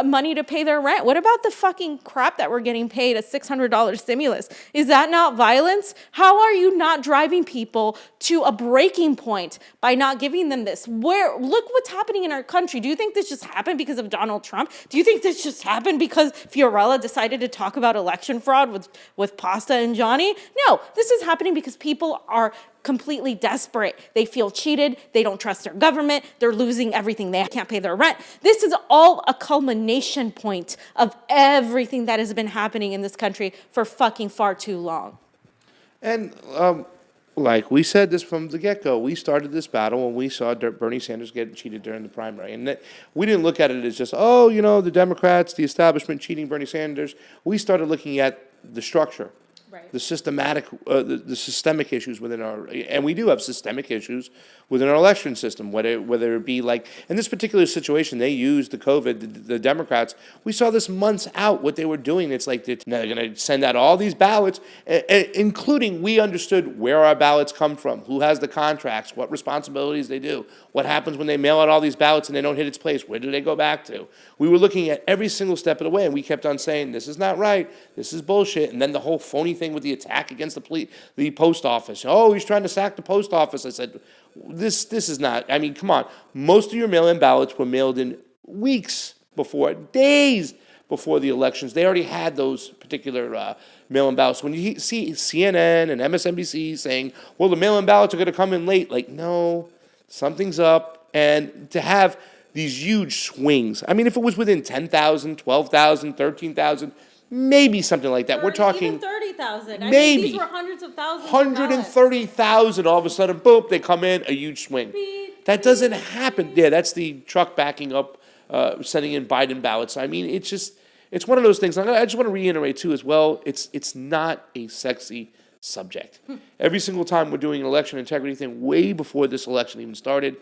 money to pay their rent? What about the fucking crap that we're getting paid, a $600 stimulus? Is that not violence? How are you not driving people to a breaking point by not giving them this? Look what's happening in our country. Do you think this just happened because of Donald Trump? Do you think this just happened because Fiorella decided to talk about election fraud with Pasta and Johnny? No, this is happening because people are completely desperate. They feel cheated. They don't trust their government. They're losing everything. They can't pay their rent. This is all a culmination point of everything that has been happening in this country for fucking far too long. And like we said this from the get-go, we started this battle when we saw Bernie Sanders get cheated during the primary. And we didn't look at it as just, oh, you know, the Democrats, the establishment cheating Bernie Sanders. We started looking at the structure. Right. The systemic issues within our, and we do have systemic issues within our election system, whether it be like, in this particular situation, they used the COVID, the Democrats, we saw this months out, what they were doing. It's like, they're going to send out all these ballots, including we understood where our ballots come from, who has the contracts, what responsibilities they do, what happens when they mail out all these ballots and they don't hit its place, where do they go back to? We were looking at every single step of the way, and we kept on saying, this is not right, this is bullshit, and then the whole phony thing with the attack against the post office. Oh, he's trying to sack the post office. I said, this is not, I mean, come on. Most of your mail-in ballots were mailed in weeks before, days before the elections. They already had those particular mail-in ballots. When you see CNN and MSNBC saying, well, the mail-in ballots are going to come in late, like, no, something's up. And to have these huge swings, I mean, if it was within 10,000, 12,000, 13,000, maybe something like that. We're talking even 30,000. Maybe. I mean, these were hundreds of thousands. 130,000. All of a sudden, boom, they come in, a huge swing. Beep, That doesn't happen. Yeah, that's the truck backing up, sending in Biden ballots. I mean, it's one of those things. I just want to reiterate too as well. It's not a sexy subject. Every single time we're doing an election integrity thing, way before this election even started,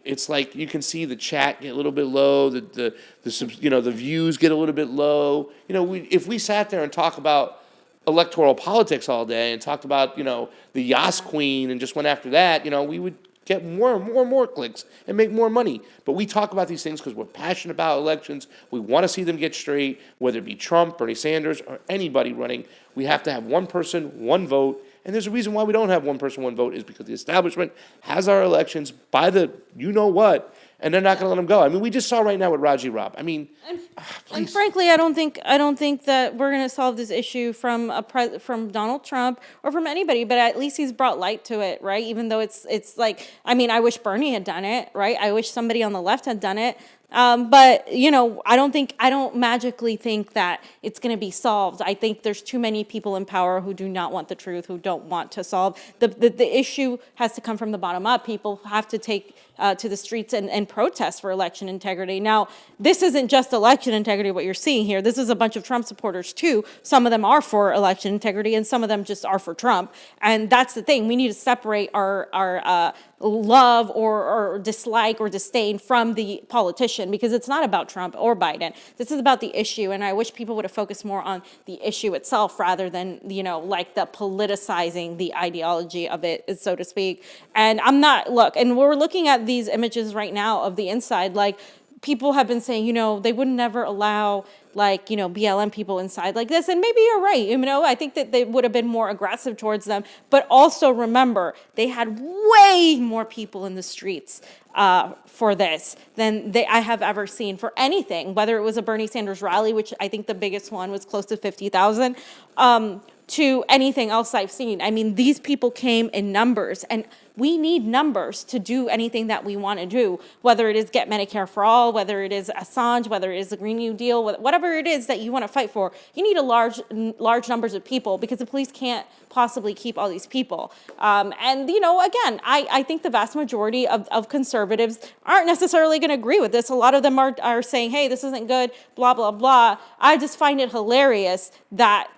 It's like you can see the chat get a little bit low, the views get a little bit low. If we sat there and talk about electoral politics all day and talked about the Yas Queen and just went after that, we would get more and more clicks and make more money. But we talk about these things because we're passionate about elections. We want to see them get straight, whether it be Trump, Bernie Sanders, or anybody running. We have to have one person, one vote. And there's a reason why we don't have one person, one vote is because the establishment has our elections by the you-know-what, and they're not going to let them go. I mean, we just saw right now with Raji Rab. I mean, And frankly, I don't think that we're going to solve this issue from from Donald Trump or from anybody. But at least he's brought light to it, right? Even though it's like, I mean, I wish Bernie had done it, right? I wish somebody on the left had done it. But I don't magically think that it's going to be solved. I think there's too many people in power who do not want the truth, who don't want to solve the issue. Has to come from the bottom up. People have to take to the streets and protest for election integrity. Now, this isn't just election integrity, what you're seeing here. This is a bunch of Trump supporters, too. Some of them are for election integrity, and some of them just are for Trump. And that's the thing. We need to separate our love or dislike or disdain from the politician, because it's not about Trump or Biden. This is about the issue, and I wish people would have focused more on the issue itself rather than, like the politicizing the ideology of it, so to speak. And and we're looking at these images right now of the inside, like people have been saying, they would never allow BLM people inside like this. And maybe you're right. I think that they would have been more aggressive towards them. But also remember, they had way more people in the streets for this than I have ever seen for anything, whether it was a Bernie Sanders rally, which I think the biggest one was close to 50,000, to anything else I've seen. I mean, these people came in numbers, and we need numbers to do anything that we want to do, whether it is get Medicare for all, whether it is Assange, whether it is the Green New Deal, whatever it is that you want to fight for. You need large numbers of people, because the police can't possibly keep all these people. Again, I think the vast majority of conservatives aren't necessarily going to agree with this. A lot of them are saying, hey, this isn't good, blah, blah, blah. I just find it hilarious that,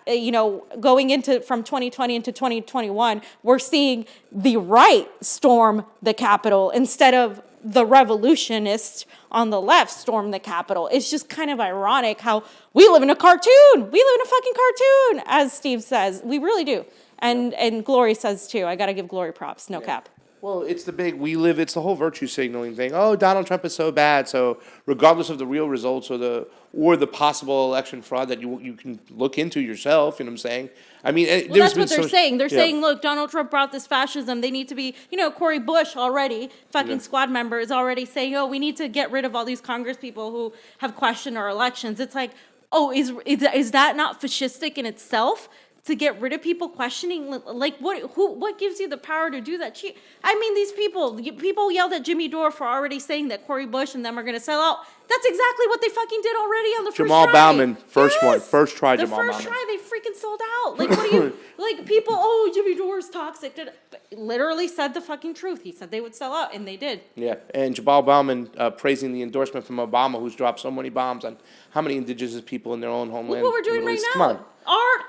going from 2020 into 2021, we're seeing the right storm the Capitol instead of the revolutionists on the left storm the Capitol. It's just kind of ironic how we live in a cartoon. We live in a fucking cartoon, as Steve says. We really do. And Glory says too. I got to give Glory props. No cap. Well, it's it's the whole virtue signaling thing. Oh, Donald Trump is so bad. So regardless of the real results or the possible election fraud that you can look into yourself, you know what I'm saying? I mean, that's what they're saying. They're saying, look, Donald Trump brought this fascism. They need to be, Cory Bush already, fucking squad member, is already saying, oh, we need to get rid of all these Congress people who have questioned our elections. It's like, oh, is that not fascistic in itself? To get rid of people questioning, like what gives you the power to do that? I mean, these people yelled at Jimmy Dore for already saying that Cory Bush and them are going to sell out. That's exactly what they fucking did already on the first try. Jamal Bauman, first try. The Jamal first try, they freaking sold out. Like, what do you like? People, oh, Jimmy Dore's toxic. But literally said the fucking truth. He said they would sell out, and they did. Yeah, and Jamal Bauman praising the endorsement from Obama, who's dropped so many bombs on how many indigenous people in their own homeland. Look what we're doing right now. Come on.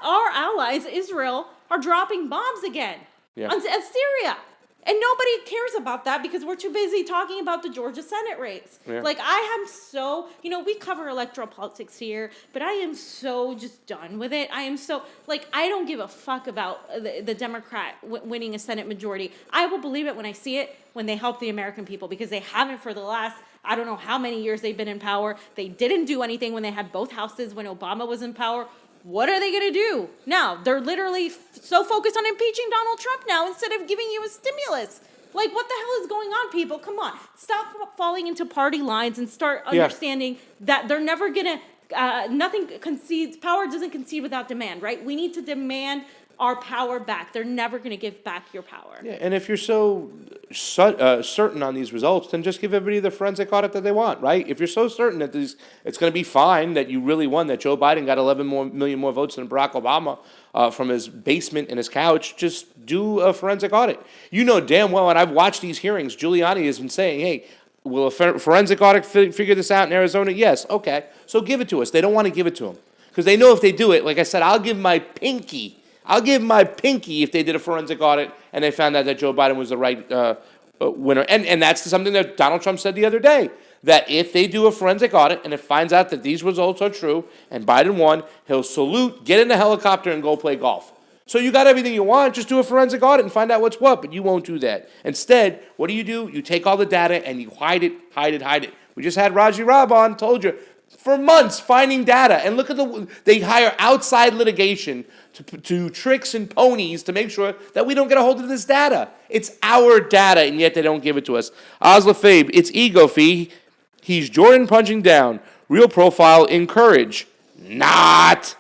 Our allies, Israel, are dropping bombs again on Syria. And nobody cares about that because we're too busy talking about the Georgia Senate race. Yeah. Like, I am so, we cover electoral politics here, but I am so just done with it. I am so, I don't give a fuck about the Democrat winning a Senate majority. I will believe it when I see it, when they help the American people, because they haven't for the last, I don't know how many years they've been in power. They didn't do anything when they had both houses when Obama was in power. What are they going to do now? They're literally so focused on impeaching Donald Trump now instead of giving you a stimulus. Like, what the hell is going on, people? Come on. Stop falling into party lines and start understanding that they're never going to, nothing concedes, power doesn't concede without demand, right? We need to demand our power back. They're never going to give back your power. Yeah, and if you're so certain on these results, then just give everybody the forensic audit that they want, right? If you're so certain that it's going to be fine, that you really won, that Joe Biden got 11 million more votes than Barack Obama from his basement and his couch, just do a forensic audit. You know damn well, and I've watched these hearings, Giuliani has been saying, hey, will a forensic audit figure this out in Arizona? Yes, okay. So give it to us. They don't want to give it to them because they know if they do it, like I said, I'll give my pinky if they did a forensic audit and they found out that Joe Biden was the right winner. And that's something that Donald Trump said the other day, that if they do a forensic audit and it finds out that these results are true and Biden won, he'll salute, get in the helicopter, and go play golf. So you got everything you want, just do a forensic audit and find out what's what, but you won't do that. Instead, what do? You take all the data and you hide it. We just had Raji Rab on, told you, for months finding data. And look at they hire outside litigation to tricks and ponies to make sure that we don't get a hold of this data. It's our data, and yet they don't give it to us. Osla Fabe, it's ego fee. He's Jordan punching down. Real profile, encourage. Not.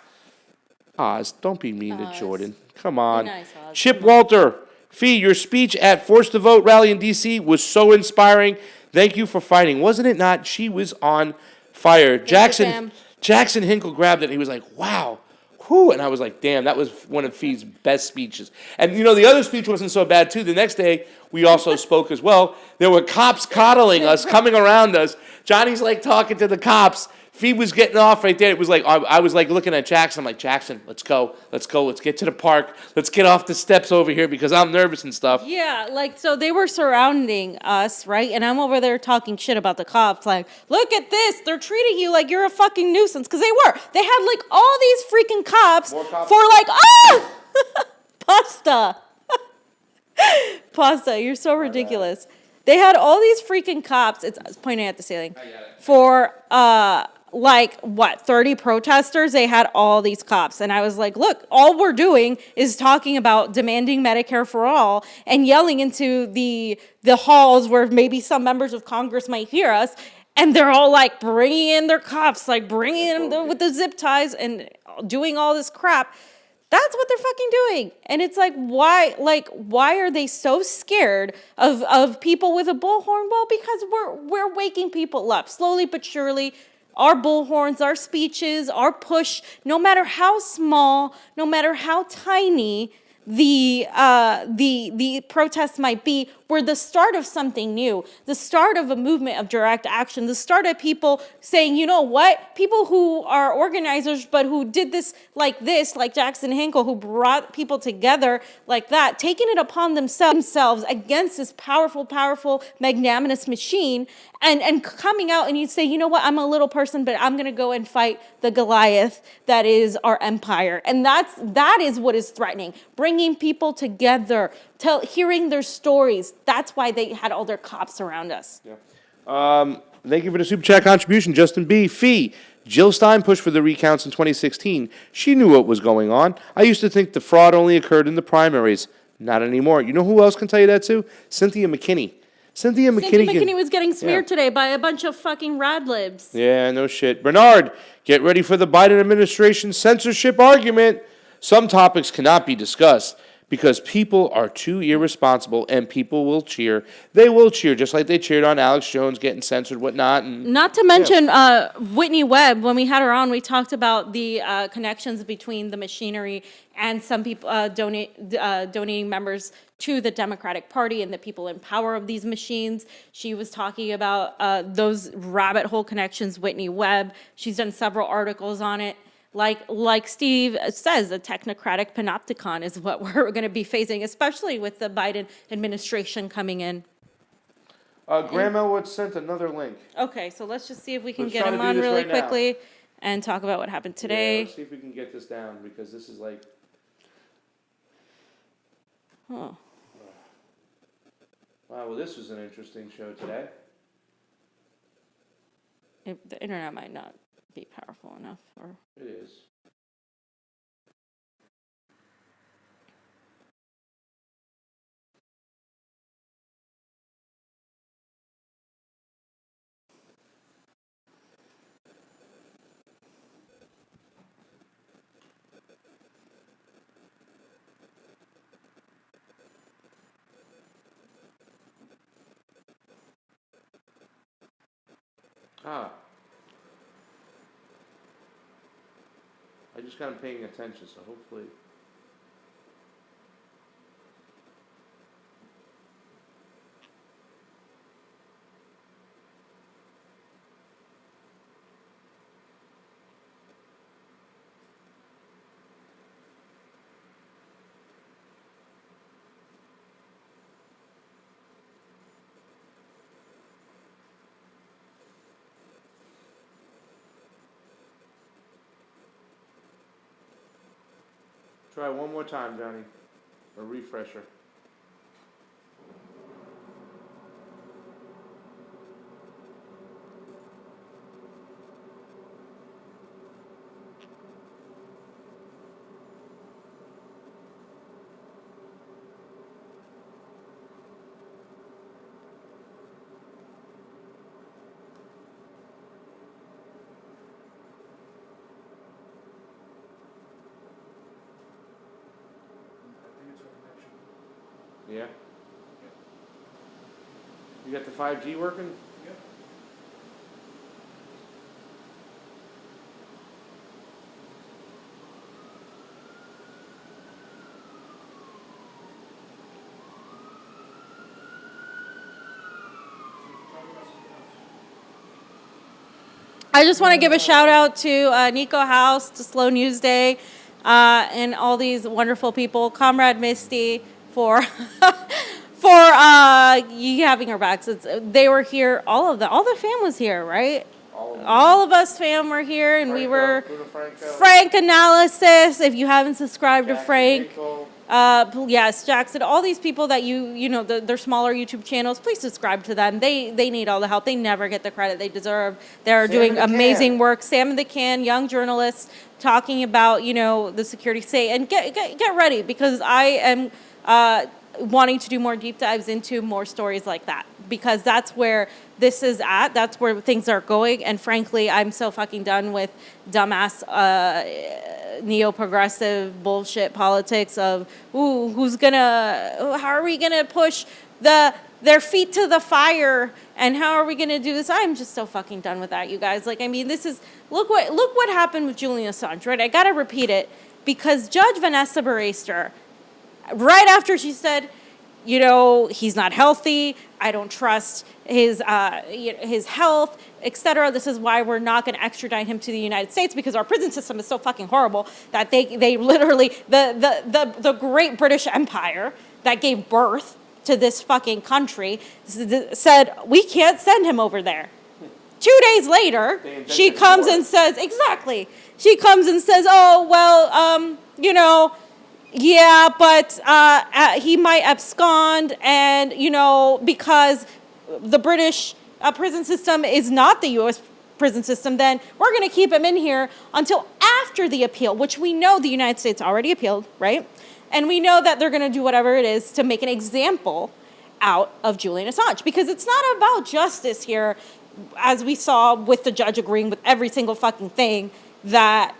Oz, don't be mean to Jordan. Come on. Be nice, Oz. Chip Walter, Fee, your speech at Forced to Vote rally in D.C. was so inspiring. Thank you for fighting. Wasn't it not? She was on fire. Jackson Hinkle grabbed it and he was like, wow. Whew. And I was like, damn, that was one of Fee's best speeches. And, the other speech wasn't so bad, too. The next day, we also spoke as well. There were cops coddling us, coming around us. Johnny's, like, talking to the cops. Fee was getting off right there. It was like, I was, like, looking at Jackson. I'm like, Jackson, let's go. Let's get to the park. Let's get off the steps over here because I'm nervous and stuff. Yeah, so they were surrounding us, right? And I'm over there talking shit about the cops, like, look at this. They're treating you like you're a fucking nuisance. Because they were. They had, like, all these freaking cops for, like, pasta. Pasta, you're so ridiculous. They had all these freaking cops. It's pointing at the ceiling. For, 30 protesters, they had all these cops. And I was like, look, all we're doing is talking about demanding Medicare for all and yelling into the halls where maybe some members of Congress might hear us. And they're all like bringing in their cops, like bringing them with the zip ties and doing all this crap. That's what they're fucking doing. And it's like, why are they so scared of people with a bullhorn? Well, because we're waking people up slowly but surely. Our bullhorns, our speeches, our push, no matter how small, no matter how tiny the protests might be, were the start of something new, the start of a movement of direct action, the start of people saying, you know what, people who are organizers but who did this, like Jackson Hinkle, who brought people together like that, taking it upon themselves against this powerful, magnanimous machine, and coming out and you'd say, you know what, I'm a little person, but I'm going to go and fight the Goliath that is our empire. And that is what is threatening, bringing people together, hearing their stories. That's why they had all their cops around us. Yeah. Thank you for the super chat contribution, Justin B. Fee. Jill Stein pushed for the recounts in 2016. She knew what was going on. I used to think the fraud only occurred in the primaries. Not anymore. You know who else can tell you that too? Cynthia McKinney. Cynthia McKinney was getting smeared today by a bunch of fucking rad libs. Yeah, no shit. Bernard, get ready for the Biden administration censorship argument. Some topics cannot be discussed because people are too irresponsible and people will cheer. They will cheer just like they cheered on Alex Jones getting censored, whatnot. And not to mention Whitney Webb. When we had her on, we talked about the connections between the machinery and some people donating members to the Democratic Party and the people in power of these machines. She was talking about those rabbit hole connections, Whitney Webb. She's done several articles on it. Like Steve says, the technocratic panopticon is what we're going to be facing, especially with the Biden administration coming in. Graham Elwood sent another link. Okay, so let's just see if we can Let's get try to him do on this really right now. quickly and talk about what happened Yeah, today. let's see if we can get this down because this is like. Oh. Wow, well, this was an interesting show today. The internet might not be powerful enough. Or It is. I just got him paying attention, so hopefully. Try one more time, Johnny. A refresher. Yeah. You got the 5G working? Yep. I just want to give a shout out to Niko House, to Slow News Day, and all these wonderful people, Comrade Misty, for you having our backs. They were here. All the fam was here, right? All of us fam were here, and we were Frank Analysis. If you haven't subscribed to Frank, yes, Jackson. All these people that they're smaller YouTube channels. Please subscribe to them. They need all the help. They never get the credit they deserve. They're doing amazing work. Sam in the Can, young journalists talking about the security state, and get ready, because I am wanting to do more deep dives into more stories like that, because that's where this is at. That's where things are going. And frankly, I'm so fucking done with dumbass neo-progressive bullshit politics of, how are we gonna push their feet to the fire, and how are we gonna do this? I'm just so fucking done with that, you guys. This is, look what happened with Julian Assange, right? I gotta repeat it, because Judge Vanessa Baraster, right after she said, he's not healthy, I don't trust his health, etc. This is why we're not going to extradite him to the United States, because our prison system is so fucking horrible that they literally, the great British Empire that gave birth to this fucking country said, we can't send him over there. 2 days later, she comes and says, oh, well, yeah, but he might abscond, and, because the British prison system is not the U.S. prison system, then we're going to keep him in here until after the appeal, which we know the United States already appealed, right? And we know that they're going to do whatever it is to make an example out of Julian Assange, because it's not about justice here, as we saw with the judge agreeing with every single fucking thing that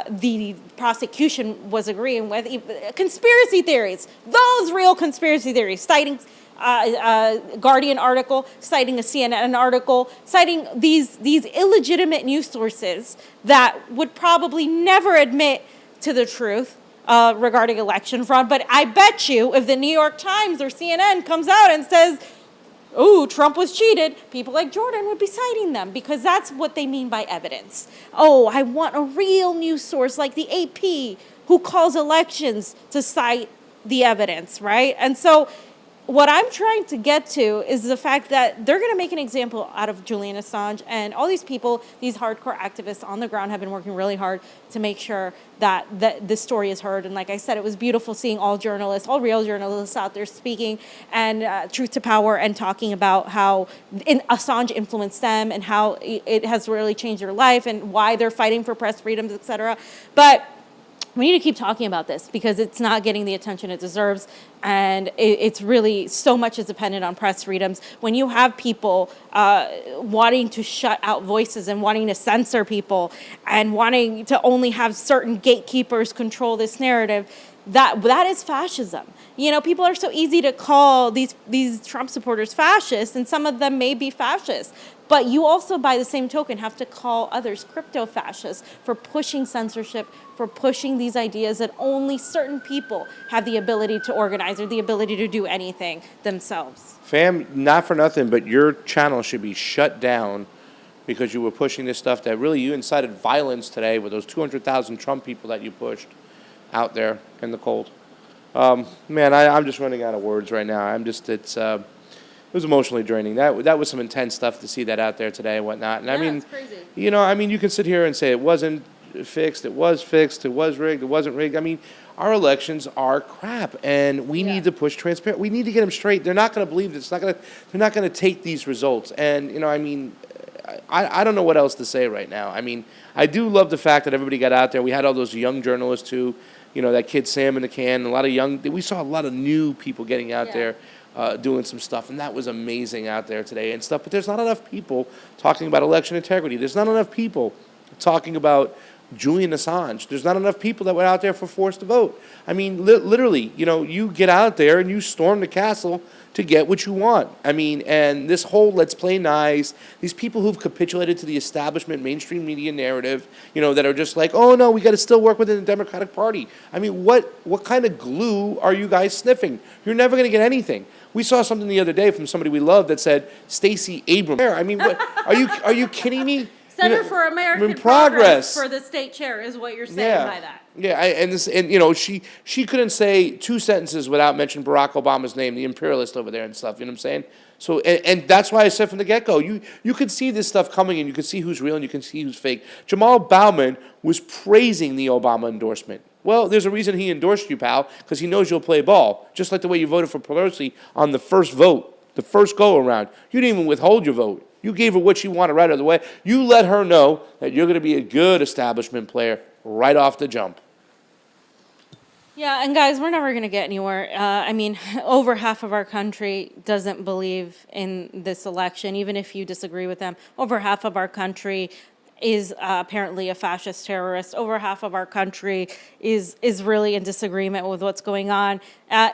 the prosecution was agreeing with. Conspiracy theories, those real conspiracy theories, citing Guardian article, citing a CNN article, citing these illegitimate news sources that would probably never admit to the truth regarding election fraud. But I bet you if the New York Times or CNN comes out and says, oh, Trump was cheated, people like Jordan would be citing them, because that's what they mean by evidence. Oh, I want a real news source like the AP, who calls elections, to cite the evidence, right? And so what I'm trying to get to is the fact that they're going to make an example out of Julian Assange, and all these people, these hardcore activists on the ground, have been working really hard to make sure that this story is heard. And like I said, it was beautiful seeing all real journalists out there speaking, and truth to power, and talking about how Assange influenced them, and how it has really changed their life, and why they're fighting for press freedoms, etc. But we need to keep talking about this, because it's not getting the attention it deserves, and it's really, so much is dependent on press freedoms. When you have people wanting to shut out voices, and wanting to censor people, and wanting to only have certain gatekeepers control this narrative, that is fascism. People are so easy to call these Trump supporters fascists, and some of them may be fascists. But you also, by the same token, have to call others crypto-fascists for pushing censorship, for pushing these ideas that only certain people have the ability to organize, or the ability to do anything themselves. Fam, not for nothing, but your channel should be shut down, because you were pushing this stuff that really, you incited violence today with those 200,000 Trump people that you pushed out there in the cold. Man, I'm just running out of words right now. It was emotionally draining. That was some intense stuff to see that out there today and whatnot. And Yeah, it's crazy. you can sit here and say it wasn't fixed, it was fixed, it was rigged, it wasn't rigged. our elections are crap, and we need to push transparent. We need to get them straight. They're not going to believe this. They're not going to take these results. And I don't know what else to say right now. I mean, I do love the fact that everybody got out there. We had all those young journalists too. That kid Sam in the can. We saw a lot of new people getting out there. Doing some stuff, and that was amazing out there today and stuff. But there's not enough people talking about election integrity. There's not enough people talking about Julian Assange. There's not enough people that went out there for forced to vote. I mean, literally, you get out there and you storm the castle to get what you want. I mean, and this whole let's play nice, these people who've capitulated to the establishment mainstream media narrative, that are just like, oh no, we got to still work within the Democratic Party. I mean, what kind of glue are you guys sniffing? You're never going to get anything. We saw something the other day from somebody we love that said Stacey Abrams. I mean, what, are you kidding me? Center for American Progress for the state chair is what you're saying by that. Yeah, she couldn't say 2 sentences without mentioning Barack Obama's name, the imperialist over there and stuff. You know what I'm saying? So, and that's why I said from the get-go, you could see this stuff coming, and you could see who's real and you can see who's fake. Jamal Bowman was praising the Obama endorsement. Well, there's a reason he endorsed you, pal, because he knows you'll play ball, just like the way you voted for Pelosi on the first vote, the first go-around. You didn't even withhold your vote. You gave her what she wanted right out of the way. You let her know that you're going to be a good establishment player right off the jump. Yeah, and guys, we're never going to get anywhere. Over half of our country doesn't believe in this election, even if you disagree with them. Over half of our country is apparently a fascist terrorist. Over half of our country is really in disagreement with what's going on.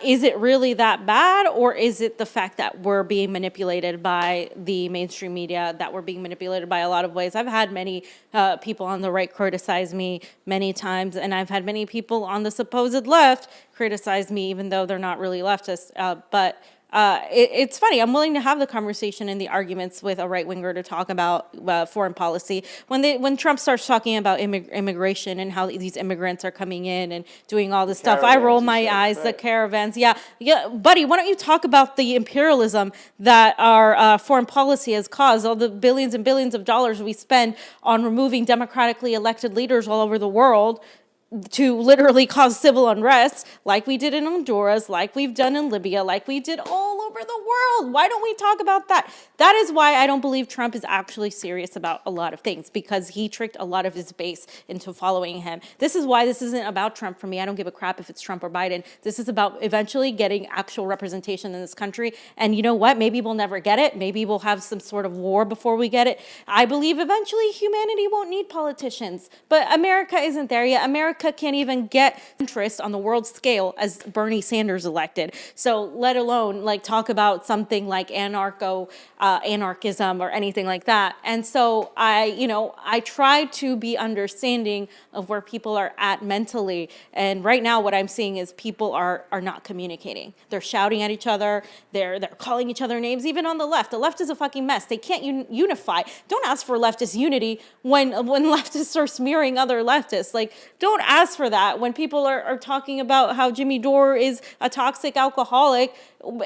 Is it really that bad, or is it the fact that we're being manipulated by the mainstream media, that we're being manipulated by a lot of ways? I've had many people on the right criticize me many times, and I've had many people on the supposed left criticize me, even though they're not really leftists. It's funny. I'm willing to have the conversation and the arguments with a right-winger to talk about foreign policy. When Trump starts talking about immigration and how these immigrants are coming in and doing all this stuff, I roll my eyes. Right. The caravans, yeah, buddy. Why don't you talk about the imperialism that our foreign policy has caused? All the billions and billions of dollars we spend on removing democratically elected leaders all over the world to literally cause civil unrest, like we did in Honduras, like we've done in Libya, like we did all over the world. Why don't we talk about that? That is why I don't believe Trump is actually serious about a lot of things, because he tricked a lot of his base into following him. This is why this isn't about Trump for me. I don't give a crap if it's Trump or Biden. This is about eventually getting actual representation in this country. And you know what? Maybe we'll never get it. Maybe we'll have some sort of war before we get it. I believe eventually humanity won't need politicians. But America isn't there yet. America can't even get interest on the world scale as Bernie Sanders elected. So let alone talk about something like anarchism or anything like that. And so I try to be understanding of where people are at mentally. And right now what I'm seeing is people are not communicating. They're shouting at each other. They're calling each other names, even on the left. The left is a fucking mess. They can't unify. Don't ask for leftist unity when leftists are smearing other leftists. Don't ask for that when people are talking about how Jimmy Dore is a toxic alcoholic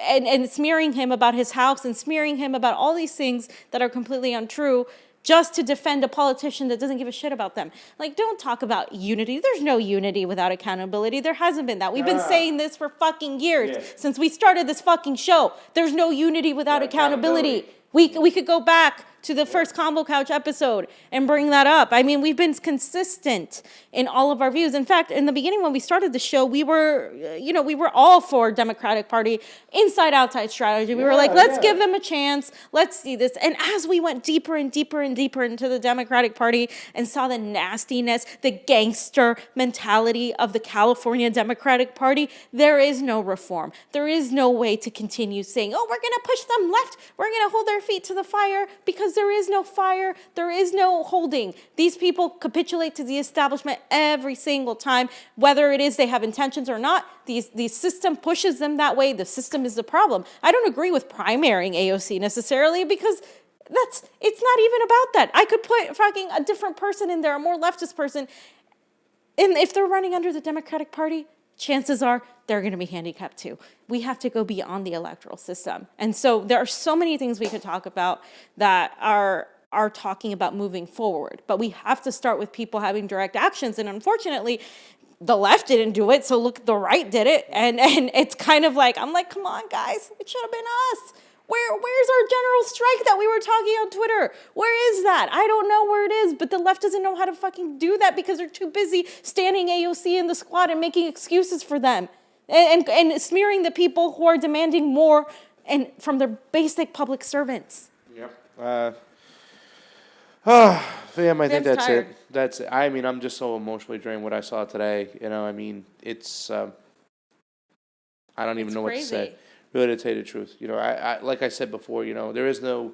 and smearing him about his house and smearing him about all these things that are completely untrue just to defend a politician that doesn't give a shit about them. Don't talk about unity. There's no unity without accountability. There hasn't been that. We've been saying this for fucking years since we started this fucking show. There's no unity without accountability. We could go back to the first Convo Couch episode and bring that up. I mean, we've been consistent in all of our views. In fact, in the beginning when we started the show, we were all for Democratic Party inside outside strategy. We were like, let's give them a chance. Let's see this. And as we went deeper and deeper and deeper into the Democratic Party and saw the nastiness, the gangster mentality of the California Democratic Party, there is no reform. There is no way to continue saying, oh, we're going to push them left. We're going to hold their feet to the fire, because there is no fire. There is no holding. These people capitulate to the establishment every single time, whether it is they have intentions or not. The system pushes them that way. The system is the problem. I don't agree with primarying AOC necessarily, because it's not even about that. I could put fucking a different person in there, a more leftist person, and if they're running under the Democratic Party, chances are they're going to be handicapped too. We have to go beyond the electoral system. And so there are so many things we could talk about that are talking about moving forward. But we have to start with people having direct actions. And unfortunately, the left didn't do it, so look, the right did it. And it's kind of like, I'm like, come on, guys, it should have been us. Where's our general strike that we were talking on Twitter? Where is that? I don't know where it is, but the left doesn't know how to fucking do that because they're too busy standing AOC in the squad and making excuses for them and smearing the people who are demanding more and from their basic public servants. Yep. Fam, I think Sam's that's tired. it. That's it. I mean, I'm just so emotionally drained what I saw today. You know, I mean, it's, I don't even It's know what to crazy. say. Really, to tell you the truth. You know, I like I said before, you know, there is no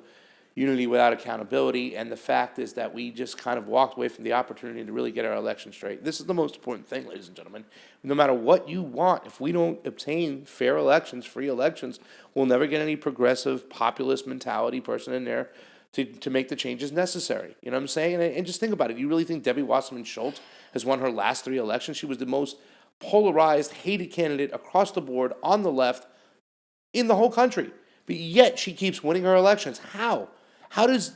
unity without accountability. And the fact is that we just kind of walked away from the opportunity to really get our election straight. This is the most important thing, ladies and gentlemen. No matter what you want, if we don't obtain fair elections, free elections, we'll never get any progressive populist mentality person in there to make the changes necessary. You know what I'm saying? And just think about it. You really think Debbie Wasserman Schultz has won her last 3 elections? She was the most polarized, hated candidate across the board on the left in the whole country. But yet she keeps winning her elections. How? How does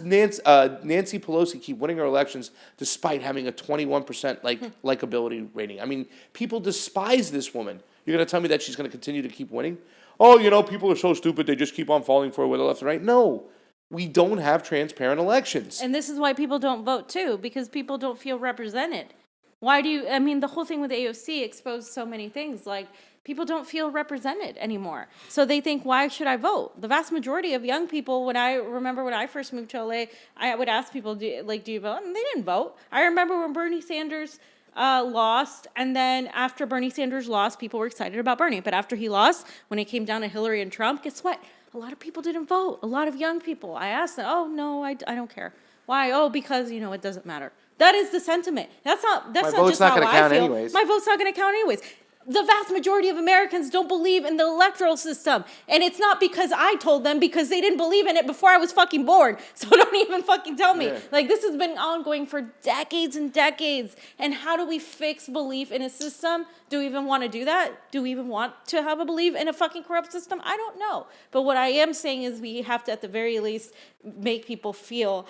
Nancy Pelosi keep winning her elections despite having a 21% likability rating? I mean, people despise this woman. You're going to tell me that she's going to continue to keep winning? Oh, you know, people are so stupid, they just keep on falling for her with the left and right. No. We don't have transparent elections. And this is why people don't vote too, because people don't feel represented. Why do you, I mean, the whole thing with AOC exposed so many things. Like, people don't feel represented anymore. So they think, why should I vote? The vast majority of young people, when I first moved to LA, I would ask people, do you vote? And they didn't vote. I remember when Bernie Sanders lost, and then after Bernie Sanders lost, people were excited about Bernie. But after he lost, when it came down to Hillary and Trump, guess what? A lot of people didn't vote. A lot of young people. I asked them, oh, no, I don't care. Why? Oh, because, you know, it doesn't matter. That is the sentiment. That's not vote's just not how gonna I count feel. anyways. My vote's not going to count anyways. The vast majority of Americans don't believe in the electoral system. And it's not because I told them, because they didn't believe in it before I was fucking born. So don't even fucking tell me. Yeah. Like, this has been ongoing for decades and decades. And how do we fix belief in a system? Do we even want to do that? Do we even want to have a belief in a fucking corrupt system? I don't know. But what I am saying is we have to, at the very least, make people feel,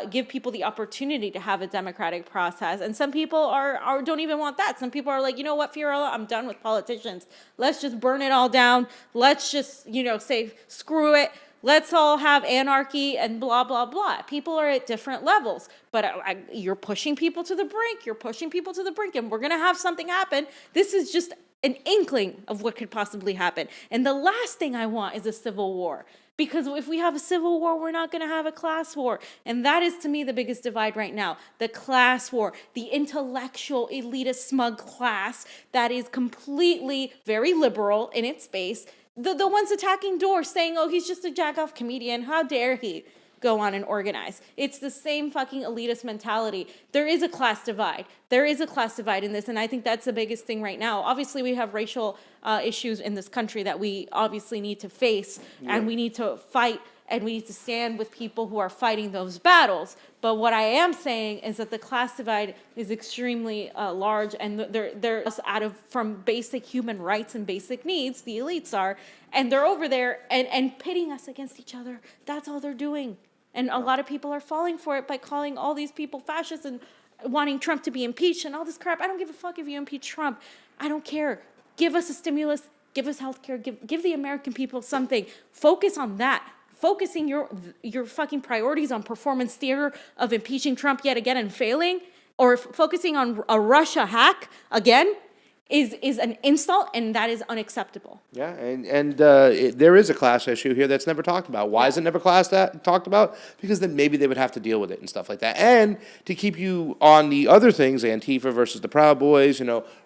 give people the opportunity to have a democratic process. And some people are don't even want that. Some people are like, you know what, Fiorella, I'm done with politicians. Let's just burn it all down. Let's just, say, screw it. Let's all have anarchy and blah, blah, blah. People are at different levels. But you're pushing people to the brink. You're pushing people to the brink. And we're going to have something happen. This is just an inkling of what could possibly happen. And the last thing I want is a civil war. Because if we have a civil war, we're not going to have a class war. And that is, to me, the biggest divide right now. The class war, the intellectual, elitist, smug class that is completely very liberal in its base. The ones attacking Dore, saying, oh, he's just a jack-off comedian. How dare he go on and organize? It's the same fucking elitist mentality. There is a class divide. There is a class divide in this, and I think that's the biggest thing right now. Obviously, we have racial issues in this country that we obviously need to face, and we need to fight, and we need to stand with people who are fighting those battles. But what I am saying is that the class divide is extremely large, and they're from basic human rights and basic needs, the elites are, and they're over there and pitting us against each other. That's all they're doing. And a lot of people are falling for it by calling all these people fascists and wanting Trump to be impeached and all this crap. I don't give a fuck if you impeach Trump. I don't care. Give us a stimulus. Give us health care. Give the American people something. Focus on that. Focusing your fucking priorities on performance theater of impeaching Trump yet again and failing, or focusing on a Russia hack again, is an insult, and that is unacceptable. Yeah, and there is a class issue here that's never talked about. Why is it never talked about? Because then maybe they would have to deal with it and stuff like that. And to keep you on the other things, Antifa versus the Proud Boys,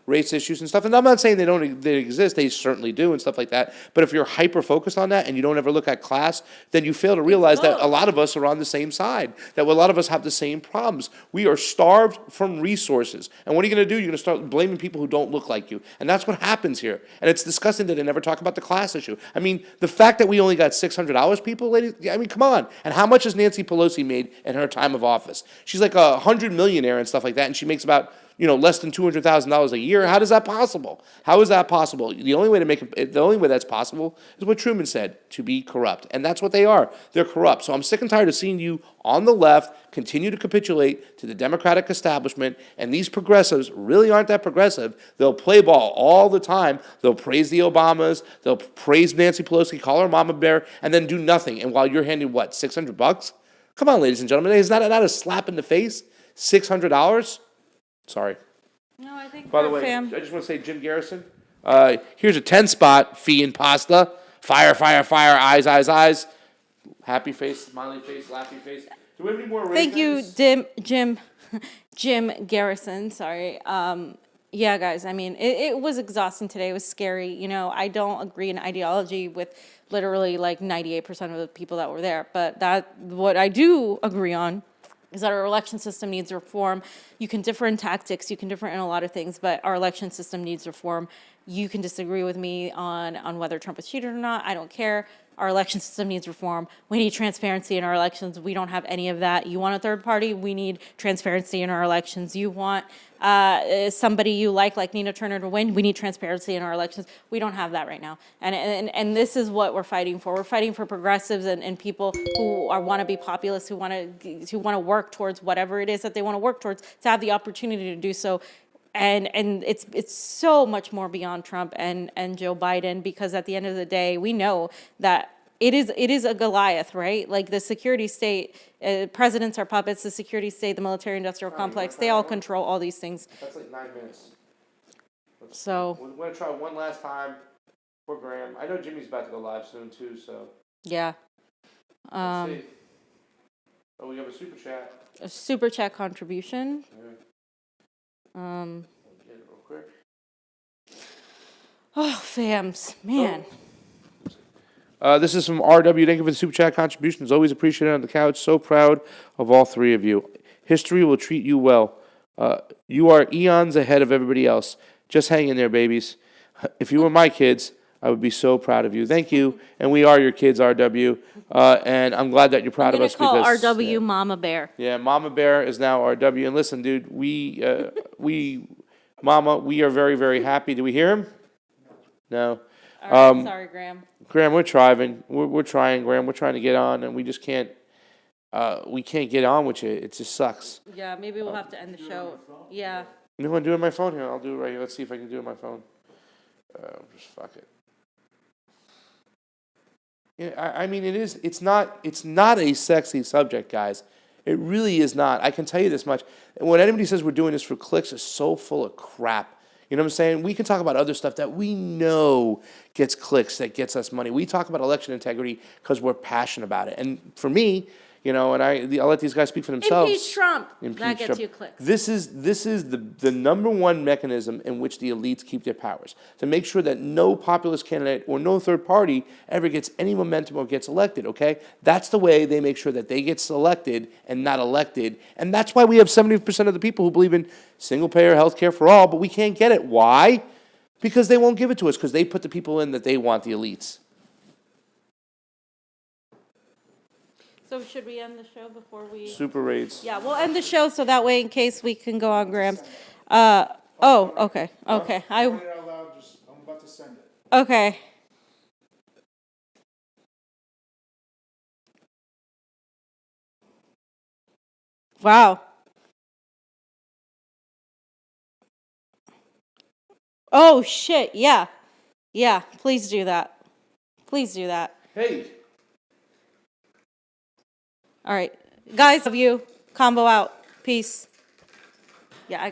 race issues and stuff. And I'm not saying they exist, they certainly do and stuff like that. But if you're hyper-focused on that and you don't ever look at class, then you fail to realize that a lot of us are on the same side, that a lot of us have the same problems. We are starved from resources. And what are you going to do? You're going to start blaming people who don't look like you. And that's what happens here. And it's disgusting that they never talk about the class issue. I mean, the fact that we only got $600, people, ladies, I mean, come on. And how much has Nancy Pelosi made in her time of office? She's like $100 millionaire and stuff like that, and she makes about less than $200,000 a year. How is that possible? How is that possible? The only way that's possible is what Truman said, to be corrupt. And that's what they are. They're corrupt. So I'm sick and tired of seeing you on the left continue to capitulate to the Democratic establishment, and these progressives really aren't that progressive. They'll play ball all the time. They'll praise the Obamas, they'll praise Nancy Pelosi, call her mama bear, and then do nothing. And while you're handing, what, $600? Come on, ladies and gentlemen, is that not a slap in the face? $600? Sorry. No, I think. By the way, I just want to say, Jim Garrison, here's a 10-spot fee in pasta. Fire, fire, fire, eyes, eyes, eyes. Happy face, smiley face, laughing face. Do we have any more? Thank you, Jim Garrison. Sorry. Yeah, guys. I mean, it was exhausting today. It was scary. I don't agree in ideology with literally like 98% of the people that were there, but what I do agree on is that our election system needs reform. You can differ in tactics, you can differ in a lot of things, but our election system needs reform. You can disagree with me on whether Trump was cheated or not. I don't care. Our election system needs reform. We need transparency in our elections. We don't have any of that. You want a third party? We need transparency in our elections. You want somebody you like Nina Turner to win? We need transparency in our elections. We don't have that right now. And this is what we're fighting for. We're fighting for progressives and people who want to be populists, who want to work towards whatever it is that they want to work towards, to have the opportunity to do so. And it's so much more beyond Trump and Joe Biden, because at the end of the day, we know that it is a Goliath, right? Like the security state, presidents are puppets, the security state, the military-industrial complex, they all control all these things. That's like 9 minutes. So we're going to try one last time for Graham. I know Jimmy's about to go live soon, too, so. yeah. Let's see. Oh, we have a super chat. A super chat contribution. Yeah. Get it real quick. Oh, fams, man. This is from RW. Thank you for the super chat contributions. Always appreciated on the couch. So proud of all three of you. History will treat you well. You are eons ahead of everybody else. Just hang in there, babies. If you were my kids, I would be so proud of you. Thank you. And we are your kids, RW. And I'm glad that you're proud of us. I'm going to call because, RW Mama Bear. Yeah, Mama Bear is now RW. And listen, dude, Mama, we are very, very happy. Do we hear him? No. All right, sorry, Graham. Graham, we're trying. We're trying, Graham. We're trying to get on, and we just can't. We can't get on with you. It just sucks. Yeah, maybe we'll have to end the show. Yeah. You want to do it on my phone here? I'll do it right here. Let's see if I can do it on my phone. Just fuck it. Yeah, I mean, it is. It's not a sexy subject, guys. It really is not. I can tell you this much. And when anybody says we're doing this for clicks, is so full of crap. You know what I'm saying? We can talk about other stuff that we know gets clicks, that gets us money. We talk about election integrity because we're passionate about it. And for me, and I'll let these guys speak for themselves. Impeach Trump. Impeach That gets Trump. you clicks. This is the number one mechanism in which the elites keep their powers, to make sure that no populist candidate or no third party ever gets any momentum or gets elected, okay? That's the way they make sure that they get selected and not elected. And that's why we have 70% of the people who believe in single-payer health care for all, but we can't get it. Why? Because they won't give it to us, because they put the people in that they want, the elites. So should we end the show before we... Super raids. Yeah, we'll end the show so that way in case we can go on Graham's. Okay. Okay. I'm about to send it. Okay. Wow. Oh, shit. Yeah. Yeah, please do that. Please do that. Hey. All right. Guys, love you. Combo out. Peace. Yeah, I got